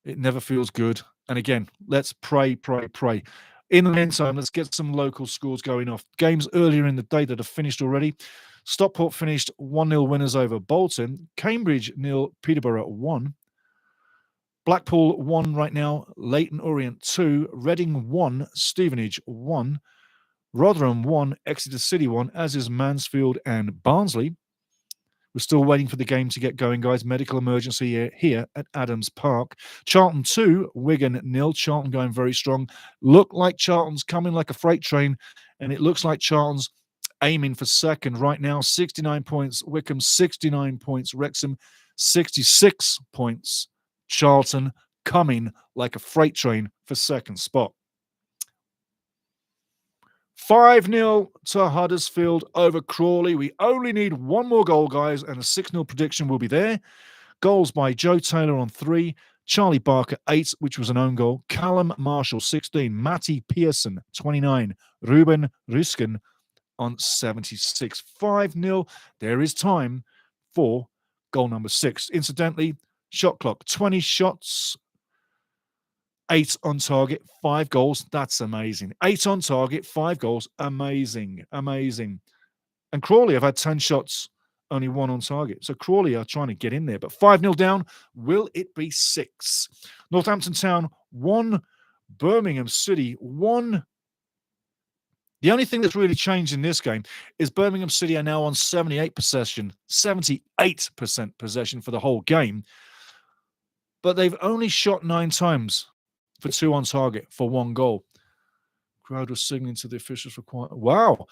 It never feels good. And again, let's pray. In the meantime, let's get some local scores going off. Games earlier in the day that have finished already. Stockport finished 1-0 winners over Bolton. Cambridge 0, Peterborough 1. Blackpool 1 right now. Leyton Orient 2. Reading 1. Stevenage 1. Rotherham 1. Exeter City 1, as is Mansfield and Barnsley. We're still waiting for the game to get going, guys. Medical emergency here at Adams Park. Charlton 2, Wigan 0. Charlton going very strong. Look like Charlton's coming like a freight train, and it looks like Charlton's aiming for second right now. 69 points. Wycombe 69 points. Wrexham 66 points. Charlton coming like a freight train for second spot. 5-0 to Huddersfield over Crawley. We only need one more goal, guys, and a 6-0 prediction will be there. Goals by Joe Taylor on 3, Charlie Barker 8, which was an own goal, Callum Marshall 16, Matty Pearson 29, Ruben Ruskin on 76. 5-0. There is time for goal number 6. Incidentally, shot clock, 20 shots, 8 on target, 5 goals. That's amazing. 8 on target, 5 goals. Amazing. And Crawley have had 10 shots, only 1 on target. So Crawley are trying to get in there. But 5-0 down. Will it be 6? Northampton Town 1, Birmingham City 1. The only thing that's really changed in this game is Birmingham City are now on 78% possession for the whole game. But they've only shot 9 times for 2 on target for 1 goal. Crowd was signaling to the officials for quite... Wow.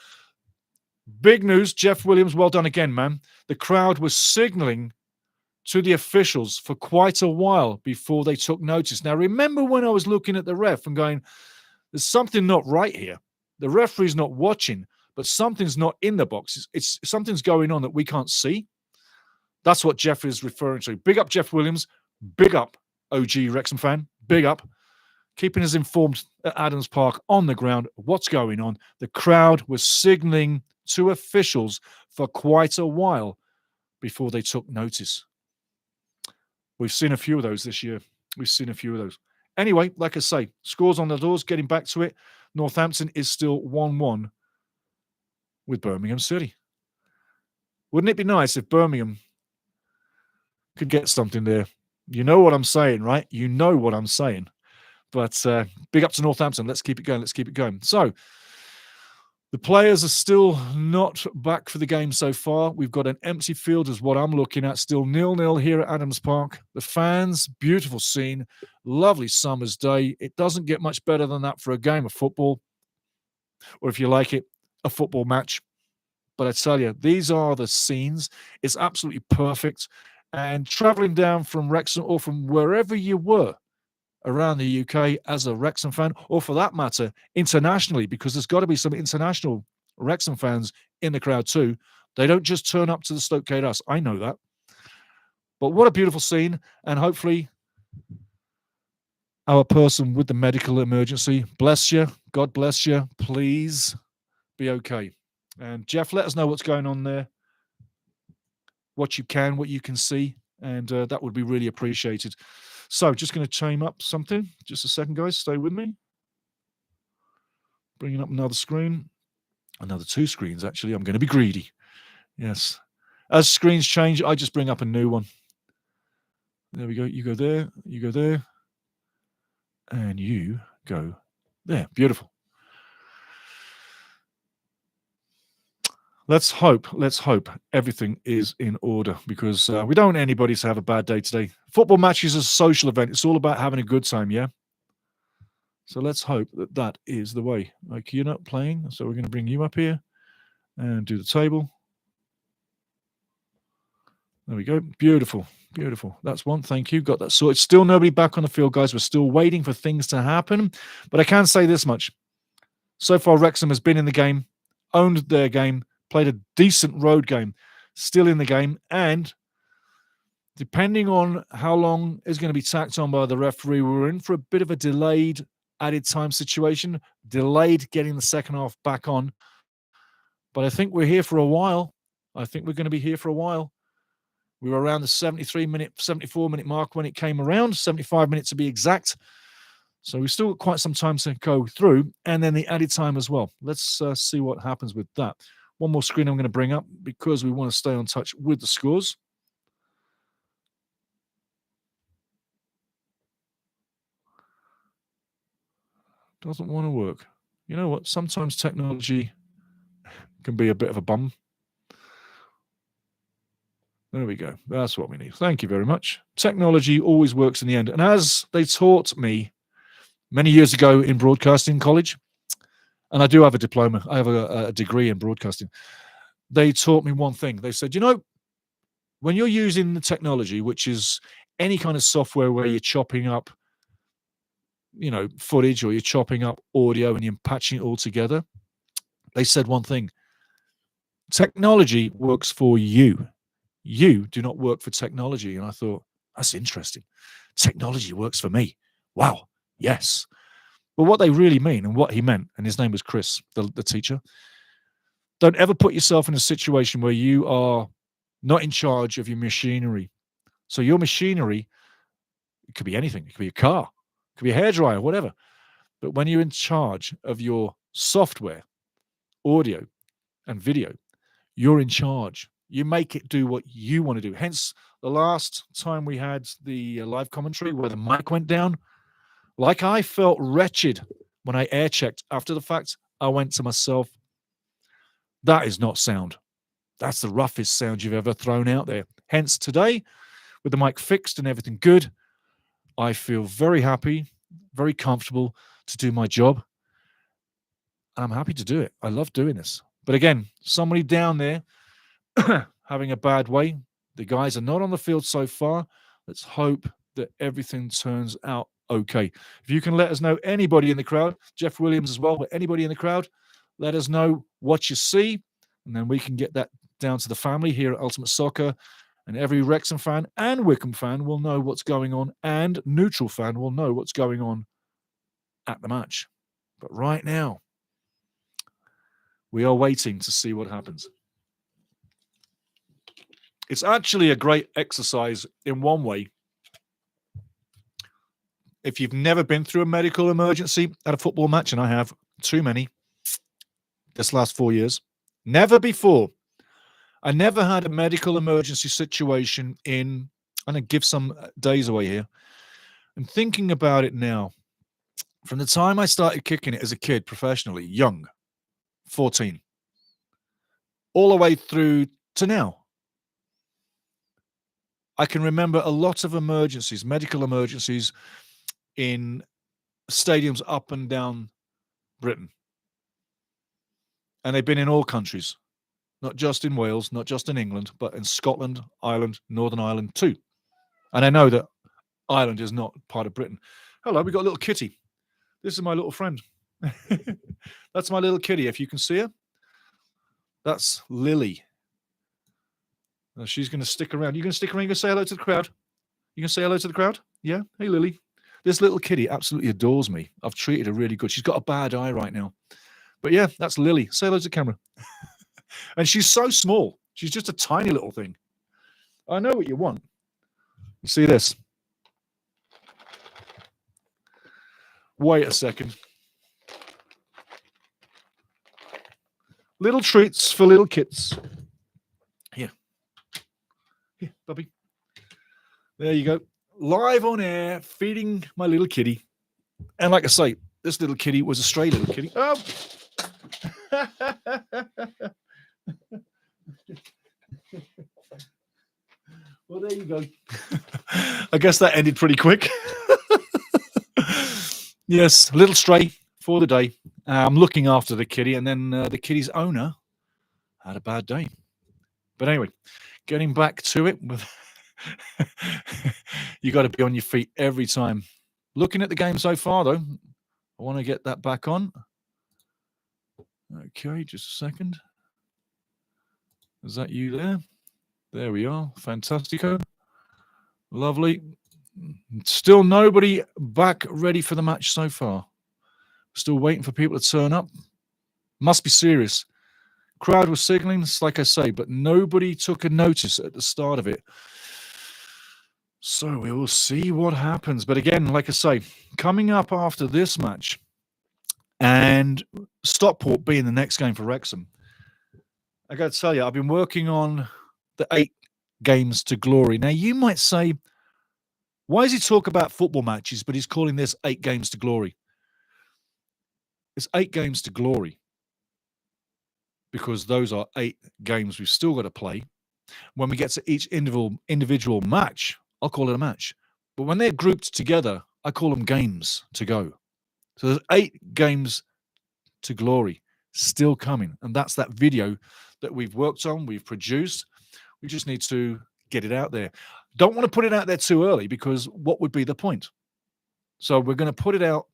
Big news. Jeff Williams, well done again, man. The crowd was signaling to the officials for quite a while before they took notice. Now, remember when I was looking at the ref and going, there's something not right here. The referee's not watching, but something's not in the box. It's something's going on that we can't see. That's what Jeff is referring to. Big up Jeff Williams. Big up OG Wrexham fan. Big up. Keeping us informed at Adams Park on the ground. What's going on? The crowd was signaling to officials for quite a while before they took notice. We've seen a few of those this year. Anyway, like I say, scores on the doors, getting back to it. Northampton is still 1-1 with Birmingham City. Wouldn't it be nice if Birmingham could get something there? You know what I'm saying, right? You know what I'm saying. But big up to Northampton. Let's keep it going. So the players are still not back for the game so far. We've got an empty field is what I'm looking at. Still 0-0 here at Adams Park. The fans, beautiful scene, lovely summer's day. It doesn't get much better than that for a game of football, or if you like it, a football match. But I tell you, these are the scenes. It's absolutely perfect. And traveling down from Wrexham or from wherever you were around the UK as a Wrexham fan, or for that matter, internationally, because there's got to be some international Wrexham fans in the crowd too. They don't just turn up to the Stoke Cadas. I know that. But what a beautiful scene. And hopefully our person with the medical emergency, bless you, God bless you, please be okay. And Jeff, let us know what's going on there, what you can see, and that would be really appreciated. So just going to chain up something. Just a second, guys. Stay with me. Bringing up another screen. Another 2 screens, actually. I'm going to be greedy. Yes. As screens change, I just bring up a new one. There we go. You go there. You go there. And you go there. Beautiful. Let's hope everything is in order, because we don't want anybody to have a bad day today. Football matches is a social event. It's all about having a good time, yeah? So let's hope that is the way. Like, you're not playing, so we're going to bring you up here and do the table. There we go. Beautiful. That's one. Thank you. Got that sorted. Still nobody back on the field, guys. We're still waiting for things to happen. But I can say this much. So far, Wrexham has been in the game, owned their game, played a decent road game, still in the game, and depending on how long is going to be tacked on by the referee, we're in for a bit of a delayed added time situation, delayed getting the second half back on. But I think we're here for a while. I think we're going to be here for a while. We were around the 74-minute mark when it came around, 75 minutes to be exact. So we've still got quite some time to go through, and then the added time as well. Let's see what happens with that. One more screen I'm going to bring up because we want to stay on touch with the scores. Doesn't want to work. You know what? Sometimes technology can be a bit of a bum. There we go. That's what we need. Thank you very much. Technology always works in the end. And as they taught me many years ago in broadcasting college, and I do have a diploma, I have a degree in broadcasting, they taught me one thing. They said, you know, when you're using the technology, which is any kind of software where you're chopping up, you know, footage, or you're chopping up audio and you're patching it all together, they said one thing: technology works for you. You do not work for technology. And I thought, that's interesting. Technology works for me. Wow. Yes. But what they really mean, and what he meant, and his name was Chris, the teacher, don't ever put yourself in a situation where you are not in charge of your machinery. So your machinery, it could be anything. It could be a car. It could be a hairdryer, whatever. But when you're in charge of your software, audio, and video, you're in charge. You make it do what you want to do. Hence, the last time we had the live commentary where the mic went down, like I felt wretched when I air checked after the fact, I went to myself, that is not sound. That's the roughest sound you've ever thrown out there. Hence, today, with the mic fixed and everything good, I feel very happy, very comfortable to do my job. And I'm happy to do it. I love doing this. But again, somebody down there having a bad way. The guys are not on the field so far. Let's hope that everything turns out okay. If you can let us know, anybody in the crowd, Jeff Williams as well, but anybody in the crowd, let us know what you see, and then we can get that down to the family here at Ultimate Soccer, and every Wrexham fan and WYCOMBE fan will know what's going on, and neutral fan will know what's going on at the match. But right now, we are waiting to see what happens. It's actually a great exercise in one way. If you've never been through a medical emergency at a football match, and I have too many this last 4 years, never before. I never had a medical emergency situation in, I'm going to give some days away here. I'm thinking about it now. From the time I started kicking it as a kid professionally, young, 14, all the way through to now, I can remember a lot of emergencies, medical emergencies, in stadiums up and down Britain. And they've been in all countries, not just in Wales, not just in England, but in Scotland, Ireland, Northern Ireland too. And I know that Ireland is not part of Britain. Hello, we got a little kitty. This is my little friend. That's my little kitty. If you can see her, that's Lily. Now she's going to stick around. You going to stick around? You going to say hello to the crowd? You going to say hello to the crowd? Yeah? Hey, Lily. This little kitty absolutely adores me. I've treated her really good. She's got a bad eye right now. But yeah, that's Lily. Say hello to the camera. And she's so small. She's just a tiny little thing. I know what you want. You see this? Wait a second. Little treats for little kits. Here. Here, puppy. There you go. Live on air, feeding my little kitty. And like I say, this little kitty was a stray little kitty. Oh! Well, there you go. I guess that ended pretty quick. Yes, a little stray for the day. I'm looking after the kitty, and then the kitty's owner had a bad day. But anyway, getting back to it, you got to be on your feet every time. Looking at the game so far, though, I want to get that back on. Okay, just a second. Is that you there? There we are. Fantastico. Lovely. Still nobody back ready for the match so far. Still waiting for people to turn up. Must be serious. Crowd was signalling, like I say, but nobody took a notice at the start of it. So we will see what happens. But again, like I say, coming up after this match and Stockport being the next game for Wrexham, I got to tell you, I've been working on the 8 games to glory. Now, you might say, why does he talk about football matches, but he's calling this 8 games to glory? It's 8 games to glory because those are 8 games we've still got to play. When we get to each individual match, I'll call it a match. But when they're grouped together, I call them games to go. So there's 8 games to glory still coming. And that's that video that we've worked on, we've produced. We just need to get it out there. Don't want to put it out there too early because what would be the point? So we're going to put it out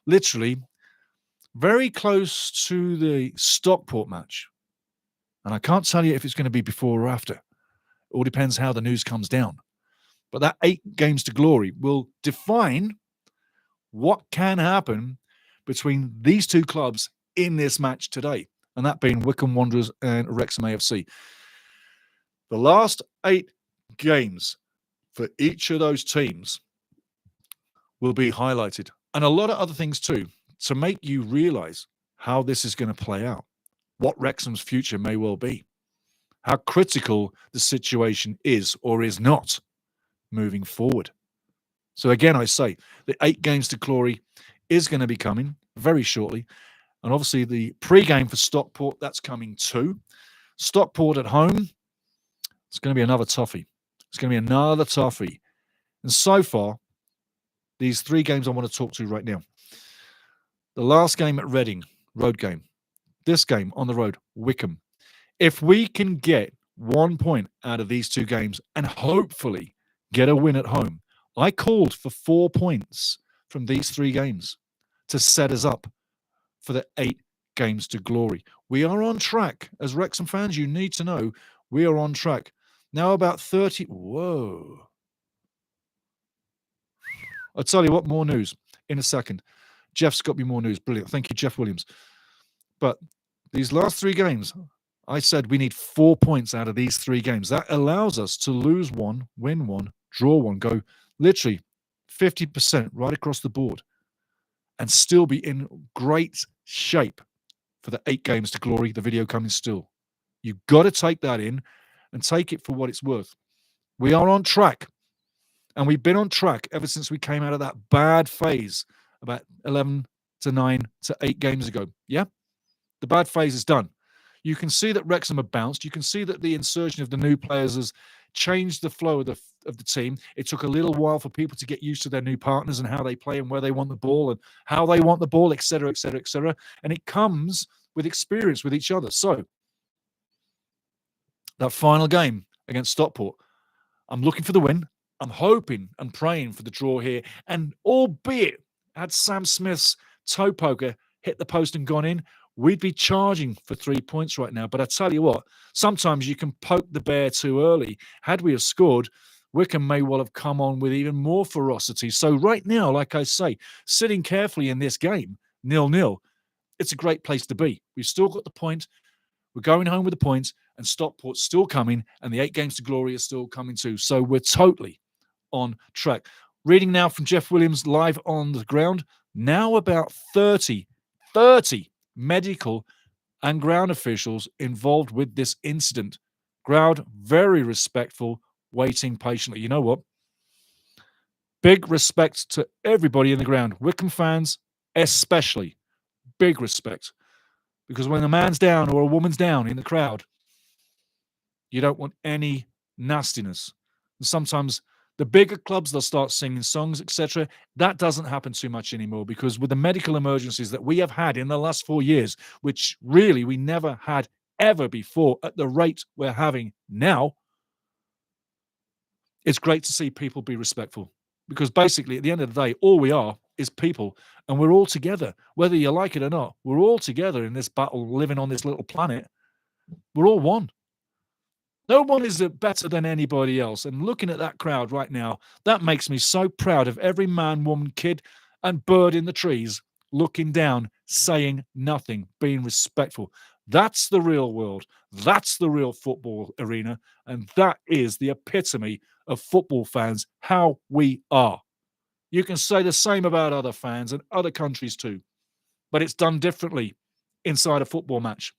literally very close to the Stockport match. And I can't tell you if it's going to be before or after. It all depends how the news comes down. But that 8 games to glory will define what can happen between these 2 clubs in this match today. And that being Wycombe Wanderers and Wrexham AFC. The last 8 games for each of those teams will be highlighted. And a lot of other things too, to make you realise how this is going to play out, what Wrexham's future may well be, how critical the situation is or is not moving forward. So again, I say the 8 games to glory is going to be coming very shortly. And obviously the pre-game for Stockport, that's coming too. Stockport at home, it's going to be another toughie. It's going to be another toughie. And so far, these 3 games I want to talk to right now. The last game at Reading, road game. This game on the road, Wycombe. If we can get 1 point out of these 2 games and hopefully get a win at home, I called for 4 points from these 3 games to set us up for the 8 games to glory. We are on track. As Wrexham fans, you need to know we are on track. Now about 30. Whoa. I'll tell you what, more news in a second. Jeff's got me more news. Brilliant. Thank you, Jeff Williams. But these last 3 games, I said we need 4 points out of these 3 games. That allows us to lose 1, win 1, draw 1, go literally 50% right across the board and still be in great shape for the 8 games to glory, the video coming still. You've got to take that in and take it for what it's worth. We are on track. And we've been on track ever since we came out of that bad phase about 11 to 9 to 8 games ago. Yeah? The bad phase is done. You can see that Wrexham have bounced. You can see that the insertion of the new players has changed the flow of the team. It took a little while for people to get used to their new partners and how they play and where they want the ball and how they want the ball, etc., etc., etc. And it comes with experience with each other. So that final game against Stockport, I'm looking for the win. I'm hoping and praying for the draw here. And albeit had Sam Smith's toe poker hit the post and gone in, we'd be charging for 3 points right now. But I tell you what, sometimes you can poke the bear too early. Had we have scored, Wycombe may well have come on with even more ferocity. So right now, like I say, sitting carefully in this game, 0-0, it's a great place to be. We've still got the point. We're going home with the points, and Stockport's still coming, and the 8 games to glory is still coming too. So we're totally on track. Reading now from Jeff Williams live on the ground. Now about 30 medical and ground officials involved with this incident. Crowd very respectful, waiting patiently. You know what? Big respect to everybody in the ground. Wycombe fans especially. Big respect. Because when a man's down or a woman's down in the crowd, you don't want any nastiness. And sometimes the bigger clubs, they'll start singing songs, etc. That doesn't happen too much anymore because with the medical emergencies that we have had in the last 4 years, which really we never had ever before at the rate we're having now, it's great to see people be respectful. Because basically, at the end of the day, all we are is people, and we're all together. Whether you like it or not, we're all together in this battle, living on this little planet. We're all one. No one is better than anybody else. And looking at that crowd right now, that makes me so proud of every man, woman, kid, and bird in the trees looking down, saying nothing, being respectful. That's the real world. That's the real football arena. And that is the epitome of football fans, how we are. You can say the same about other fans and other countries too, but it's done differently inside a football match.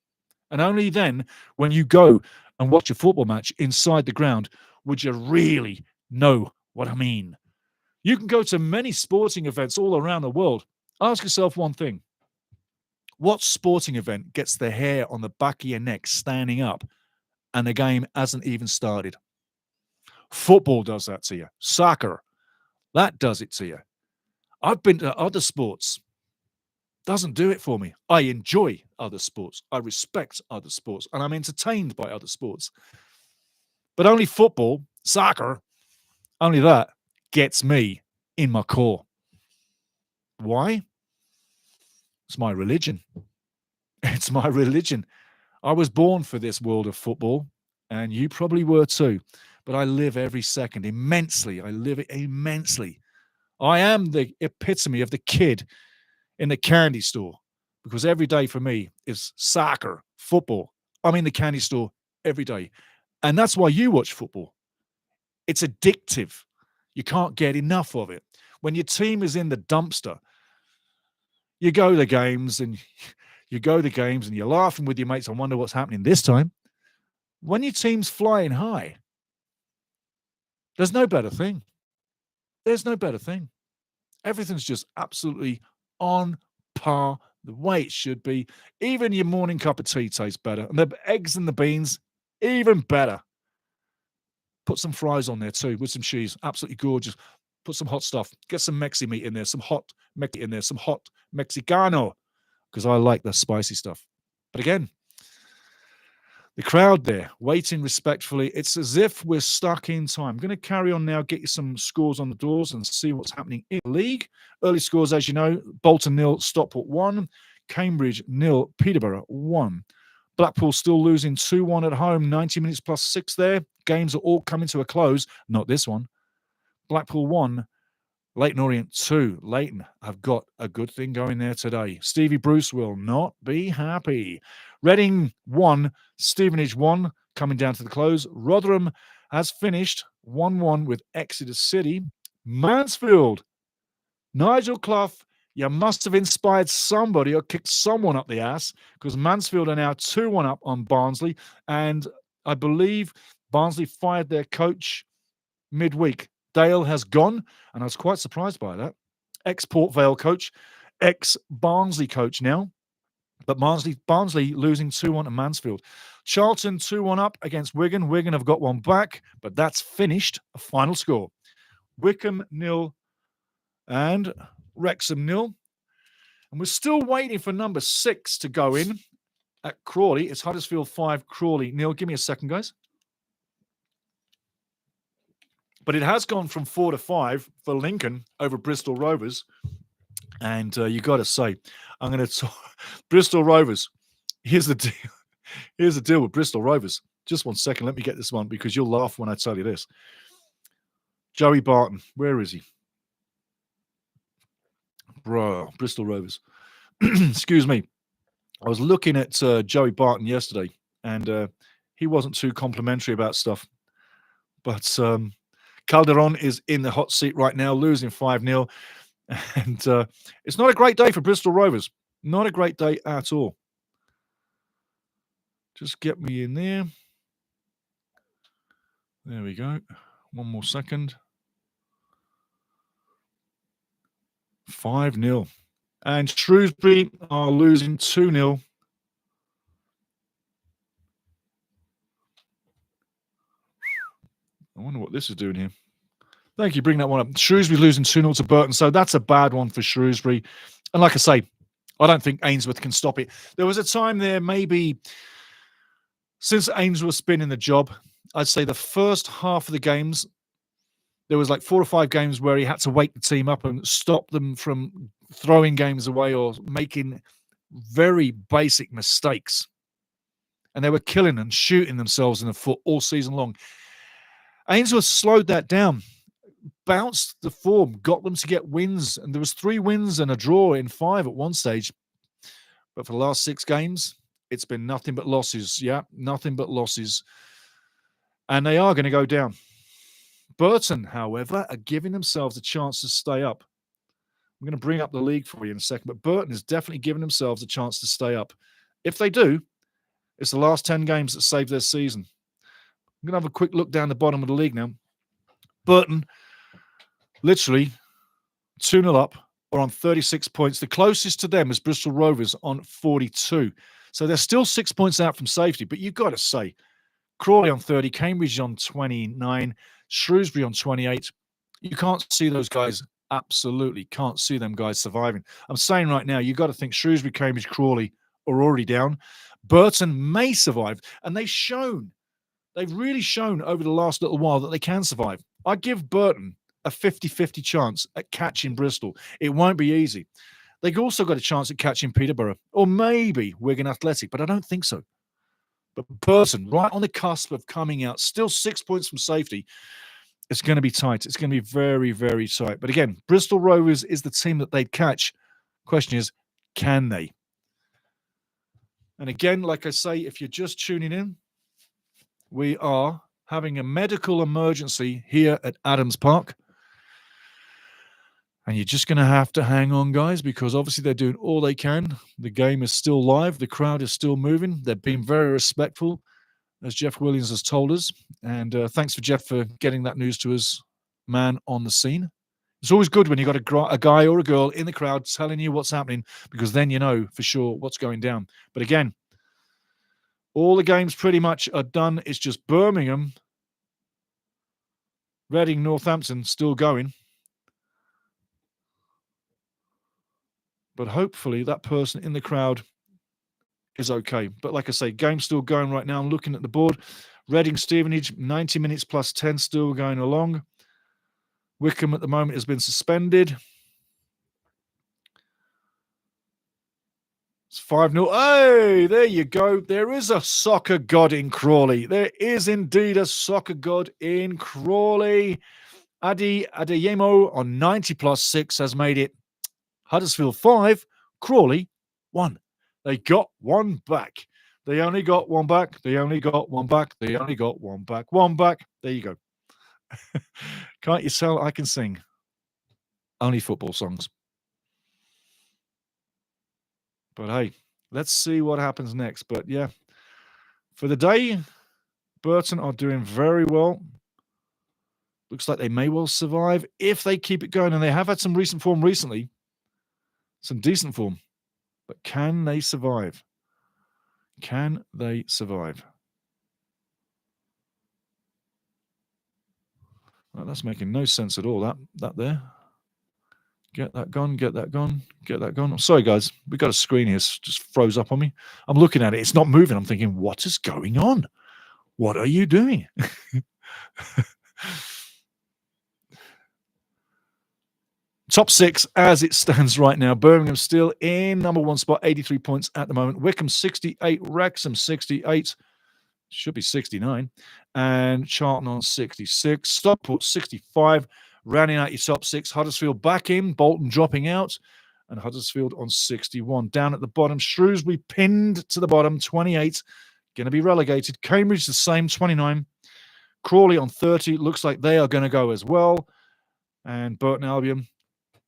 And only then, when you go and watch a football match inside the ground, would you really know what I mean. You can go to many sporting events all around the world. Ask yourself one thing. What sporting event gets the hair on the back of your neck standing up and the game hasn't even started? Football does that to you. Soccer, that does it to you. I've been to other sports. Doesn't do it for me. I enjoy other sports. I respect other sports. And I'm entertained by other sports. But only football, soccer, only that gets me in my core. Why? It's my religion. It's my religion. I was born for this world of football, and you probably were too. But I live every second immensely. I live it immensely. I am the epitome of the kid in the candy store, because every day for me is soccer, football. I'm in the candy store every day. And that's why you watch football. It's addictive. You can't get enough of it. When your team is in the dumpster, you go to the games and you're laughing with your mates. I wonder what's happening this time. When your team's flying high, there's no better thing. There's no better thing. Everything's just absolutely on par, the way it should be. Even your morning cup of tea tastes better. And the eggs and the beans, even better. Put some fries on there too with some cheese. Absolutely gorgeous. Put some hot stuff. Get some Mexi meat in there, some hot Mexicano, because I like the spicy stuff. But again, the crowd there waiting respectfully. It's as if we're stuck in time. I'm going to carry on now, get you some scores on the doors and see what's happening in the league. Early scores, as you know, Bolton 0, Stockport 1, Cambridge 0, Peterborough 1. Blackpool still losing 2-1 at home, 90 minutes plus 6 there. Games are all coming to a close. Not this one. Blackpool 1, Leighton Orient 2. Leighton have got a good thing going there today. Stevie Bruce will not be happy. Reading 1, Stevenage 1, coming down to the close. Rotherham has finished 1-1 with Exeter City. Mansfield, Nigel Clough, you must have inspired somebody or kicked someone up the ass, because Mansfield are now 2-1 up on Barnsley. And I believe Barnsley fired their coach midweek. Dale has gone, and I was quite surprised by that. Ex-Port Vale coach, ex-Barnsley coach now. But Barnsley losing 2-1 to Mansfield. Charlton 2-1 up against Wigan. Wigan have got one back, but that's finished. A final score. Wycombe 0 and Wrexham 0. And we're still waiting for number 6 to go in at Crawley. It's Huddersfield 5, Crawley 0. Give me a second, guys. But it has gone from 4 to 5 for Lincoln over Bristol Rovers. And you got to say, I'm going to talk Bristol Rovers. Here's the deal. Here's the deal with Bristol Rovers. Just one second. Let me get this one, because you'll laugh when I tell you this. Joey Barton. Where is he? Bro, Bristol Rovers. Excuse me. I was looking at Joey Barton yesterday, and he wasn't too complimentary about stuff. But Calderon is in the hot seat right now, losing 5-0. And it's not a great day for Bristol Rovers. Not a great day at all. Just get me in there. There we go. One more second. 5-0. And Shrewsbury are losing 2-0. I wonder what this is doing here. Thank you. Bring that one up. Shrewsbury losing 2-0 to Burton. So that's a bad one for Shrewsbury. And like I say, I don't think Ainsworth can stop it. There was a time there, maybe since Ainsworth's been in the job, I'd say the first half of the games, there was like 4 or 5 games where he had to wake the team up and stop them from throwing games away or making very basic mistakes. And they were killing and shooting themselves in the foot all season long. Ainsworth slowed that down. bounced the form, got them to get wins, and there was 3 wins and a draw in 5 at one stage. But for the last 6 games, it's been nothing but losses. Yeah, nothing but losses. And they are going to go down. Burton, however, are giving themselves a chance to stay up. I'm going to bring up the league for you in a second, but Burton is definitely giving themselves a chance to stay up. If they do, it's the last 10 games that save their season. I'm going to have a quick look down the bottom of the league now. Burton, literally 2-0 up, are on 36 points. The closest to them is Bristol Rovers on 42. So they're still 6 points out from safety, but you've got to say, Crawley on 30, Cambridge on 29, Shrewsbury on 28. You can't see those guys, absolutely can't see them guys surviving. I'm saying right now, you've got to think Shrewsbury, Cambridge, Crawley are already down. Burton may survive, and they've really shown over the last little while that they can survive. I give Burton a 50-50 chance at catching Bristol. It won't be easy. They've also got a chance at catching Peterborough, or maybe Wigan Athletic, but I don't think so. But Burton, right on the cusp of coming out, still 6 points from safety. It's going to be tight. It's going to be very, very tight. But again, Bristol Rovers is the team that they'd catch. Question is, can they? And again, like I say, if you're just tuning in, we are having a medical emergency here at Adams Park. And you're just going to have to hang on, guys, because obviously they're doing all they can. The game is still live. The crowd is still moving. They've been very respectful, as Jeff Williams has told us. And thanks for Jeff for getting that news to us, man, on the scene. It's always good when you've got a guy or a girl in the crowd telling you what's happening, because then you know for sure what's going down. But again, all the games pretty much are done. It's just Birmingham, Reading, Northampton still going. But hopefully that person in the crowd is okay. But like I say, game's still going right now. I'm looking at the board. Reading, Stevenage, 90 minutes plus 10 still going along. Wycombe at the moment has been suspended. It's 5-0. Hey, there you go. There is a soccer god in Crawley. There is indeed a soccer god in Crawley. Adi Adeyemo on 90 plus 6 has made it Huddersfield 5, Crawley 1. They got one back. They only got one back. They only got one back. They only got one back. One back. There you go. Can't you tell I can sing? Only football songs. But hey, let's see what happens next. But yeah, for the day, Burton are doing very well. Looks like they may well survive if they keep it going. And they have had some recent form recently. Some decent form. But can they survive? Can they survive? Well, that's making no sense at all, that there. Get that gone, get that gone, get that gone. I'm sorry, guys. We've got a screen here. It's just froze up on me. I'm looking at it. It's not moving. I'm thinking, what is going on? What are you doing? Top 6 as it stands right now. Birmingham still in number 1 spot, 83 points at the moment. Wycombe 68, Wrexham 68, should be 69, and Charlton on 66. Stockport 65, rounding out your top 6. Huddersfield back in, Bolton dropping out, and Huddersfield on 61. Down at the bottom, Shrewsbury pinned to the bottom, 28, going to be relegated. Cambridge the same, 29. Crawley on 30, looks like they are going to go as well. And Burton Albion,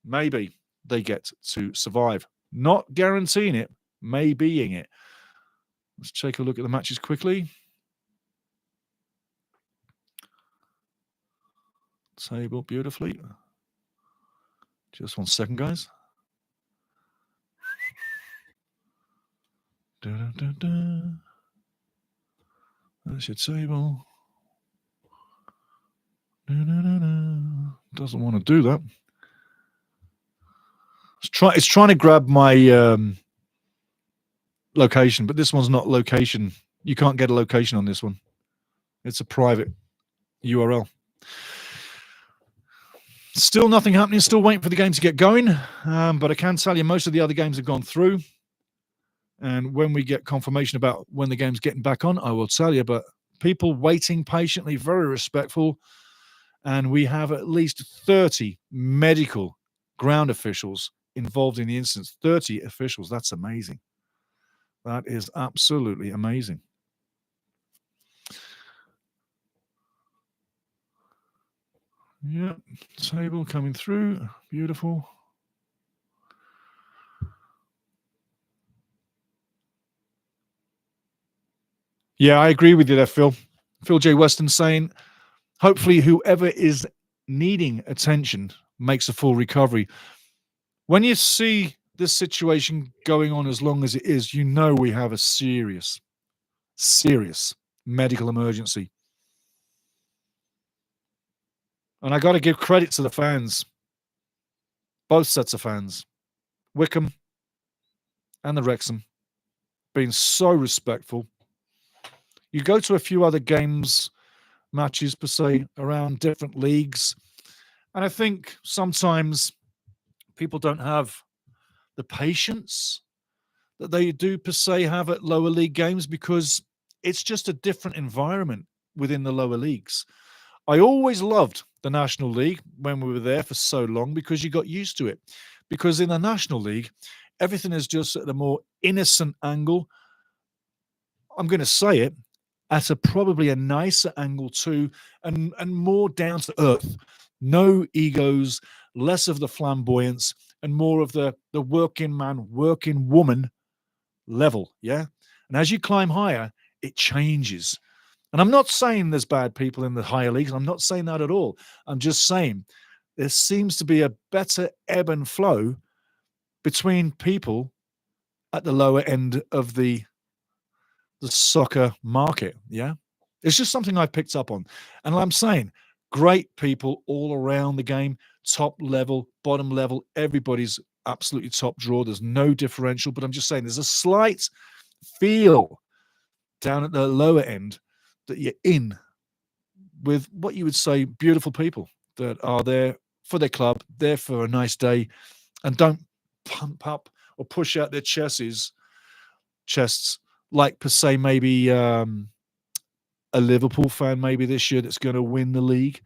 maybe they get to survive. Not guaranteeing it, maybeing it. Let's take a look at the matches quickly. Table beautifully. Just 1 second, guys. That's your table. Doesn't want to do that. It's trying to grab my location, but this one's not location. You can't get a location on this one. It's a private URL. Still nothing happening. Still waiting for the game to get going. But I can tell you most of the other games have gone through. And when we get confirmation about when the game's getting back on, I will tell you. But people waiting patiently, very respectful. and we have at least 30 medical ground officials involved in the incidents. 30 officials. That's amazing. That is absolutely amazing. Yeah, table coming through. Beautiful. Yeah, I agree with you there, Phil. Phil J. Weston saying, hopefully whoever is needing attention makes a full recovery. When you see this situation going on as long as it is, you know we have a serious medical emergency. And I got to give credit to the fans, both sets of fans, Wycombe and the Wrexham, being so respectful. You go to a few other games, matches per se, around different leagues, and I think sometimes people don't have the patience that they do per se have at lower league games because it's just a different environment within the lower leagues. I always loved the National League when we were there for so long because you got used to it. Because in the National League, everything is just at a more innocent angle. I'm going to say it at probably a nicer angle too, and more down to earth. No egos, less of the flamboyance, and more of the working man, working woman level. Yeah. And as you climb higher, it changes. And I'm not saying there's bad people in the higher leagues. I'm not saying that at all. I'm just saying there seems to be a better ebb and flow between people at the lower end of the soccer market. Yeah. It's just something I picked up on. And I'm saying great people all around the game, top level, bottom level, everybody's absolutely top draw. There's no differential, but I'm just saying there's a slight feel down at the lower end that you're in with what you would say beautiful people that are there for their club, there for a nice day, and don't pump up or push out their chests like per se maybe a Liverpool fan maybe this year that's going to win the league,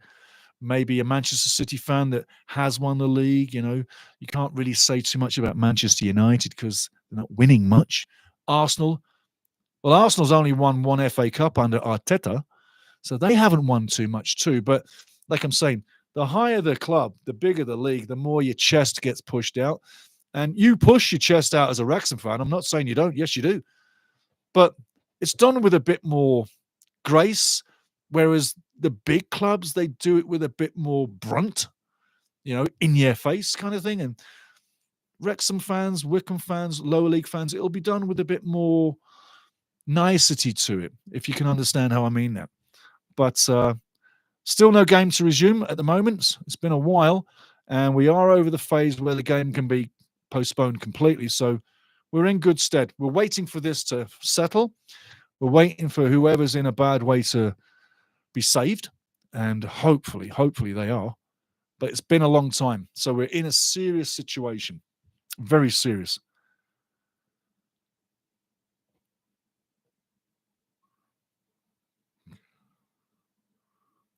maybe a Manchester City fan that has won the league. You know, you can't really say too much about Manchester United because they're not winning much. Arsenal's only won one FA Cup under Arteta, so they haven't won too much too. But like I'm saying, the higher the club, the bigger the league, the more your chest gets pushed out. And you push your chest out as a Wrexham fan. I'm not saying you don't. Yes, you do. But it's done with a bit more grace, whereas the big clubs, they do it with a bit more brunt, in your face kind of thing. And Wrexham fans, Wycombe fans, lower league fans, it'll be done with a bit more nicety to it, if you can understand how I mean that. But still no game to resume at the moment. It's been a while, and we are over the phase where the game can be postponed completely. So we're in good stead. We're waiting for this to settle. We're waiting for whoever's in a bad way to be saved, and hopefully they are. But it's been a long time. So we're in a serious situation. Very serious.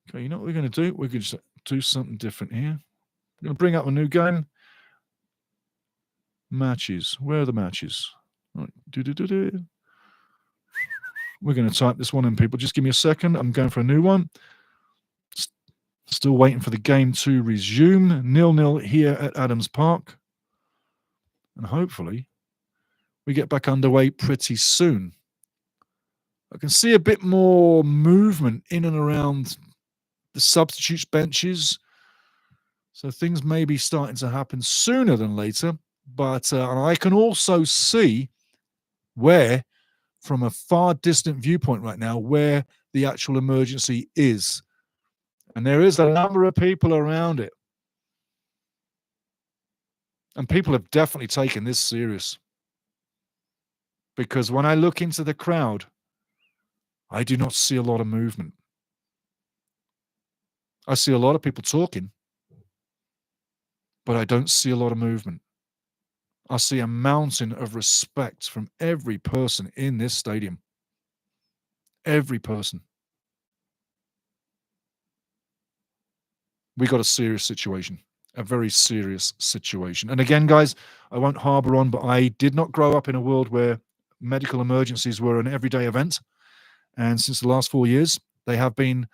Okay, you know what we're going to do? We're going to do something different here. We're going to bring up a new game. Matches. Where are the matches? Right. We're going to type this one in, people. Just give me a second. I'm going for a new one. Still waiting for the game to resume. 0-0 here at Adams Park. And hopefully we get back underway pretty soon. I can see a bit more movement in and around the substitutes benches. So things may be starting to happen sooner than later. But I can also see where, from a far distant viewpoint right now, where the actual emergency is. And there is a number of people around it. And people have definitely taken this serious. Because when I look into the crowd, I do not see a lot of movement. I see a lot of people talking, but I don't see a lot of movement. I see a mountain of respect from every person in this stadium. Every person. we got a serious situation, a very serious situation. And again, guys, I won't harbor on, but I did not grow up in a world where medical emergencies were an everyday event. And since the last 4 years, they have been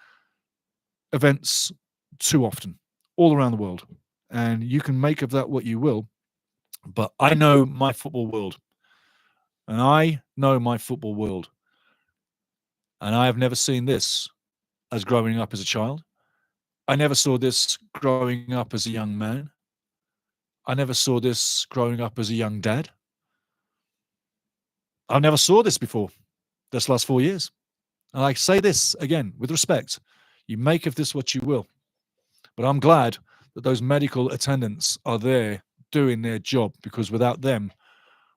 events too often all around the world. And you can make of that what you will. But I know my football world. And I know my football world. And I have never seen this as growing up as a child. I never saw this growing up as a young man. I never saw this growing up as a young dad. I never saw this before this last 4 years. And I say this again with respect. You make of this what you will. But I'm glad that those medical attendants are there doing their job, because without them,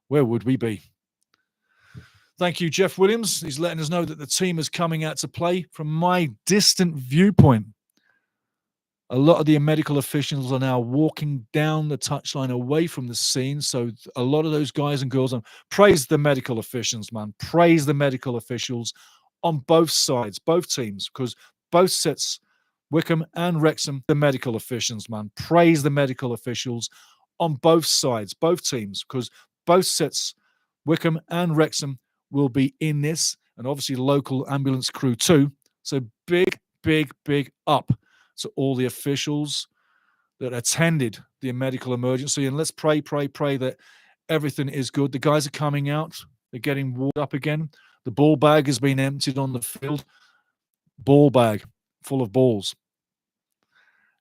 where would we be? Thank you, Jeff Williams. He's letting us know that the team is coming out to play. From my distant viewpoint, a lot of the medical officials are now walking down the touchline away from the scene. So a lot of those guys and girls, praise the medical officials, man. Praise the medical officials on both sides, both teams, because both sets, Wycombe and Wrexham, the medical officials, man. Praise the medical officials on both sides, both teams, because both sets, Wycombe and Wrexham, will be in this, and obviously local ambulance crew too. So big, big, big up to all the officials that attended the medical emergency. And let's pray that everything is good. The guys are coming out. They're getting warmed up again. The ball bag has been emptied on the field. Ball bag full of balls.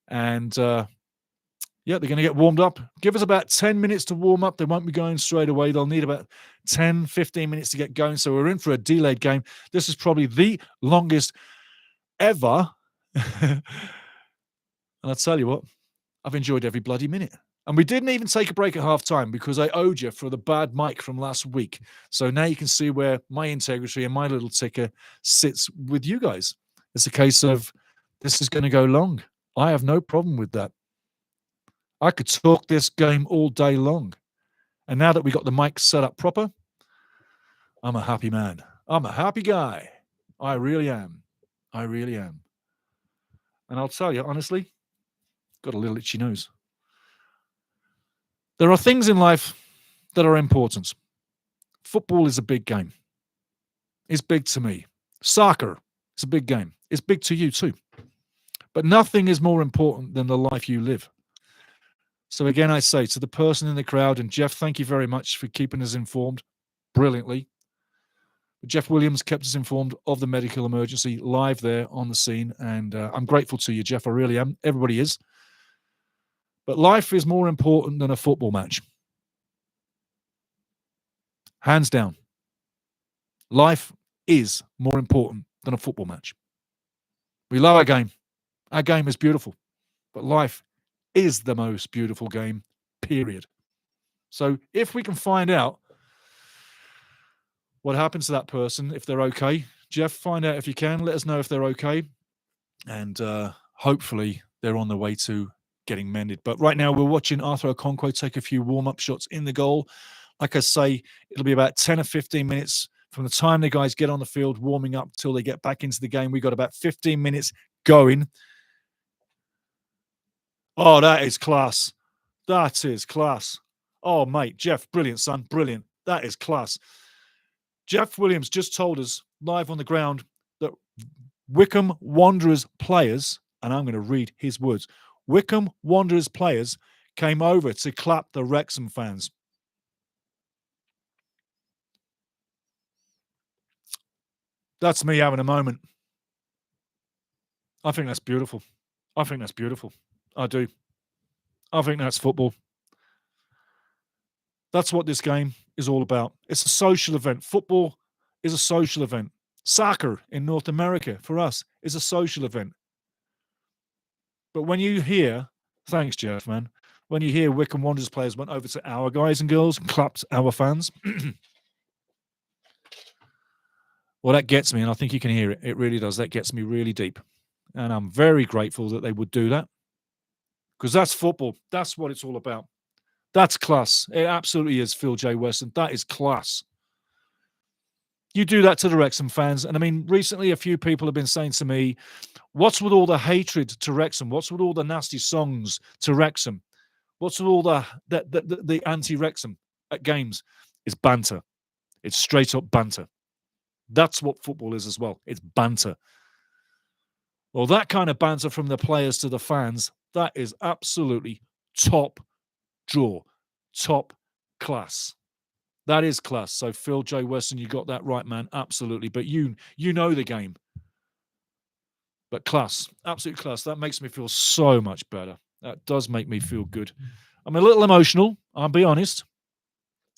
And they're going to get warmed up. Give us about 10 minutes to warm up. They won't be going straight away. They'll need about 10, 15 minutes to get going. So we're in for a delayed game. This is probably the longest ever. And I'll tell you what, I've enjoyed every bloody minute. And we didn't even take a break at half time because I owed you for the bad mic from last week. So now you can see where my integrity and my little ticker sits with you guys. It's a case of this is going to go long. I have no problem with that. I could talk this game all day long. And now that we got the mic set up proper, I'm a happy man. I'm a happy guy. I really am. I really am. And I'll tell you, honestly, got a little itchy nose. There are things in life that are important. Football is a big game. It's big to me. Soccer is a big game. It's big to you too. But nothing is more important than the life you live. So again, I say to the person in the crowd, and Jeff, thank you very much for keeping us informed brilliantly. Jeff Williams kept us informed of the medical emergency live there on the scene, and I'm grateful to you, Jeff. I really am. Everybody is. But life is more important than a football match. Hands down. Life is more important than a football match. We love our game. Our game is beautiful. But life is the most beautiful game, period. So if we can find out what happens to that person, if they're okay, Jeff, find out if you can. Let us know if they're okay. And hopefully they're on the way to getting mended. But right now we're watching Arthur Okonkwo take a few warm-up shots in the goal. Like I say, it'll be about 10 or 15 minutes from the time the guys get on the field warming up till they get back into the game. We got about 15 minutes going. Oh, that is class. That is class. Oh, mate, Jeff, brilliant, son, brilliant. That is class. Jeff Williams just told us live on the ground that Wycombe Wanderers players, and I'm going to read his words, Wycombe Wanderers players came over to clap the Wrexham fans. That's me having a moment. I think that's beautiful. I think that's beautiful. I do. I think that's football. That's what this game is all about. It's a social event. Football is a social event. Soccer in North America, for us, is a social event. But when you hear, thanks, Jeff, man, when you hear Wycombe Wanderers players went over to our guys and girls and clapped our fans, well, that gets me, and I think you can hear it. It really does. That gets me really deep. And I'm very grateful that they would do that, because that's football. That's what it's all about. That's class. It absolutely is, Phil J. Weston. That is class. You do that to the Wrexham fans. And I mean, recently a few people have been saying to me, what's with all the hatred to Wrexham? What's with all the nasty songs to Wrexham? What's with all the anti-Wrexham at games? It's banter. It's straight up banter. That's what football is as well. It's banter. Well, that kind of banter from the players to the fans, that is absolutely top draw, top class. That is class. So Phil J. Weston, you got that right, man. Absolutely. But you know the game. But class, absolute class. That makes me feel so much better. That does make me feel good. I'm a little emotional, I'll be honest.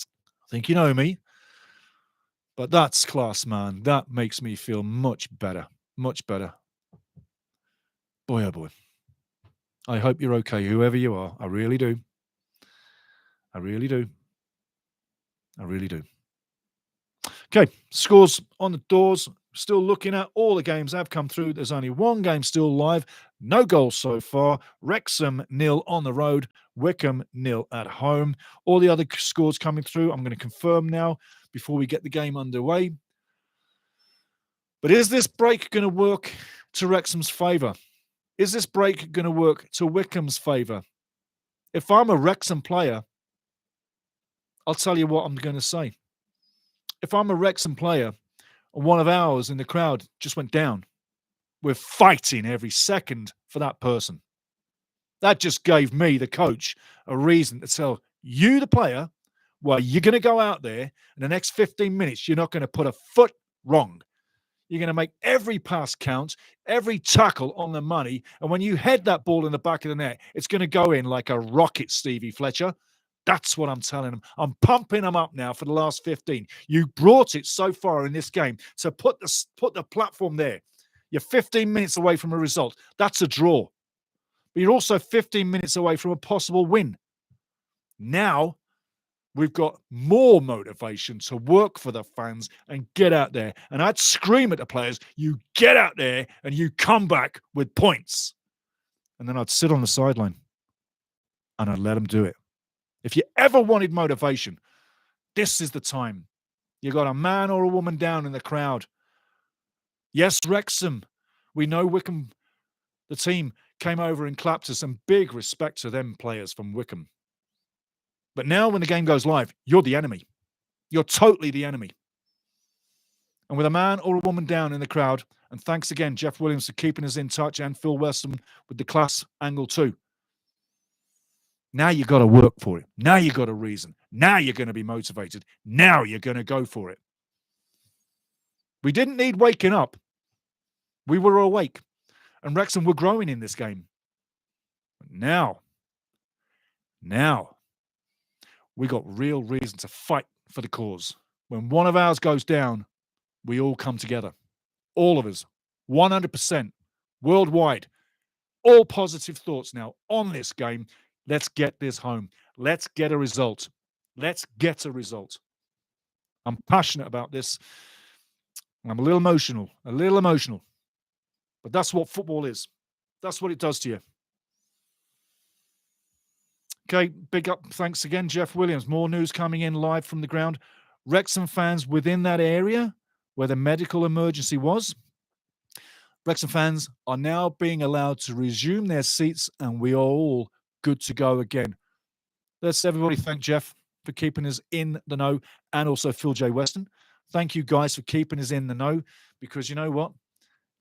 I think you know me. But that's class, man. That makes me feel much better. Much better. Boy, oh boy. I hope you're okay, whoever you are. I really do. I really do. I really do. Okay, scores on the doors. Still looking at all the games have come through. There's only one game still live. No goals so far. Wrexham 0 on the road. Wycombe 0 at home. All the other scores coming through. I'm going to confirm now before we get the game underway. But is this break going to work to Wrexham's favour? Is this break going to work to Wycombe's favour? If I'm a Wrexham player, I'll tell you what I'm going to say. If I'm a Wrexham player and one of ours in the crowd just went down, we're fighting every second for that person. That just gave me, the coach, a reason to tell you, the player, well, you're going to go out there in the next 15 minutes, you're not going to put a foot wrong. You're going to make every pass count, every tackle on the money. And when you head that ball in the back of the net, it's going to go in like a rocket, Stevie Fletcher. That's what I'm telling them. I'm pumping them up now for the last 15. You brought it so far in this game to put the platform there. You're 15 minutes away from a result. That's a draw. But you're also 15 minutes away from a possible win. Now, we've got more motivation to work for the fans and get out there. And I'd scream at the players, you get out there and you come back with points. And then I'd sit on the sideline and I'd let them do it. If you ever wanted motivation, this is the time. You got a man or a woman down in the crowd. Yes, Wrexham. We know Wycombe, the team, came over and clapped us, and big respect to them players from Wycombe. But now when the game goes live, you're the enemy. You're totally the enemy. And with a man or a woman down in the crowd, and thanks again, Jeff Williams, for keeping us in touch, and Phil Weston with the class angle too. Now you got to work for it. Now you got a reason. Now you're going to be motivated. Now you're going to go for it. We didn't need waking up. We were awake. And Wrexham were growing in this game. But now, we got real reason to fight for the cause. When one of ours goes down, we all come together. All of us. 100%. Worldwide. All positive thoughts now on this game. Let's get this home. Let's get a result. Let's get a result. I'm passionate about this. I'm a little emotional. But that's what football is. That's what it does to you. Okay, big up. Thanks again, Jeff Williams. More news coming in live from the ground. Wrexham fans within that area where the medical emergency was. Wrexham fans are now being allowed to resume their seats, and we are all good to go again. Let's everybody thank Jeff for keeping us in the know, and also Phil J. Weston. Thank you guys for keeping us in the know, because you know what?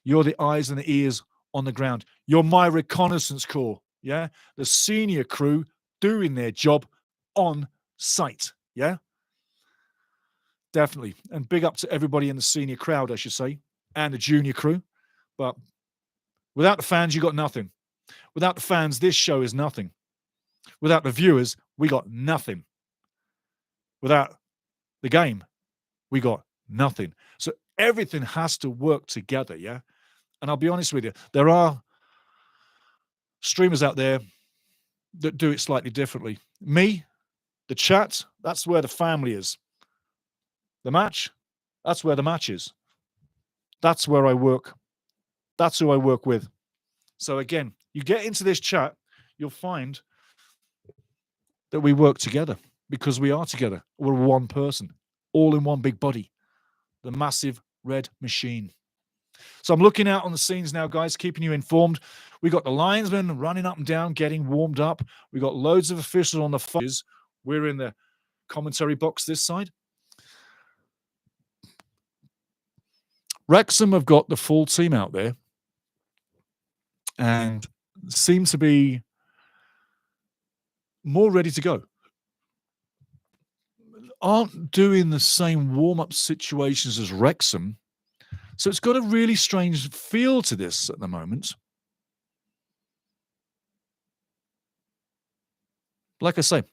You're the eyes and the ears on the ground. You're my reconnaissance corps, yeah? The senior crew doing their job on site, yeah? Definitely. And big up to everybody in the senior crowd, I should say, and the junior crew. But without the fans, you got nothing. Without the fans, this show is nothing. Without the viewers, we got nothing. Without the game, we got nothing. So everything has to work together, yeah? And I'll be honest with you, there are streamers out there that do it slightly differently. Me, the chat, that's where the family is. The match, that's where the match is. That's where I work. That's who I work with. So again, you get into this chat, you'll find that we work together because we are together. We're one person, all in one big body. the massive red machine. So I'm looking out on the scenes now, guys, keeping you informed. We got the linesmen running up and down, getting warmed up. We got loads of officials on the phones. We're in the commentary box this side. Wrexham have got the full team out there and seem to be more ready to go. Aren't doing the same warm-up situations as Wrexham. So it's got a really strange feel to this at the moment. Like I say,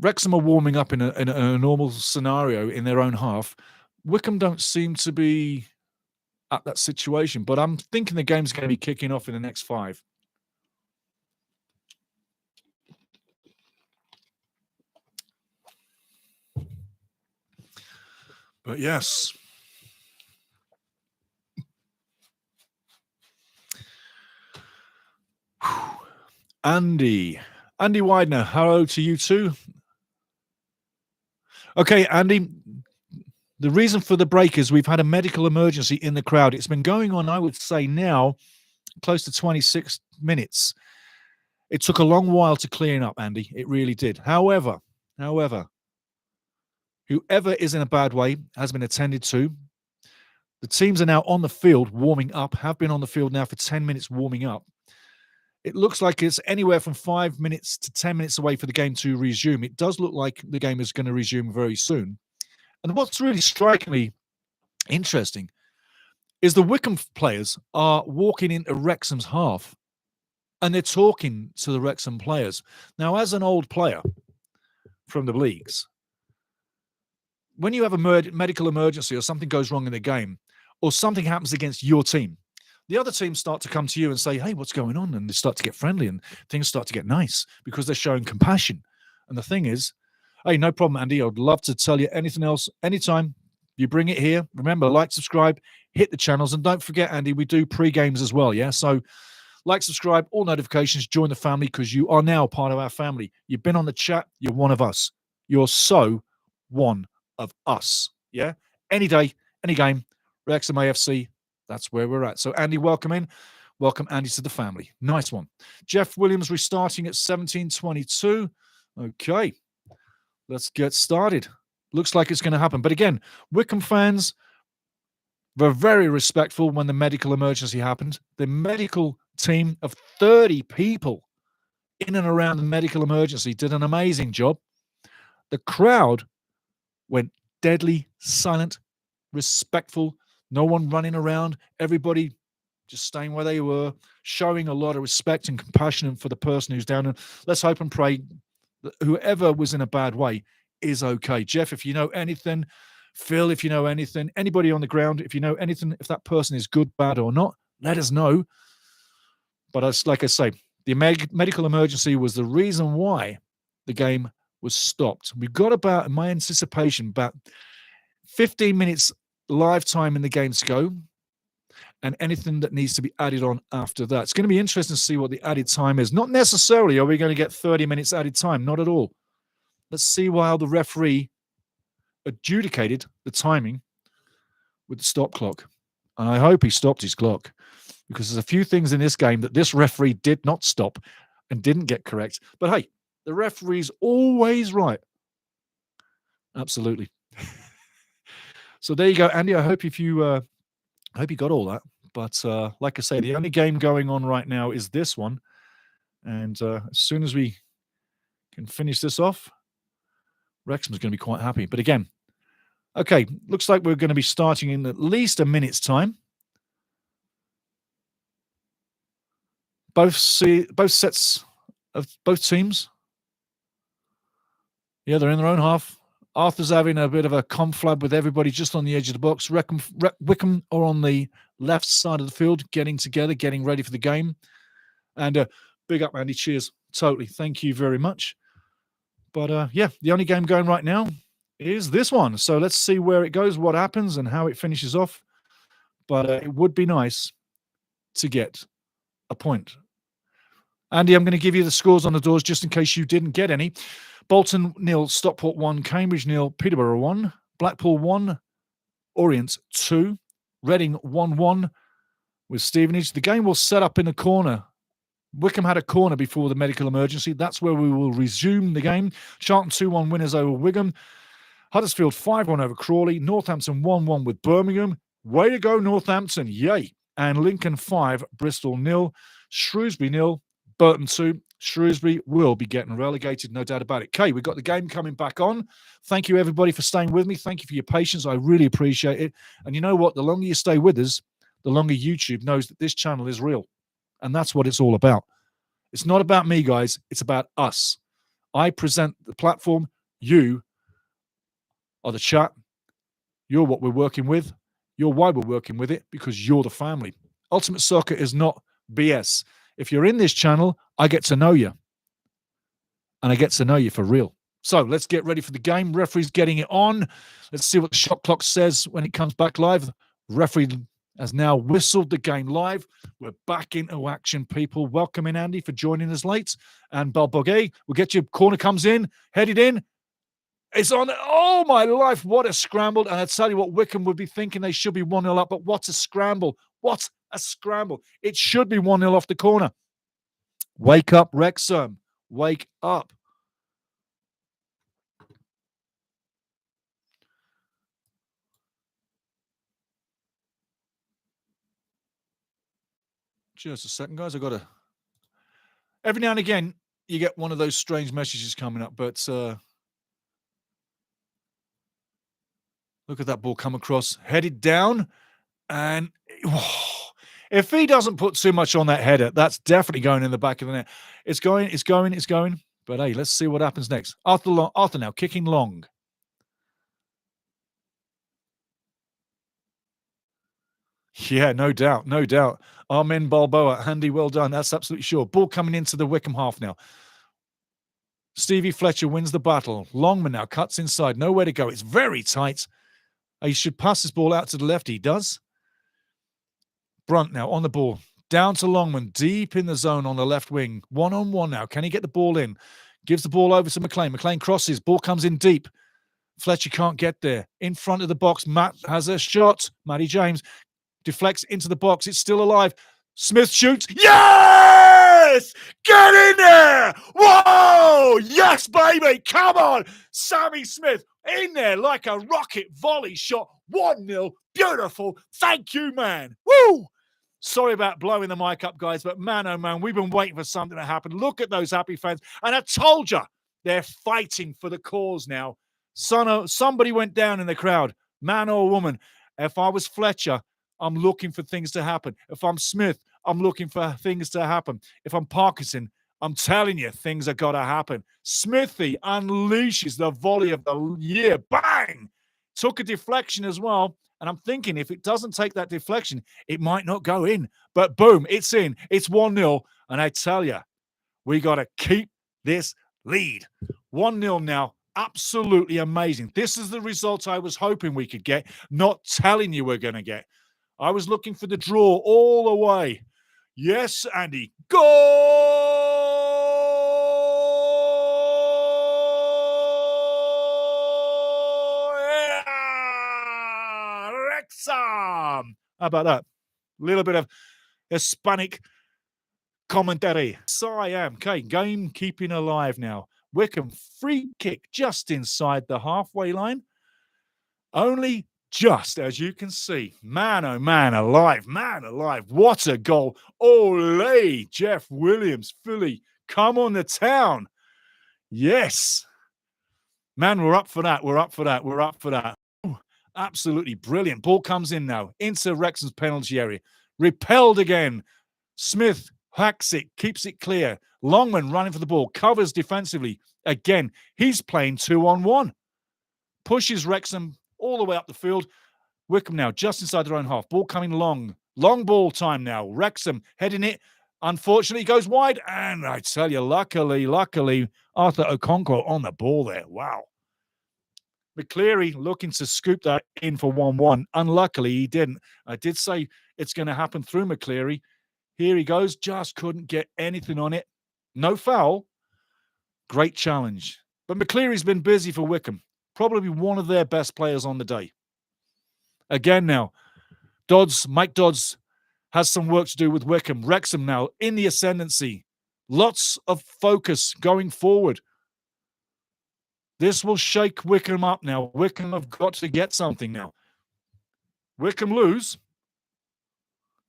Wrexham are warming up in a normal scenario in their own half. Wycombe don't seem to be at that situation, but I'm thinking the game's going to be kicking off in the next 5. But yes. Andy Widener, hello to you too. Okay, Andy, the reason for the break is we've had a medical emergency in the crowd. It's been going on, I would say now, close to 26 minutes. It took a long while to clear up, Andy. It really did. However, whoever is in a bad way has been attended to. The teams are now on the field warming up, have been on the field now for 10 minutes warming up. It looks like it's anywhere from 5 minutes to 10 minutes away for the game to resume. It does look like the game is going to resume very soon. And what's really strikingly interesting is the Wycombe players are walking into Wrexham's half and they're talking to the Wrexham players. Now, as an old player from the leagues, when you have a medical emergency or something goes wrong in the game or something happens against your team, the other teams start to come to you and say, hey, what's going on? And they start to get friendly and things start to get nice because they're showing compassion. And the thing is, hey, no problem, Andy. I would love to tell you anything else anytime. You bring it here. Remember, like, subscribe, hit the channels. And don't forget, Andy, we do pre-games as well, yeah? So like, subscribe, all notifications, join the family because you are now part of our family. You've been on the chat. You're one of us. You're so one of us, yeah? Any day, any game, Wrexham AFC, that's where we're at. So, Andy, welcome in. Welcome, Andy, to the family. Nice one. Jeff Williams restarting at 17:22. Okay, let's get started. Looks like it's going to happen. But again, Wycombe fans were very respectful when the medical emergency happened. The medical team of 30 people in and around the medical emergency did an amazing job. The crowd went deadly silent, respectful. No one running around, everybody just staying where they were, showing a lot of respect and compassion for the person who's down. And let's hope and pray that whoever was in a bad way is okay. Jeff, if you know anything, Phil, if you know anything, anybody on the ground, if you know anything, if that person is good, bad, or not, let us know. But as, like I say, the medical emergency was the reason why the game was stopped. We've got about, in my anticipation, about 15 minutes live time in the game to go and anything that needs to be added on after that. It's going to be interesting to see what the added time is. Not necessarily are we going to get 30 minutes added time, not at all. Let's see how the referee adjudicated the timing with the stop clock. And I hope he stopped his clock because there's a few things in this game that this referee did not stop and didn't get correct. But hey, the referee's always right. Absolutely. So there you go, Andy. I hope you got all that. But like I say, the only game going on right now is this one. And as soon as we can finish this off, Wrexham's going to be quite happy. But again, okay, looks like we're going to be starting in at least a minute's time. Both sets of both teams. Yeah, they're in their own half. Arthur's having a bit of a conflab with everybody just on the edge of the box. Wycombe are on the left side of the field, getting together, getting ready for the game. And big up, Andy. Cheers. Totally. Thank you very much. But yeah, the only game going right now is this one. So let's see where it goes, what happens, and how it finishes off. But it would be nice to get a point. Andy, I'm going to give you the scores on the doors just in case you didn't get any. Bolton 0, Stockport 1, Cambridge 0, Peterborough 1, Blackpool 1, Orient 2, Reading 1-1 with Stevenage. The game will set up in a corner. Wycombe had a corner before the medical emergency. That's where we will resume the game. Charlton 2-1 winners over Wigan. Huddersfield 5-1 over Crawley. Northampton 1-1 with Birmingham. Way to go, Northampton. Yay. And Lincoln 5, Bristol 0. Shrewsbury 0, Burton 2. Shrewsbury will be getting relegated, no doubt about it. Okay, we've got the game coming back on. Thank you, everybody, for staying with me. Thank you for your patience. I really appreciate it. And you know what? The longer you stay with us, the longer YouTube knows that this channel is real. And that's what it's all about. It's not about me, guys. It's about us. I present the platform. You are the chat. You're what we're working with. You're why we're working with it, because you're the family. Ultimate Soccer is not BS. If you're in this channel, I get to know you. And I get to know you for real. So let's get ready for the game. Referee's getting it on. Let's see what the shot clock says when it comes back live. Referee has now whistled the game live. We're back into action, people. Welcome in, Andy, for joining us late. And Balbogue, we'll get you. Corner comes in, headed in. It's on. Oh, my life. What a scramble. And I tell you what, Wycombe would be thinking they should be 1-0 up. But what a scramble. What a scramble. It should be 1-0 off the corner. Wake up, Wrexham. Wake up. Just a second, guys. I've got to... Every now and again, you get one of those strange messages coming up, but look at that ball come across, headed down, and if he doesn't put too much on that header, that's definitely going in the back of the net. It's going. But hey, let's see what happens next. Arthur now kicking long. Yeah, no doubt. Armin Balboa, Andy, well done. That's absolutely sure. Ball coming into the Wycombe half now. Stevie Fletcher wins the battle. Longman now cuts inside. Nowhere to go. It's very tight. He should pass this ball out to the left. He does. Brunt now on the ball. Down to Longman. Deep in the zone on the left wing. 1-on-1 now. Can he get the ball in? Gives the ball over to McLean. McLean crosses. Ball comes in deep. Fletcher can't get there. In front of the box. Matt has a shot. Matty James deflects into the box. It's still alive. Smith shoots. Yes! Get in there! Whoa! Yes, baby! Come on! Sammy Smith in there like a rocket volley shot. 1-0. Beautiful. Thank you, man. Woo! Sorry about blowing the mic up, guys, but man, oh man, we've been waiting for something to happen. Look at those happy fans. And I told you, they're fighting for the cause now. Somebody went down in the crowd, man or woman. If I was Fletcher, I'm looking for things to happen. If I'm Smith, I'm looking for things to happen. If I'm Parkinson, I'm telling you, things are got to happen. Smithy unleashes the volley of the year. Bang! Took a deflection as well. And I'm thinking if it doesn't take that deflection, it might not go in. But boom, it's in. It's 1-0. And I tell you, we got to keep this lead. 1-0 now. Absolutely amazing. This is the result I was hoping we could get, not telling you we're going to get. I was looking for the draw all the way. Yes, Andy. Goal! Yeah! Wrexham! How about that? A little bit of Hispanic commentary. So I am. Okay, game keeping alive now. Wycombe free kick just inside the halfway line. Only just, as you can see. Man, oh man, alive. Man, alive. What a goal. Ole, Jeff Williams, Philly. Come on the town. Yes. Man, we're up for that. We're up for that. We're up for that. Ooh, absolutely brilliant. Ball comes in now into Wrexham's penalty area. Repelled again. Smith hacks it, keeps it clear. Longman running for the ball, covers defensively. Again, he's playing 2-on-1. Pushes Wrexham all the way up the field. Wycombe now just inside their own half. Ball coming long. Long ball time now. Wrexham heading it. Unfortunately, goes wide. And I tell you, luckily, Arthur Okonkwo on the ball there. Wow. McCleary looking to scoop that in for 1-1. Unluckily, he didn't. I did say it's going to happen through McCleary. Here he goes. Just couldn't get anything on it. No foul. Great challenge. But McCleary's been busy for Wycombe. Probably one of their best players on the day. Again now, Mike Dodds has some work to do with Wycombe. Wrexham now in the ascendancy. Lots of focus going forward. This will shake Wycombe up now. Wycombe have got to get something now. Wycombe lose,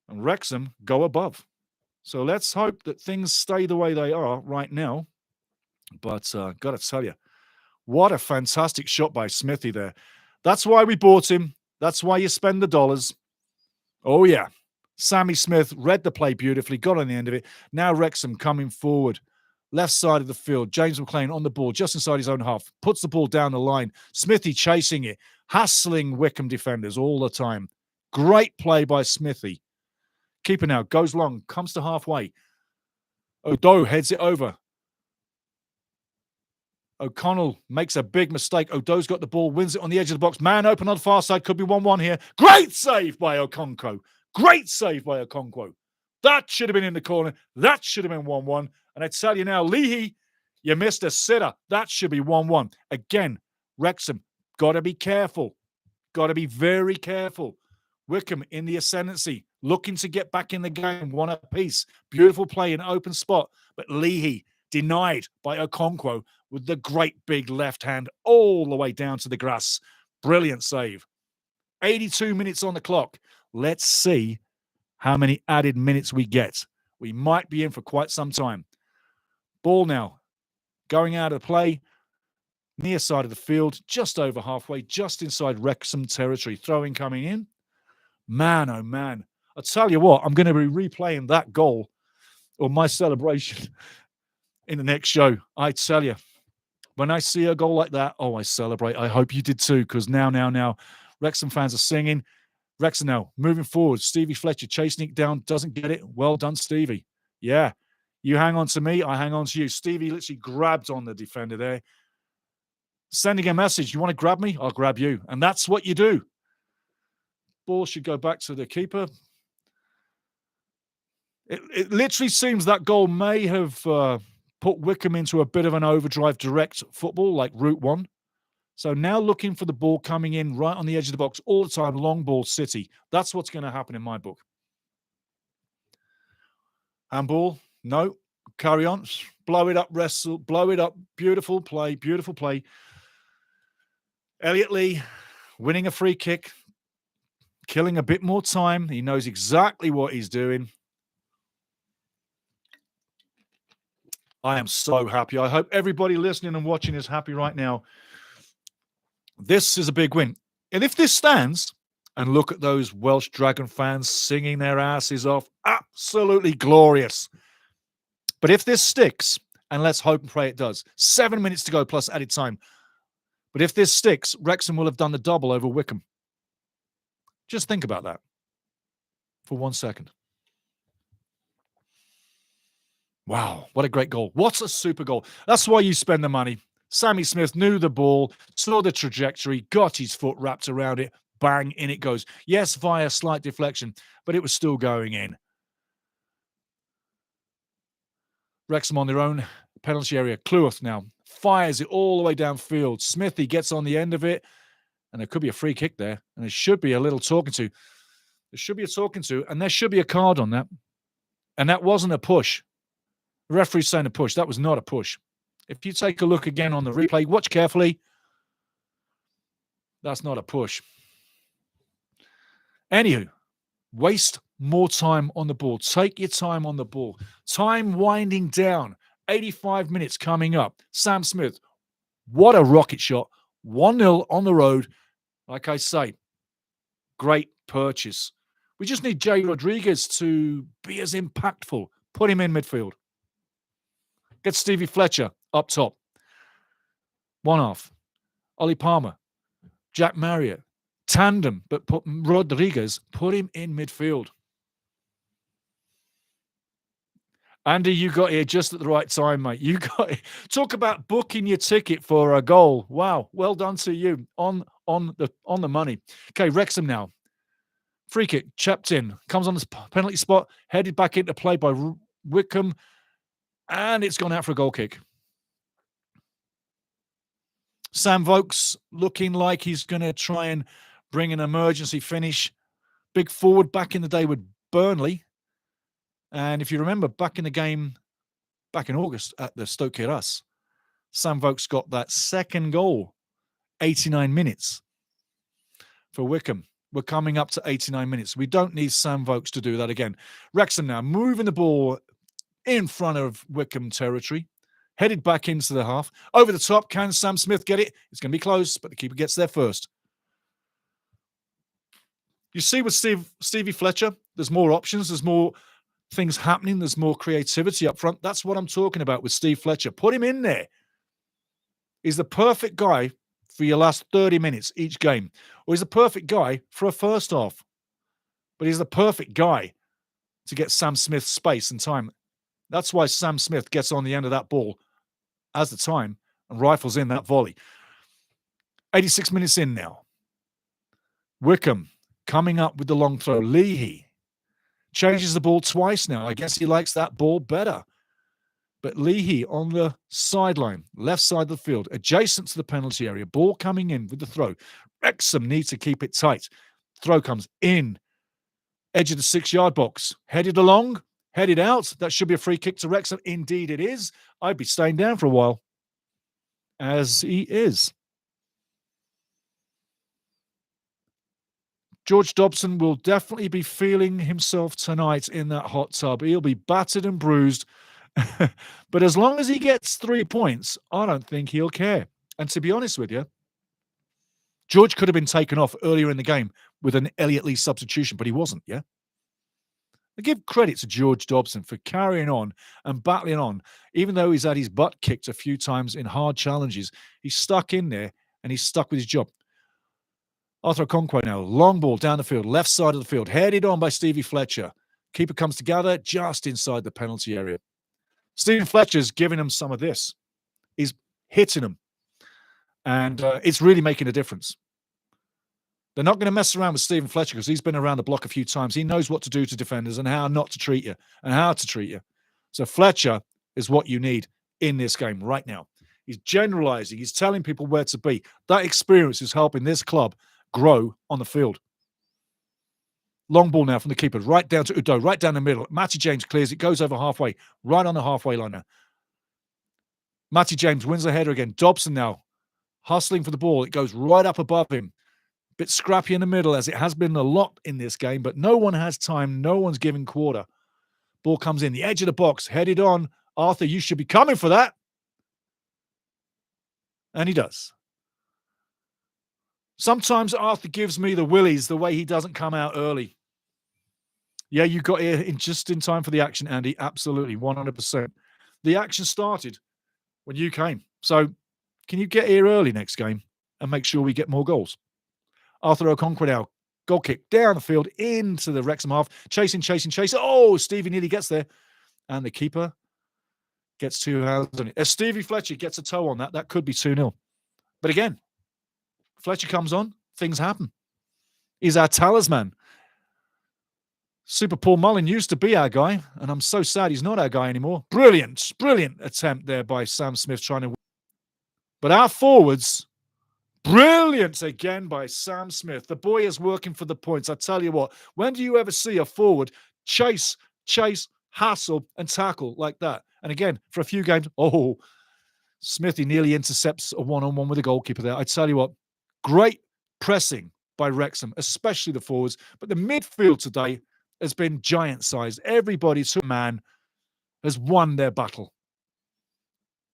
and Wrexham go above. So let's hope that things stay the way they are right now. But got to tell you, what a fantastic shot by Smithy there. That's why we bought him. That's why you spend the dollars. Oh, yeah. Sammy Smith read the play beautifully, got on the end of it. Now Wrexham coming forward. Left side of the field. James McLean on the ball, just inside his own half. Puts the ball down the line. Smithy chasing it. Hassling Wycombe defenders all the time. Great play by Smithy. Keeper now goes long, comes to halfway. O'Doe heads it over. O'Connell makes a big mistake. O'Doe's got the ball, wins it on the edge of the box. Man open on the far side. Could be 1-1 here. Great save by Okonkwo. Great save by Okonkwo. That should have been in the corner. That should have been 1-1. And I tell you now, Leahy, you missed a sitter. That should be 1-1. Again, Wrexham, got to be careful. Got to be very careful. Wycombe in the ascendancy, looking to get back in the game, one apiece. Beautiful play in open spot. But Leahy denied by Okonkwo with the great big left hand all the way down to the grass. Brilliant save. 82 minutes on the clock. Let's see how many added minutes we get. We might be in for quite some time. Ball now going out of play. Near side of the field, just over halfway, just inside Wrexham territory. Throwing coming in. Man, oh man. I'll tell you what, I'm going to be replaying that goal or my celebration in the next show. I tell you, when I see a goal like that, oh, I celebrate. I hope you did too, because now, Wrexham fans are singing. Wrexham now moving forward. Stevie Fletcher chasing it down, doesn't get it. Well done, Stevie. Yeah, you hang on to me, I hang on to you. Stevie literally grabbed on the defender there. Sending a message, you want to grab me? I'll grab you. And that's what you do. Ball should go back to the keeper. It literally seems that goal may have put Wycombe into a bit of an overdrive direct football like Route 1. So now looking for the ball coming in right on the edge of the box all the time, long ball City. That's what's going to happen in my book. Handball, no, carry on. Blow it up, wrestle, blow it up. Beautiful play, beautiful play. Elliot Lee winning a free kick, killing a bit more time. He knows exactly what he's doing. I am so happy. I hope everybody listening and watching is happy right now. This is a big win. And if this stands, and look at those Welsh Dragon fans singing their asses off, absolutely glorious. But if this sticks, and let's hope and pray it does, 7 minutes to go plus added time. But if this sticks, Wrexham will have done the double over Wycombe. Just think about that for 1 second. Wow, what a great goal. What a super goal. That's why you spend the money. Sammy Smith knew the ball, saw the trajectory, got his foot wrapped around it, bang, in it goes. Yes, via slight deflection, but it was still going in. Wrexham on their own penalty area. Cleworth now fires it all the way downfield. Smithy gets on the end of it, and there could be a free kick there, and there should be a little talking to. There should be a talking to, and there should be a card on that. And that wasn't a push. The referee's saying a push. That was not a push. If you take a look again on the replay, watch carefully. That's not a push. Anywho, waste more time on the ball. Take your time on the ball. Time winding down. 85 minutes coming up. Sam Smith, what a rocket shot. 1-0 on the road. Like I say, great purchase. We just need Jay Rodriguez to be as impactful. Put him in midfield. Get Stevie Fletcher up top. One half. Ollie Palmer. Jack Marriott. Tandem, but put Rodriguez, put him in midfield. Andy, you got here just at the right time, mate. You got it. Talk about booking your ticket for a goal. Wow, well done to you. On the money. Okay, Wrexham now. Free kick, chipped in. Comes on the penalty spot, headed back into play by Wycombe, and it's gone out for a goal kick. Sam Vokes looking like he's going to try and bring an emergency finish. Big forward back in the day with Burnley. And if you remember, back in the game, back in August at the Stoke Keras, Sam Vokes got that second goal, 89 minutes for Wycombe. We're coming up to 89 minutes. We don't need Sam Vokes to do that again. Wrexham now moving the ball in front of Wycombe territory, headed back into the half. Over the top, can Sam Smith get it? It's going to be close, but the keeper gets there first. You see with Stevie Fletcher, there's more options, there's more things happening, there's more creativity up front. That's what I'm talking about with Steve Fletcher. Put him in there. He's the perfect guy for your last 30 minutes each game. Or he's the perfect guy for a first half. But he's the perfect guy to get Sam Smith space and time. That's why Sam Smith gets on the end of that ball as the time and rifles in that volley. 86 minutes in now. Wycombe coming up with the long throw. Leahy changes the ball twice now. I guess he likes that ball better. But Leahy on the sideline, left side of the field, adjacent to the penalty area. Ball coming in with the throw. Wrexham needs to keep it tight. Throw comes in. Edge of the 6-yard box. Headed along, headed out. That should be a free kick to Wrexham. Indeed it is. I'd be staying down for a while. As he is. George Dobson will definitely be feeling himself tonight in that hot tub. He'll be battered and bruised. But as long as he gets 3 points, I don't think he'll care. And to be honest with you, George could have been taken off earlier in the game with an Elliot Lee substitution, but he wasn't, yeah? I give credit to George Dobson for carrying on and battling on. Even though he's had his butt kicked a few times in hard challenges, he's stuck in there and he's stuck with his job. Arthur Okonkwo now, long ball down the field, left side of the field, headed on by Stevie Fletcher. Keeper comes together just inside the penalty area. Stephen Fletcher's giving him some of this. He's hitting them. And it's really making a difference. They're not going to mess around with Stephen Fletcher because he's been around the block a few times. He knows what to do to defenders and how not to treat you and how to treat you. So Fletcher is what you need in this game right now. He's generalizing. He's telling people where to be. That experience is helping this club grow on the field. Long ball now from the keeper, right down to Udo, right down the middle. Matty James clears it, goes over halfway, right on the halfway line now. Matty James wins the header again. Dobson now hustling for the ball. It goes right up above him. Bit scrappy in the middle, as it has been a lot in this game, but no one has time. No one's giving quarter. Ball comes in, the edge of the box, headed on. Arthur, you should be coming for that. And he does. Sometimes Arthur gives me the willies the way he doesn't come out early. Yeah, you got here just in time for the action, Andy. Absolutely, 100%. The action started when you came. So can you get here early next game and make sure we get more goals? Arthur Okonkwo now, goal kick down the field into the Wrexham half. Chasing. Oh, Stevie nearly gets there. And the keeper gets 2 hands on it. As Stevie Fletcher gets a toe on that, that could be 2-0. But again, Fletcher comes on, things happen. He's our talisman. Super Paul Mullin used to be our guy, and I'm so sad he's not our guy anymore. Brilliant attempt there by Sam Smith trying to win. But our forwards, brilliant again by Sam Smith. The boy is working for the points. I tell you what, when do you ever see a forward chase, hustle, and tackle like that? And again, for a few games, Smithy nearly intercepts a one-on-one with the goalkeeper there. I tell you what, great pressing by Wrexham, especially the forwards. But the midfield today has been giant-sized. Everybody to man has won their battle.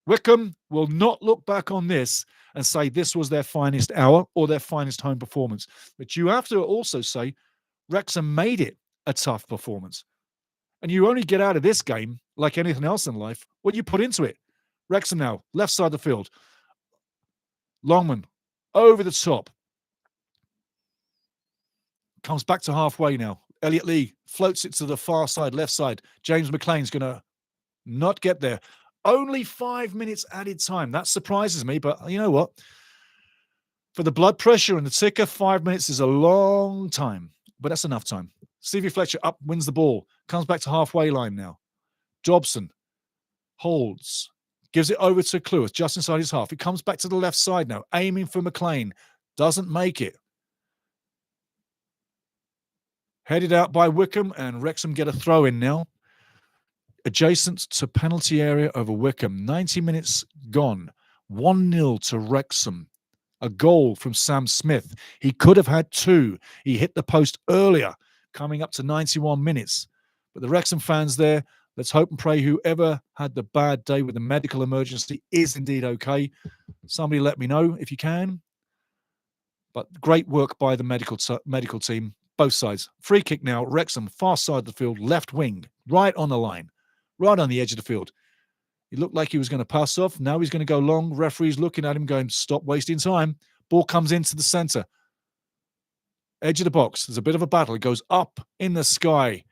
Wycombe will not look back on this and say this was their finest hour or their finest home performance. But you have to also say Wrexham made it a tough performance. And you only get out of this game, like anything else in life, what you put into it. Wrexham now, left side of the field. Longman, over the top. Comes back to halfway now. Elliot Lee floats it to the far side, left side. James McLean's going to not get there. Only 5 minutes added time. That surprises me, but you know what? For the blood pressure and the ticker, 5 minutes is a long time, but that's enough time. Stevie Fletcher up, wins the ball, comes back to halfway line now. Dobson holds, gives it over to Clewis just inside his half. It comes back to the left side now, aiming for McLean. Doesn't make it. Headed out by Wycombe, and Wrexham get a throw in now. Adjacent to penalty area over Wycombe. 90 minutes gone. 1-0 to Wrexham. A goal from Sam Smith. He could have had 2. He hit the post earlier, coming up to 91 minutes. But the Wrexham fans there, let's hope and pray whoever had the bad day with the medical emergency is indeed okay. Somebody let me know if you can. But great work by the medical team, both sides. Free kick now, Wrexham, far side of the field, left wing, right on the line, right on the edge of the field. He looked like he was going to pass off. Now he's going to go long. Referee's looking at him going, stop wasting time. Ball comes into the centre. Edge of the box. There's a bit of a battle. It goes up in the sky.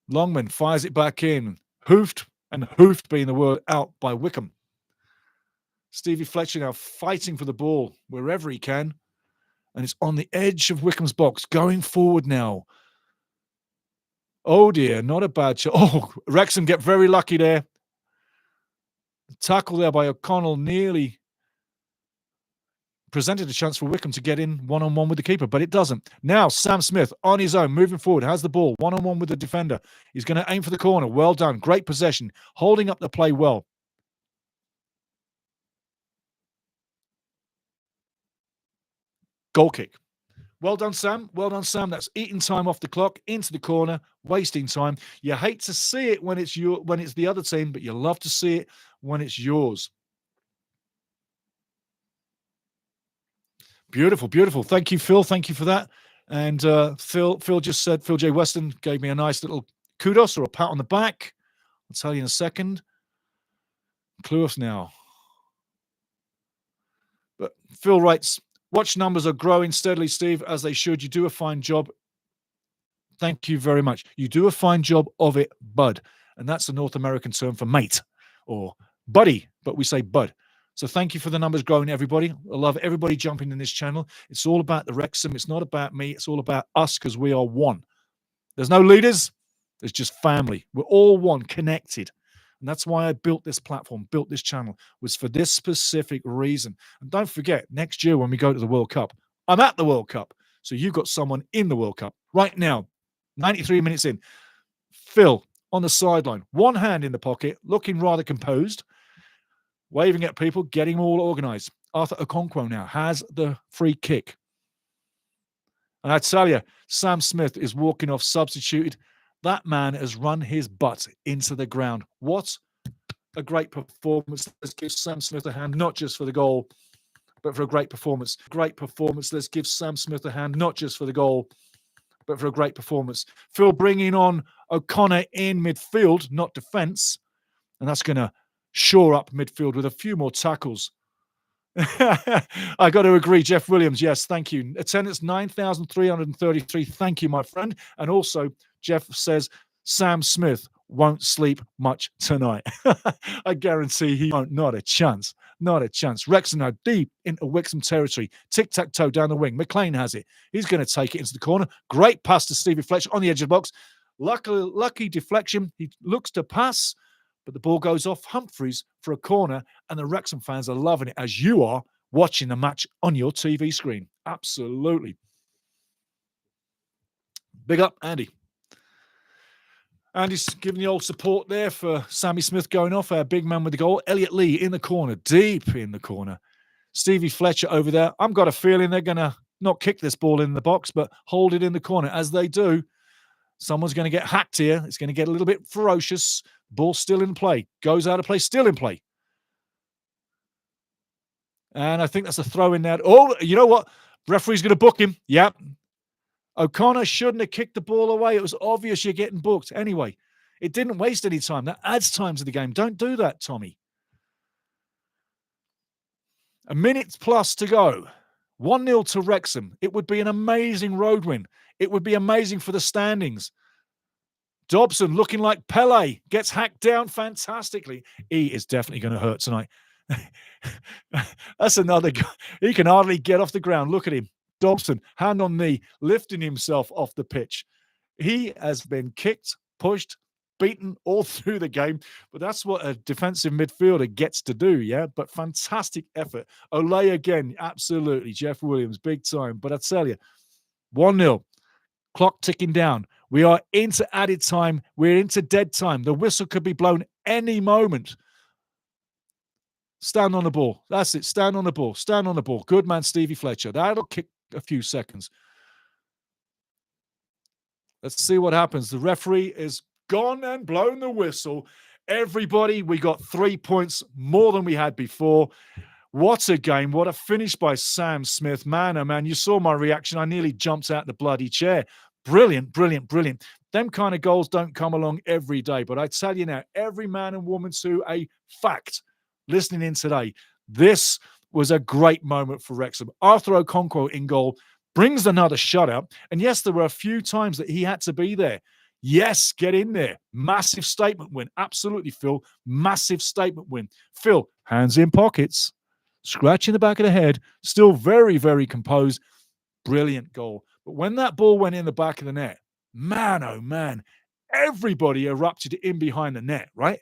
Longman fires it back in. Hoofed, and hoofed being the word, out by Wycombe. Stevie Fletcher now fighting for the ball wherever he can. And it's on the edge of Wycombe's box. Going forward now. Oh dear, not a bad shot. Oh, Wrexham get very lucky there. The tackle there by O'Connell nearly presented a chance for Wycombe to get in one-on-one with the keeper, but it doesn't. Now Sam Smith on his own, moving forward, has the ball, one-on-one with the defender. He's going to aim for the corner. Well done. Great possession. Holding up the play well. Goal kick. Well done, Sam. Well done, Sam. That's eating time off the clock, into the corner, wasting time. You hate to see it when it's the other team, but you love to see it when it's yours. Beautiful, beautiful. Thank you, Phil. Thank you for that. And Phil just said, Phil J. Weston gave me a nice little kudos or a pat on the back. I'll tell you in a second. Clue us now. But Phil writes, watch numbers are growing steadily, Steve, as they should. You do a fine job. Thank you very much. You do a fine job of it, bud. And that's a North American term for mate or buddy, but we say bud. So thank you for the numbers growing, everybody. I love everybody jumping in this channel. It's all about the Wrexham. It's not about me. It's all about us because we are one. There's no leaders. There's just family. We're all one, connected. And that's why I built this platform, built this channel, was for this specific reason. And don't forget, next year when we go to the World Cup, I'm at the World Cup. So you've got someone in the World Cup right now, 93 minutes in. Phil on the sideline, one hand in the pocket, looking rather composed, waving at people, getting them all organised. Arthur Okonkwo now has the free kick. And I tell you, Sam Smith is walking off substituted. That man has run his butt into the ground. What a great performance. Let's give Sam Smith a hand, not just for the goal, but for a great performance. Great performance. Let's give Sam Smith a hand, not just for the goal, but for a great performance. Phil bringing on O'Connor in midfield, not defence. And that's going to shore up midfield with a few more tackles. I got to agree, Jeff Williams. Yes, thank you. Attendance 9,333. Thank you, my friend. And also, Jeff says Sam Smith won't sleep much tonight. I guarantee he won't. Not a chance. Not a chance. Wrexham now deep into Wrexham territory. Tic-tac-toe down the wing. McLean has it. He's going to take it into the corner. Great pass to Stevie Fletcher on the edge of the box. Lucky deflection. He looks to pass, but the ball goes off Humphreys for a corner, and the Wrexham fans are loving it, as you are watching the match on your TV screen. Absolutely. Big up, Andy. Andy's giving the old support there for Sammy Smith going off, our big man with the goal. Elliot Lee in the corner, deep in the corner. Stevie Fletcher over there. I've got a feeling they're going to not kick this ball in the box, but hold it in the corner. As they do, someone's going to get hacked here. It's going to get a little bit ferocious. Ball still in play. Goes out of play, still in play. And I think that's a throw in there. Oh, you know what? Referee's going to book him. Yep. O'Connor shouldn't have kicked the ball away. It was obvious you're getting booked. Anyway, it didn't waste any time. That adds time to the game. Don't do that, Tommy. A minute plus to go. 1-0 to Wrexham. It would be an amazing road win. It would be amazing for the standings. Dobson looking like Pele. Gets hacked down fantastically. He is definitely going to hurt tonight. That's another guy. He can hardly get off the ground. Look at him. Dobson, hand on knee, lifting himself off the pitch. He has been kicked, pushed, beaten all through the game, but that's what a defensive midfielder gets to do, yeah? But fantastic effort. Olay again, absolutely. Jeff Williams, big time. But I tell you, 1-0. Clock ticking down. We are into added time. We're into dead time. The whistle could be blown any moment. Stand on the ball. That's it. Stand on the ball. Stand on the ball. Good man, Stevie Fletcher. That'll kick a few seconds. Let's see what happens. The referee is gone and blown the whistle. Everybody, we got 3 points more than we had before. What a game. What a finish by Sam Smith. Man, oh man, you saw my reaction. I nearly jumped out the bloody chair. Brilliant, brilliant, brilliant. Them kind of goals don't come along every day. But I tell you now, every man and woman to a fact listening in today, this was a great moment for Wrexham. Arthur Okonkwo in goal brings another shutout. And yes, there were a few times that he had to be there. Yes, get in there. Massive statement win. Absolutely, Phil. Massive statement win. Phil, hands in pockets. Scratching the back of the head, still very, very composed. Brilliant goal. But when that ball went in the back of the net, man, oh man, everybody erupted in behind the net, right?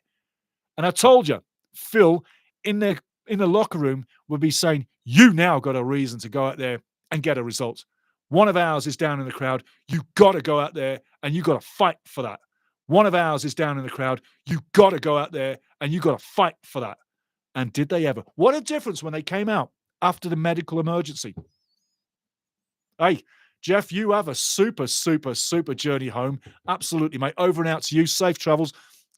And I told you, Phil, in the locker room would be saying, you now got a reason to go out there and get a result. One of ours is down in the crowd. You got to go out there and you got to fight for that. One of ours is down in the crowd. You got to go out there and you got to fight for that. And did they ever? What a difference when they came out after the medical emergency. Hey, Jeff, you have a super, super, super journey home. Absolutely, mate. Over and out to you. Safe travels.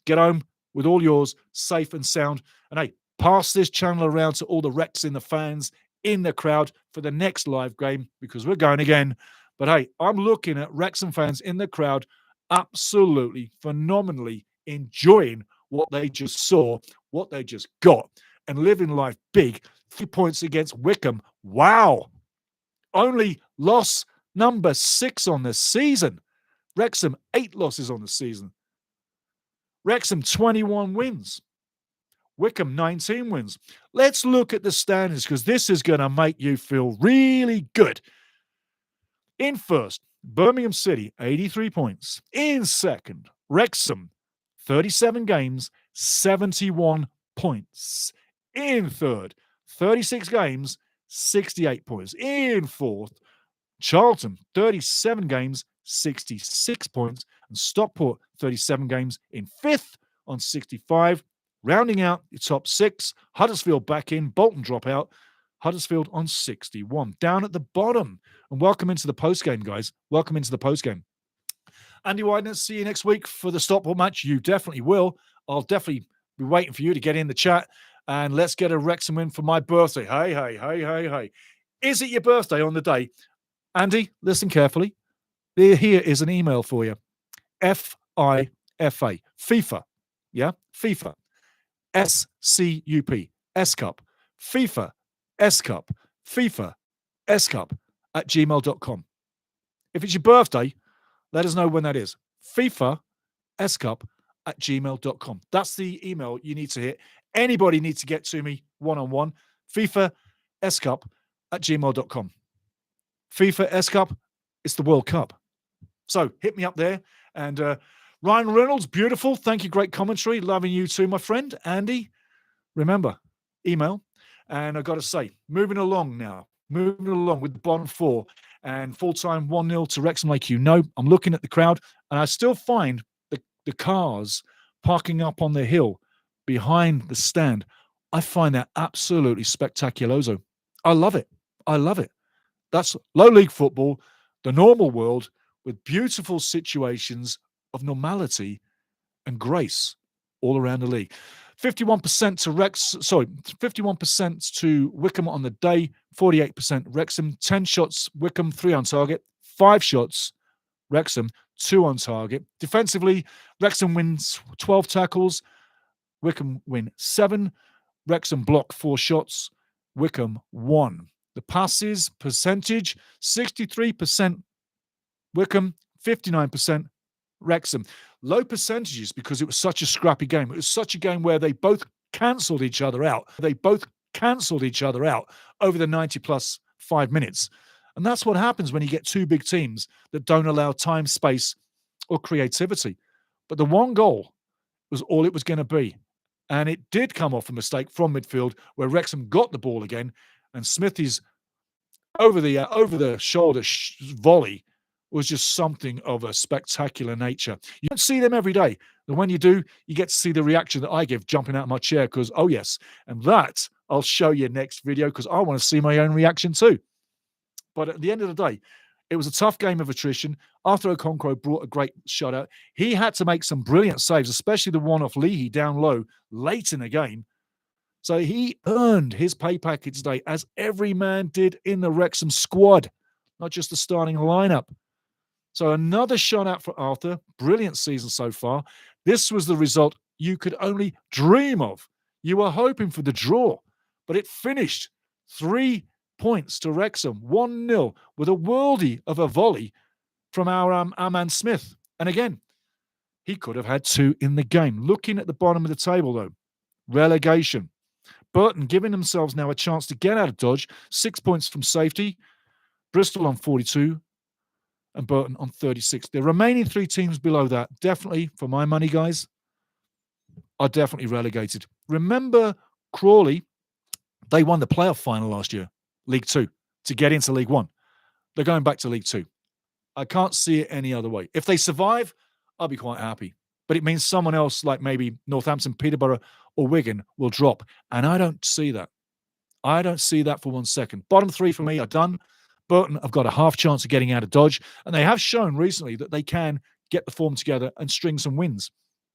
Get home with all yours, safe and sound. And hey, pass this channel around to all the Wrexham, the fans in the crowd for the next live game because we're going again. But hey, I'm looking at Wrexham fans in the crowd absolutely phenomenally enjoying what they just saw, what they just got, and living life big. 3 points against Wycombe. Wow. Only loss number 6 on the season. Wrexham, 8 losses on the season. Wrexham, 21 wins. Wycombe, 19 wins. Let's look at the standings because this is going to make you feel really good. In first, Birmingham City, 83 points. In second, Wrexham, 37 games, 71 points. In third, 36 games, 68 points. In fourth, Charlton, 37 games, 66 points. And Stockport, 37 games in fifth on 65. Rounding out the top 6, Huddersfield back in, Bolton drop out, Huddersfield on 61. Down at the bottom. And welcome into the postgame, guys. Welcome into the postgame. Andy Widener, see you next week for the Stockport match. You definitely will. I'll definitely be waiting for you to get in the chat. And let's get a Wrexham win for my birthday. Hey, hey, hey, hey, hey. Is it your birthday on the day? Andy, listen carefully. Here is an email for you. FIFA. FIFA. Yeah? FIFA. SCUP. S-Cup. FIFA. S-Cup. FIFA. S-Cup at gmail.com. If it's your birthday, let us know when that is. FIFA. S-Cup at gmail.com. That's the email you need to hit. Anybody needs to get to me one-on-one. FIFA S-Cup at gmail.com. FIFA S-Cup, it's the World Cup. So hit me up there. And Ryan Reynolds, beautiful. Thank you. Great commentary. Loving you too, my friend. Andy, remember, email. And I've got to say, moving along now. Moving along with the bottom 4. And full-time 1-0 to Wrexham like you know. I'm looking at the crowd. And I still find the cars parking up on the hill behind the stand. I find that absolutely spectaculoso. I love it. I love it. That's low league football, the normal world with beautiful situations of normality and grace all around the league. 51% to 51% to Wycombe on the day, 48% Wrexham, 10 shots Wycombe, 3 on target, 5 shots Wrexham, 2 on target. Defensively, Wrexham wins 12 tackles, Wycombe win 7. Wrexham block 4 shots, Wycombe 1. The passes percentage, 63% Wycombe, 59% Wrexham. Low percentages because it was such a scrappy game. It was such a game where they both cancelled each other out. Over the 90-plus 5 minutes. And that's what happens when you get 2 big teams that don't allow time, space, or creativity. But the one goal was all it was going to be. And it did come off a mistake from midfield where Wrexham got the ball again and Smithy's over the shoulder volley was just something of a spectacular nature. You don't see them every day. And when you do, you get to see the reaction that I give jumping out of my chair because, oh, yes. And that I'll show you next video because I want to see my own reaction too. But at the end of the day, it was a tough game of attrition. Arthur Okonkwo brought a great shot out. He had to make some brilliant saves, especially the one off Leahy down low late in the game. So he earned his pay packet today, as every man did in the Wrexham squad, not just the starting lineup. So another shot out for Arthur. Brilliant season so far. This was the result you could only dream of. You were hoping for the draw, but it finished 3 points to Wrexham, 1-0, with a worldie of a volley from our man Smith. And again, he could have had 2 in the game. Looking at the bottom of the table, though, relegation. Burton giving themselves now a chance to get out of dodge. 6 points from safety. Bristol on 42 and Burton on 36. The remaining 3 teams below that, definitely, for my money, guys, are definitely relegated. Remember Crawley? They won the playoff final last year, League 2, to get into League 1. They're going back to League 2. I can't see it any other way. If they survive, I'll be quite happy. But it means someone else, like maybe Northampton, Peterborough, or Wigan, will drop. And I don't see that. I don't see that for 1 second. Bottom 3 for me are done. Burton have got a half chance of getting out of dodge. And they have shown recently that they can get the form together and string some wins.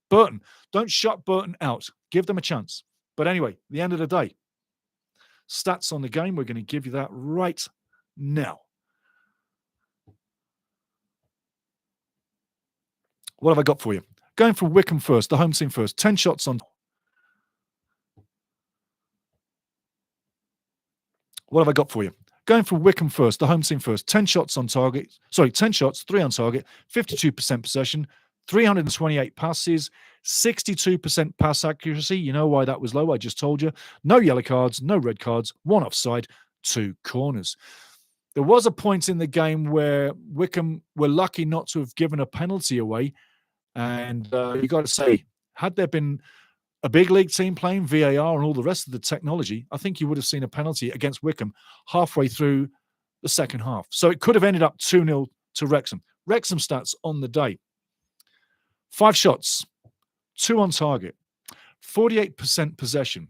Burton, don't shut Burton out. Give them a chance. But anyway, at the end of the day, stats on the game, we're going to give you that right now. What have I got for you? Going for Wycombe first, the home team first. 10 shots on. What have I got for you? Going for Wycombe first, the home team first. 10 shots on target. 10 shots, 3 on target, 52% possession, 328 passes, 62% pass accuracy. You know why that was low? I just told you. No yellow cards, no red cards, 1 offside, 2 corners. There was a point in the game where Wycombe were lucky not to have given a penalty away. And you got to say, had there been a big league team playing VAR and all the rest of the technology, I think you would have seen a penalty against Wycombe halfway through the second half. So it could have ended up 2-0 to Wrexham. Wrexham stats on the day. 5 shots, 2 on target, 48% possession,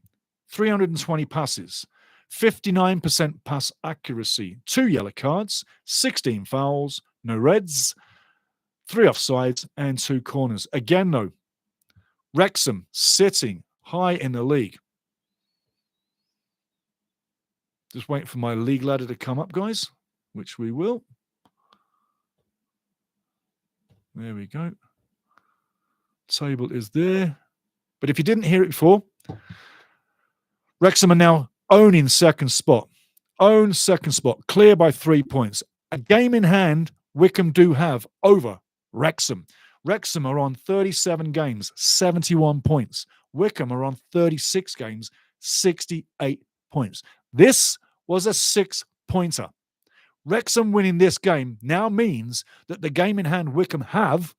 320 passes, 59% pass accuracy, 2 yellow cards, 16 fouls, no reds, 3 offsides, and 2 corners. Again, though, Wrexham sitting high in the league. Just waiting for my league ladder to come up, guys, which we will. There we go. Table is there. But if you didn't hear it before, Wrexham are now owning second spot. Own second spot, clear by 3 points. A game in hand, Wycombe do have over Wrexham. Wrexham are on 37 games, 71 points. Wycombe are on 36 games, 68 points. This was a 6-pointer. Wrexham winning this game now means that the game in hand Wycombe have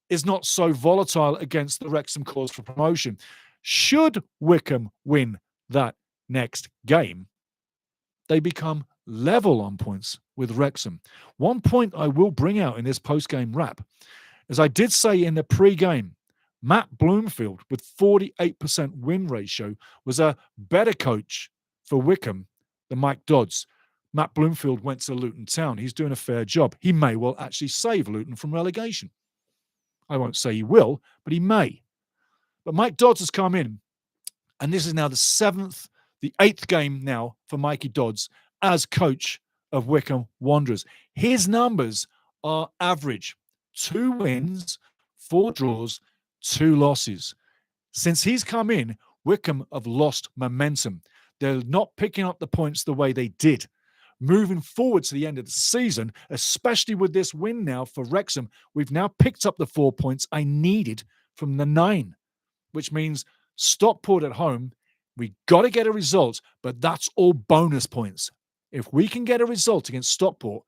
is not so volatile against the Wrexham cause for promotion. Should Wycombe win that next game, they become level on points with Wrexham. 1 point I will bring out in this post-game wrap, as I did say in the pre-game, Matt Bloomfield with 48% win ratio was a better coach for Wycombe than Mike Dodds. Matt Bloomfield went to Luton Town. He's doing a fair job. He may well actually save Luton from relegation. I won't say he will, but he may. But Mike Dodds has come in, and this is now the 8th game now for Mikey Dodds as coach of Wycombe Wanderers. His numbers are average. 2 wins, 4 draws, 2 losses. Since he's come in, Wycombe have lost momentum. They're not picking up the points the way they did. Moving forward to the end of the season, especially with this win now for Wrexham, we've now picked up the 4 points I needed from the 9, which means Stockport at home. We got to get a result, but that's all bonus points. If we can get a result against Stockport,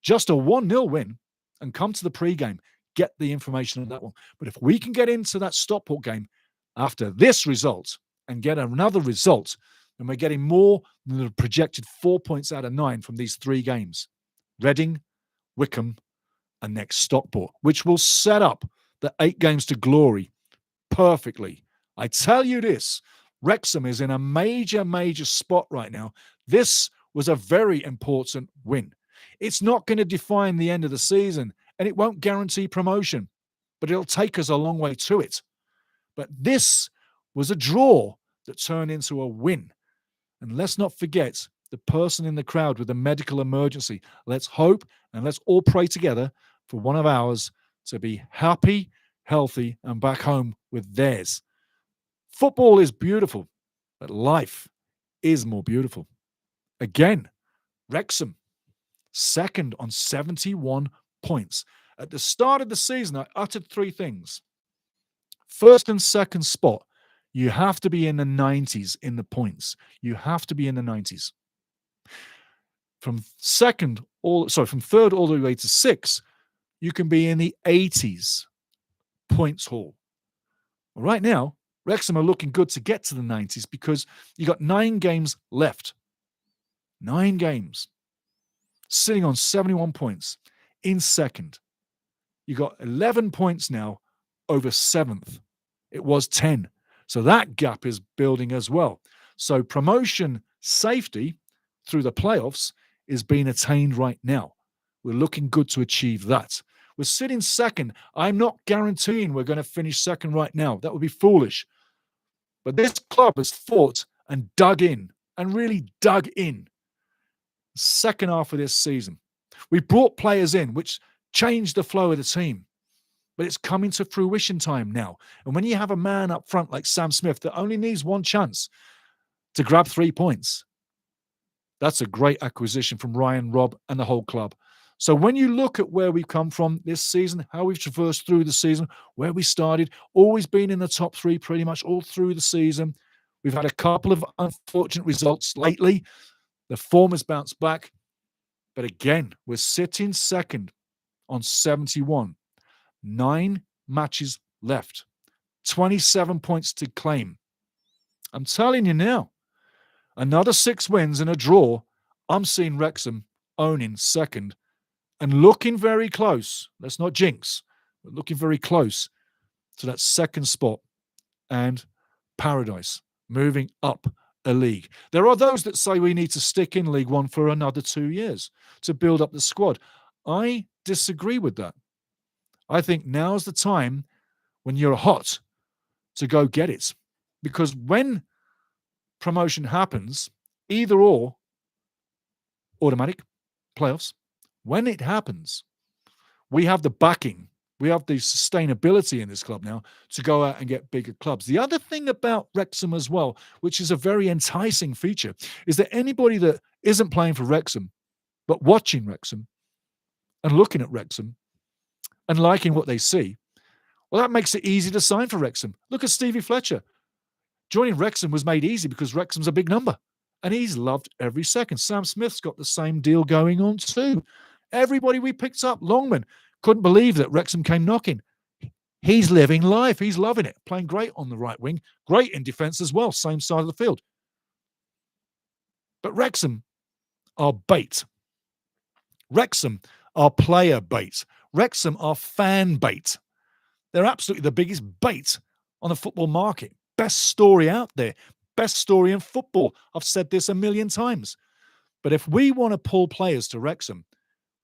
just a 1-0 win, and come to the pre-game, get the information on that one. But if we can get into that Stockport game after this result and get another result, then we're getting more than the projected 4 points out of 9 from these 3 games. Reading, Wycombe, and next Stockport, which will set up the 8 games to glory perfectly. I tell you this, Wrexham is in a major, major spot right now. This was a very important win. It's not going to define the end of the season, and it won't guarantee promotion, but it'll take us a long way to it. But this was a draw that turned into a win. And let's not forget the person in the crowd with a medical emergency. Let's hope and let's all pray together for one of ours to be happy, healthy, and back home with theirs. Football is beautiful, but life is more beautiful. Again, Wrexham, second on 71 points. At the start of the season, I uttered 3 things. First and second spot, you have to be in the 90s in the points. You have to be in the 90s. From third all the way to 6, you can be in the 80s points haul. Right now, Wrexham are looking good to get to the 90s because you got 9 games left. 9 games. Sitting on 71 points in second. You got 11 points now over 7th. It was 10. So that gap is building as well. So promotion safety through the playoffs is being attained right now. We're looking good to achieve that. We're sitting second. I'm not guaranteeing we're going to finish second right now. That would be foolish. But this club has fought and dug in, and really dug in. Second half of this season. We brought players in which changed the flow of the team. But it's coming to fruition time now. And when you have a man up front like Sam Smith that only needs one chance to grab 3 points, that's a great acquisition from Ryan, Rob, and the whole club. So when you look at where we've come from this season, how we've traversed through the season, where we started, always been in the top 3 pretty much all through the season. We've had a couple of unfortunate results lately. The form has bounced back. But again, we're sitting second on 71. 9 matches left. 27 points to claim. I'm telling you now, another 6 wins and a draw. I'm seeing Wrexham owning second and looking very close. Let's not jinx, but looking very close to that second spot and paradise, moving up a league. There are those that say we need to stick in League One for another 2 years to build up the squad. I disagree with that. I think now's the time when you're hot to go get it. Because when promotion happens, either or, automatic playoffs, when it happens, we have the backing, we have the sustainability in this club now to go out and get bigger clubs. The other thing about Wrexham as well, which is a very enticing feature, is that anybody that isn't playing for Wrexham, but watching Wrexham and looking at Wrexham and liking what they see, well, that makes it easy to sign for Wrexham. Look at Stevie Fletcher. Joining Wrexham was made easy because Wrexham's a big number, and he's loved every second. Sam Smith's got the same deal going on too. Everybody we picked up, Longman, couldn't believe that Wrexham came knocking. He's living life. He's loving it. Playing great on the right wing. Great in defence as well, same side of the field. But Wrexham are bait. Wrexham are player bait. Wrexham are fan bait. They're absolutely the biggest bait on the football market. Best story out there. Best story in football. I've said this a million times. But if we want to pull players to Wrexham,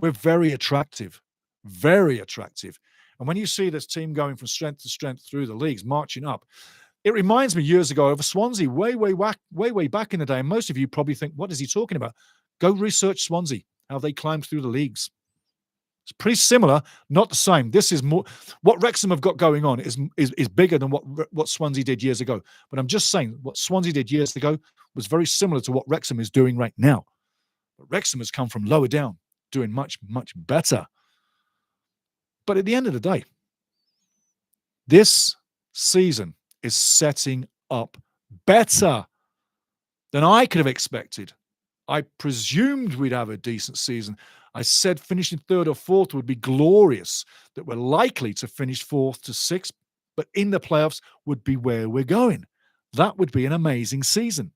we're very attractive. Very attractive. And when you see this team going from strength to strength through the leagues, marching up, it reminds me years ago of Swansea, way back in the day. And most of you probably think, what is he talking about? Go research Swansea, how they climbed through the leagues. It's pretty similar, not the same. This is more what Wrexham have got going on is bigger than what Swansea did years ago. But I'm just saying what Swansea did years ago was very similar to what Wrexham is doing right now. But Wrexham has come from lower down, doing much, much better. But at the end of the day, this season is setting up better than I could have expected. I presumed we'd have a decent season. I said finishing third or fourth would be glorious, that we're likely to finish 4th to 6th, but in the playoffs would be where we're going. That would be an amazing season.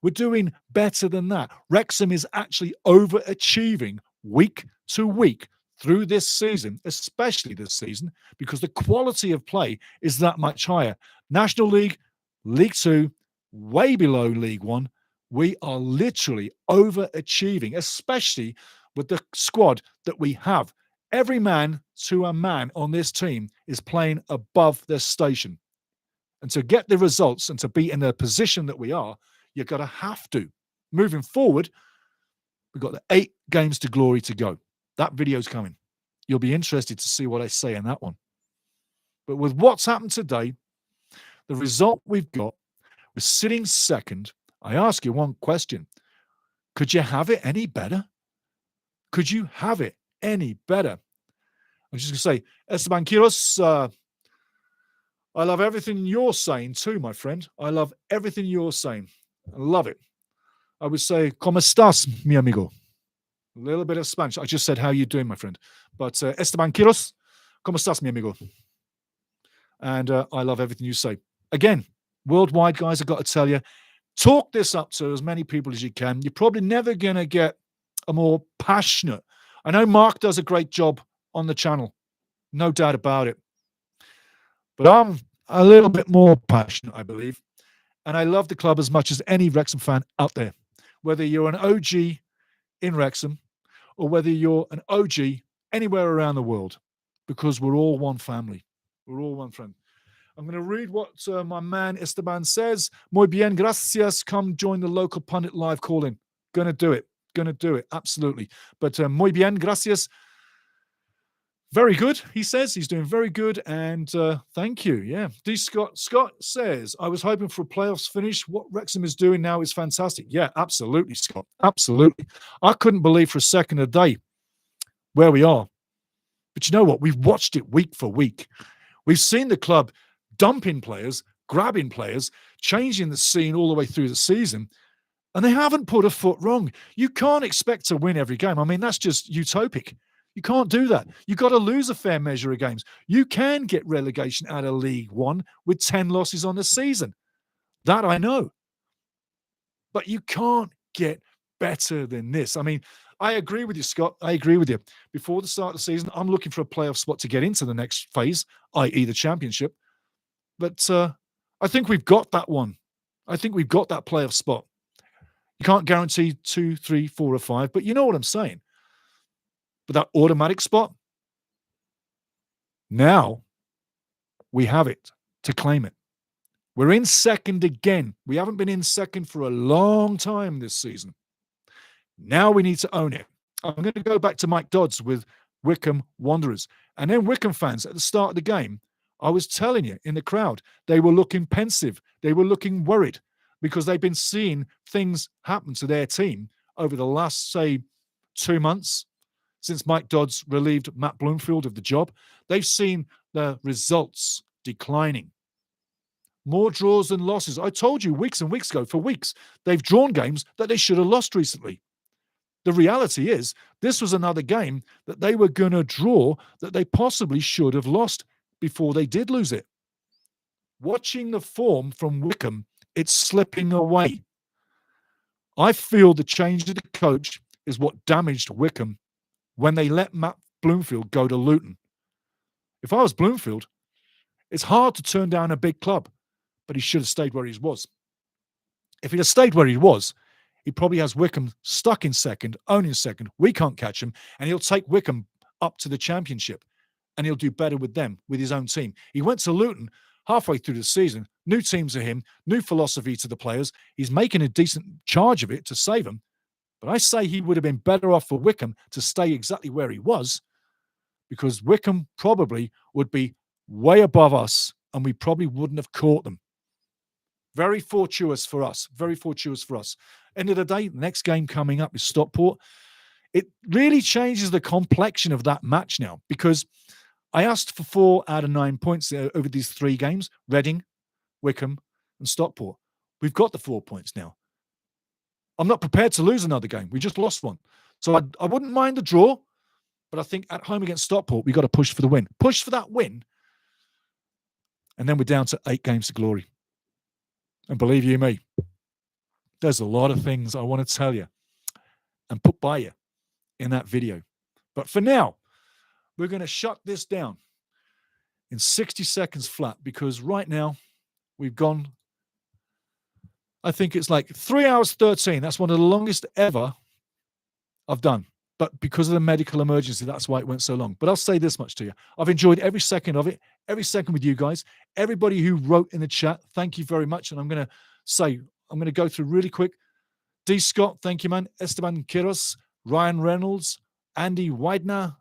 We're doing better than that. Wrexham is actually overachieving week to week through this season, especially this season, because the quality of play is that much higher. National League, League Two, way below League One. We are literally overachieving, especially with the squad that we have. Every man to a man on this team is playing above their station. And to get the results and to be in the position that we are, you're going to have to. Moving forward, we've got the 8 games to glory to go. That video's coming. You'll be interested to see what I say in that one. But with what's happened today, the result we've got, we're sitting second. I ask you one question. Could you have it any better? Could you have it any better? I'm just going to say, Esteban Quiros, I love everything you're saying too, my friend. I love everything you're saying. I love it. I would say, ¿Cómo estás, mi amigo? A little bit of Spanish. I just said, how you doing, my friend? But Esteban Quiros, ¿Cómo estás, mi amigo? And I love everything you say. Again, worldwide, guys, I've got to tell you, talk this up to as many people as you can. You're probably never going to get a more passionate. I know Mark does a great job on the channel. No doubt about it. But I'm a little bit more passionate, I believe. And I love the club as much as any Wrexham fan out there. Whether you're an OG in Wrexham or whether you're an OG anywhere around the world, because we're all one family. We're all one friend. I'm going to read what my man Esteban says. Muy bien, gracias. Come join the local pundit live call-in. Going to do it. Going to do it. Absolutely. But muy bien, gracias. Very good, he says. He's doing very good, and thank you. Yeah. D. Scott says, I was hoping for a playoffs finish. What Wrexham is doing now is fantastic. Yeah, absolutely, Scott. Absolutely. I couldn't believe for a second a day where we are. But you know what? We've watched it week for week. We've seen the club dumping players, grabbing players, changing the scene all the way through the season, and they haven't put a foot wrong. You can't expect to win every game. I mean, that's just utopic. You can't do that. You've got to lose a fair measure of games. You can get relegation out of League One with 10 losses on the season. That I know. But you can't get better than this. I mean, I agree with you, Scott. I agree with you. Before the start of the season, I'm looking for a playoff spot to get into the next phase, i.e. the championship. But I think we've got that one. I think we've got that playoff spot. You can't guarantee 2, 3, 4, or 5, but you know what I'm saying. But that automatic spot, now we have it to claim it. We're in second again. We haven't been in second for a long time this season. Now we need to own it. I'm going to go back to Mike Dodds with Wycombe Wanderers. And then Wycombe fans at the start of the game, I was telling you in the crowd, they were looking pensive. They were looking worried because they've been seeing things happen to their team over the last, say, 2 months. Since Mike Dodds relieved Matt Bloomfield of the job, they've seen the results declining. More draws than losses. I told you weeks and weeks ago, for weeks, they've drawn games that they should have lost recently. The reality is, this was another game that they were going to draw that they possibly should have lost before they did lose it. Watching the form from Wycombe, it's slipping away. I feel the change of the coach is what damaged Wycombe when they let Matt Bloomfield go to Luton. If I was Bloomfield, it's hard to turn down a big club, but he should have stayed where he was. If he'd have stayed where he was, he probably has Wycombe stuck in second, owning second. We can't catch him, and he'll take Wycombe up to the championship, and he'll do better with them, with his own team. He went to Luton halfway through the season, new teams to him, new philosophy to the players. He's making a decent charge of it to save them. But I say he would have been better off for Wycombe to stay exactly where he was, because Wycombe probably would be way above us and we probably wouldn't have caught them. Very fortuitous for us. Very fortuitous for us. End of the day, the next game coming up is Stockport. It really changes the complexion of that match now, because I asked for 4 out of 9 points over these 3 games, Reading, Wycombe and Stockport. We've got the 4 points now. I'm not prepared to lose another game. We just lost one. So I wouldn't mind the draw, but I think at home against Stockport, we've got to push for the win. Push for that win. And then we're down to 8 games to glory. And believe you me, there's a lot of things I want to tell you and put by you in that video. But for now, We're going to shut this down in 60 seconds flat because right now we've gone, I think it's like 3 hours 13. That's one of the longest ever I've done. But because of the medical emergency, that's why it went so long. But I'll say this much to you. I've enjoyed every second of it, every second with you guys. Everybody who wrote in the chat, thank you very much. And I'm going to go through really quick. D. Scott, thank you, man. Esteban Quiros, Ryan Reynolds, Andy Weidner.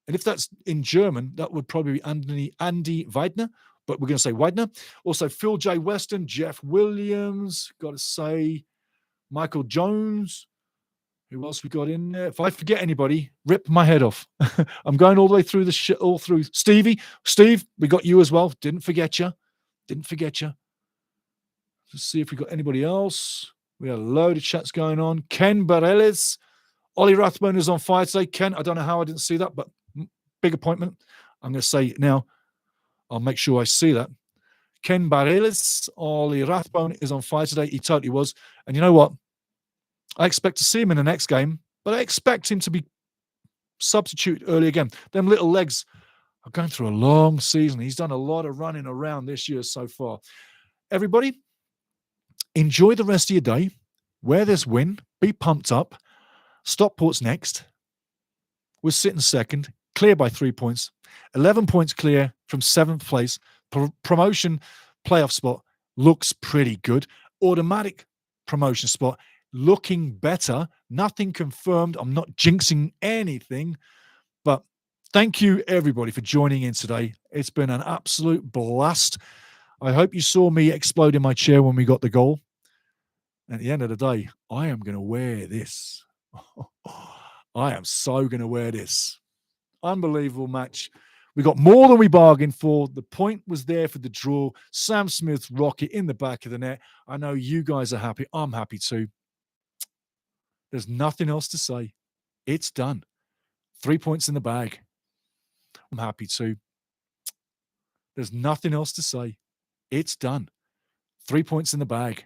And if that's in German, that would probably be Andy Weidner, but we're going to say Weidner. Also, Phil J. Weston, Jeff Williams, got to say Michael Jones. Who else we got in there? If I forget anybody, rip my head off. I'm going all the way through the shit, all through. Stevie, Steve, we got you as well. Didn't forget you. Let's see if we got anybody else. We had a load of chats going on. Ken Bareilles. Ollie Rathbone is on fire today. Ken, I don't know how I didn't see that, but big appointment. I'm going to say it now. I'll make sure I see that. Ken Bareilles, Ollie Rathbone is on fire today. He totally was. And you know what? I expect to see him in the next game, but I expect him to be substituted early again. Them little legs are going through a long season. He's done a lot of running around this year so far. Everybody, enjoy the rest of your day. Wear this win. Be pumped up. Stockport's next. We're sitting second, clear by 3 points. 11 points clear from 7th place. Promotion playoff spot looks pretty good. Automatic promotion spot looking better. Nothing confirmed. I'm not jinxing anything. But thank you, everybody, for joining in today. It's been an absolute blast. I hope you saw me explode in my chair when we got the goal. At the end of the day, I am going to wear this. I am so going to wear this. Unbelievable match. We got more than we bargained for. The point was there for the draw. Sam Smith's rocket in the back of the net. I know you guys are happy. I'm happy too. There's nothing else to say. It's done. 3 points in the bag. I'm happy too. There's nothing else to say. It's done. 3 points in the bag.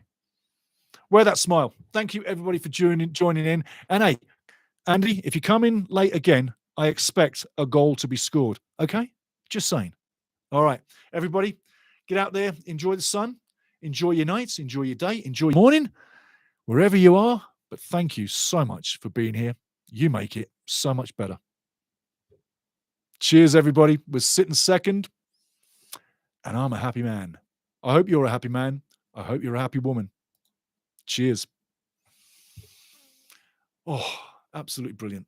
Wear that smile. Thank you, everybody, for joining in. And hey, Andy, if you come in late again, I expect a goal to be scored. Okay? Just saying. All right. Everybody, get out there. Enjoy the sun. Enjoy your nights. Enjoy your day. Enjoy your morning. Wherever you are. But thank you so much for being here. You make it so much better. Cheers, everybody. We're sitting second. And I'm a happy man. I hope you're a happy man. I hope you're a happy woman. Cheers. Oh, absolutely brilliant.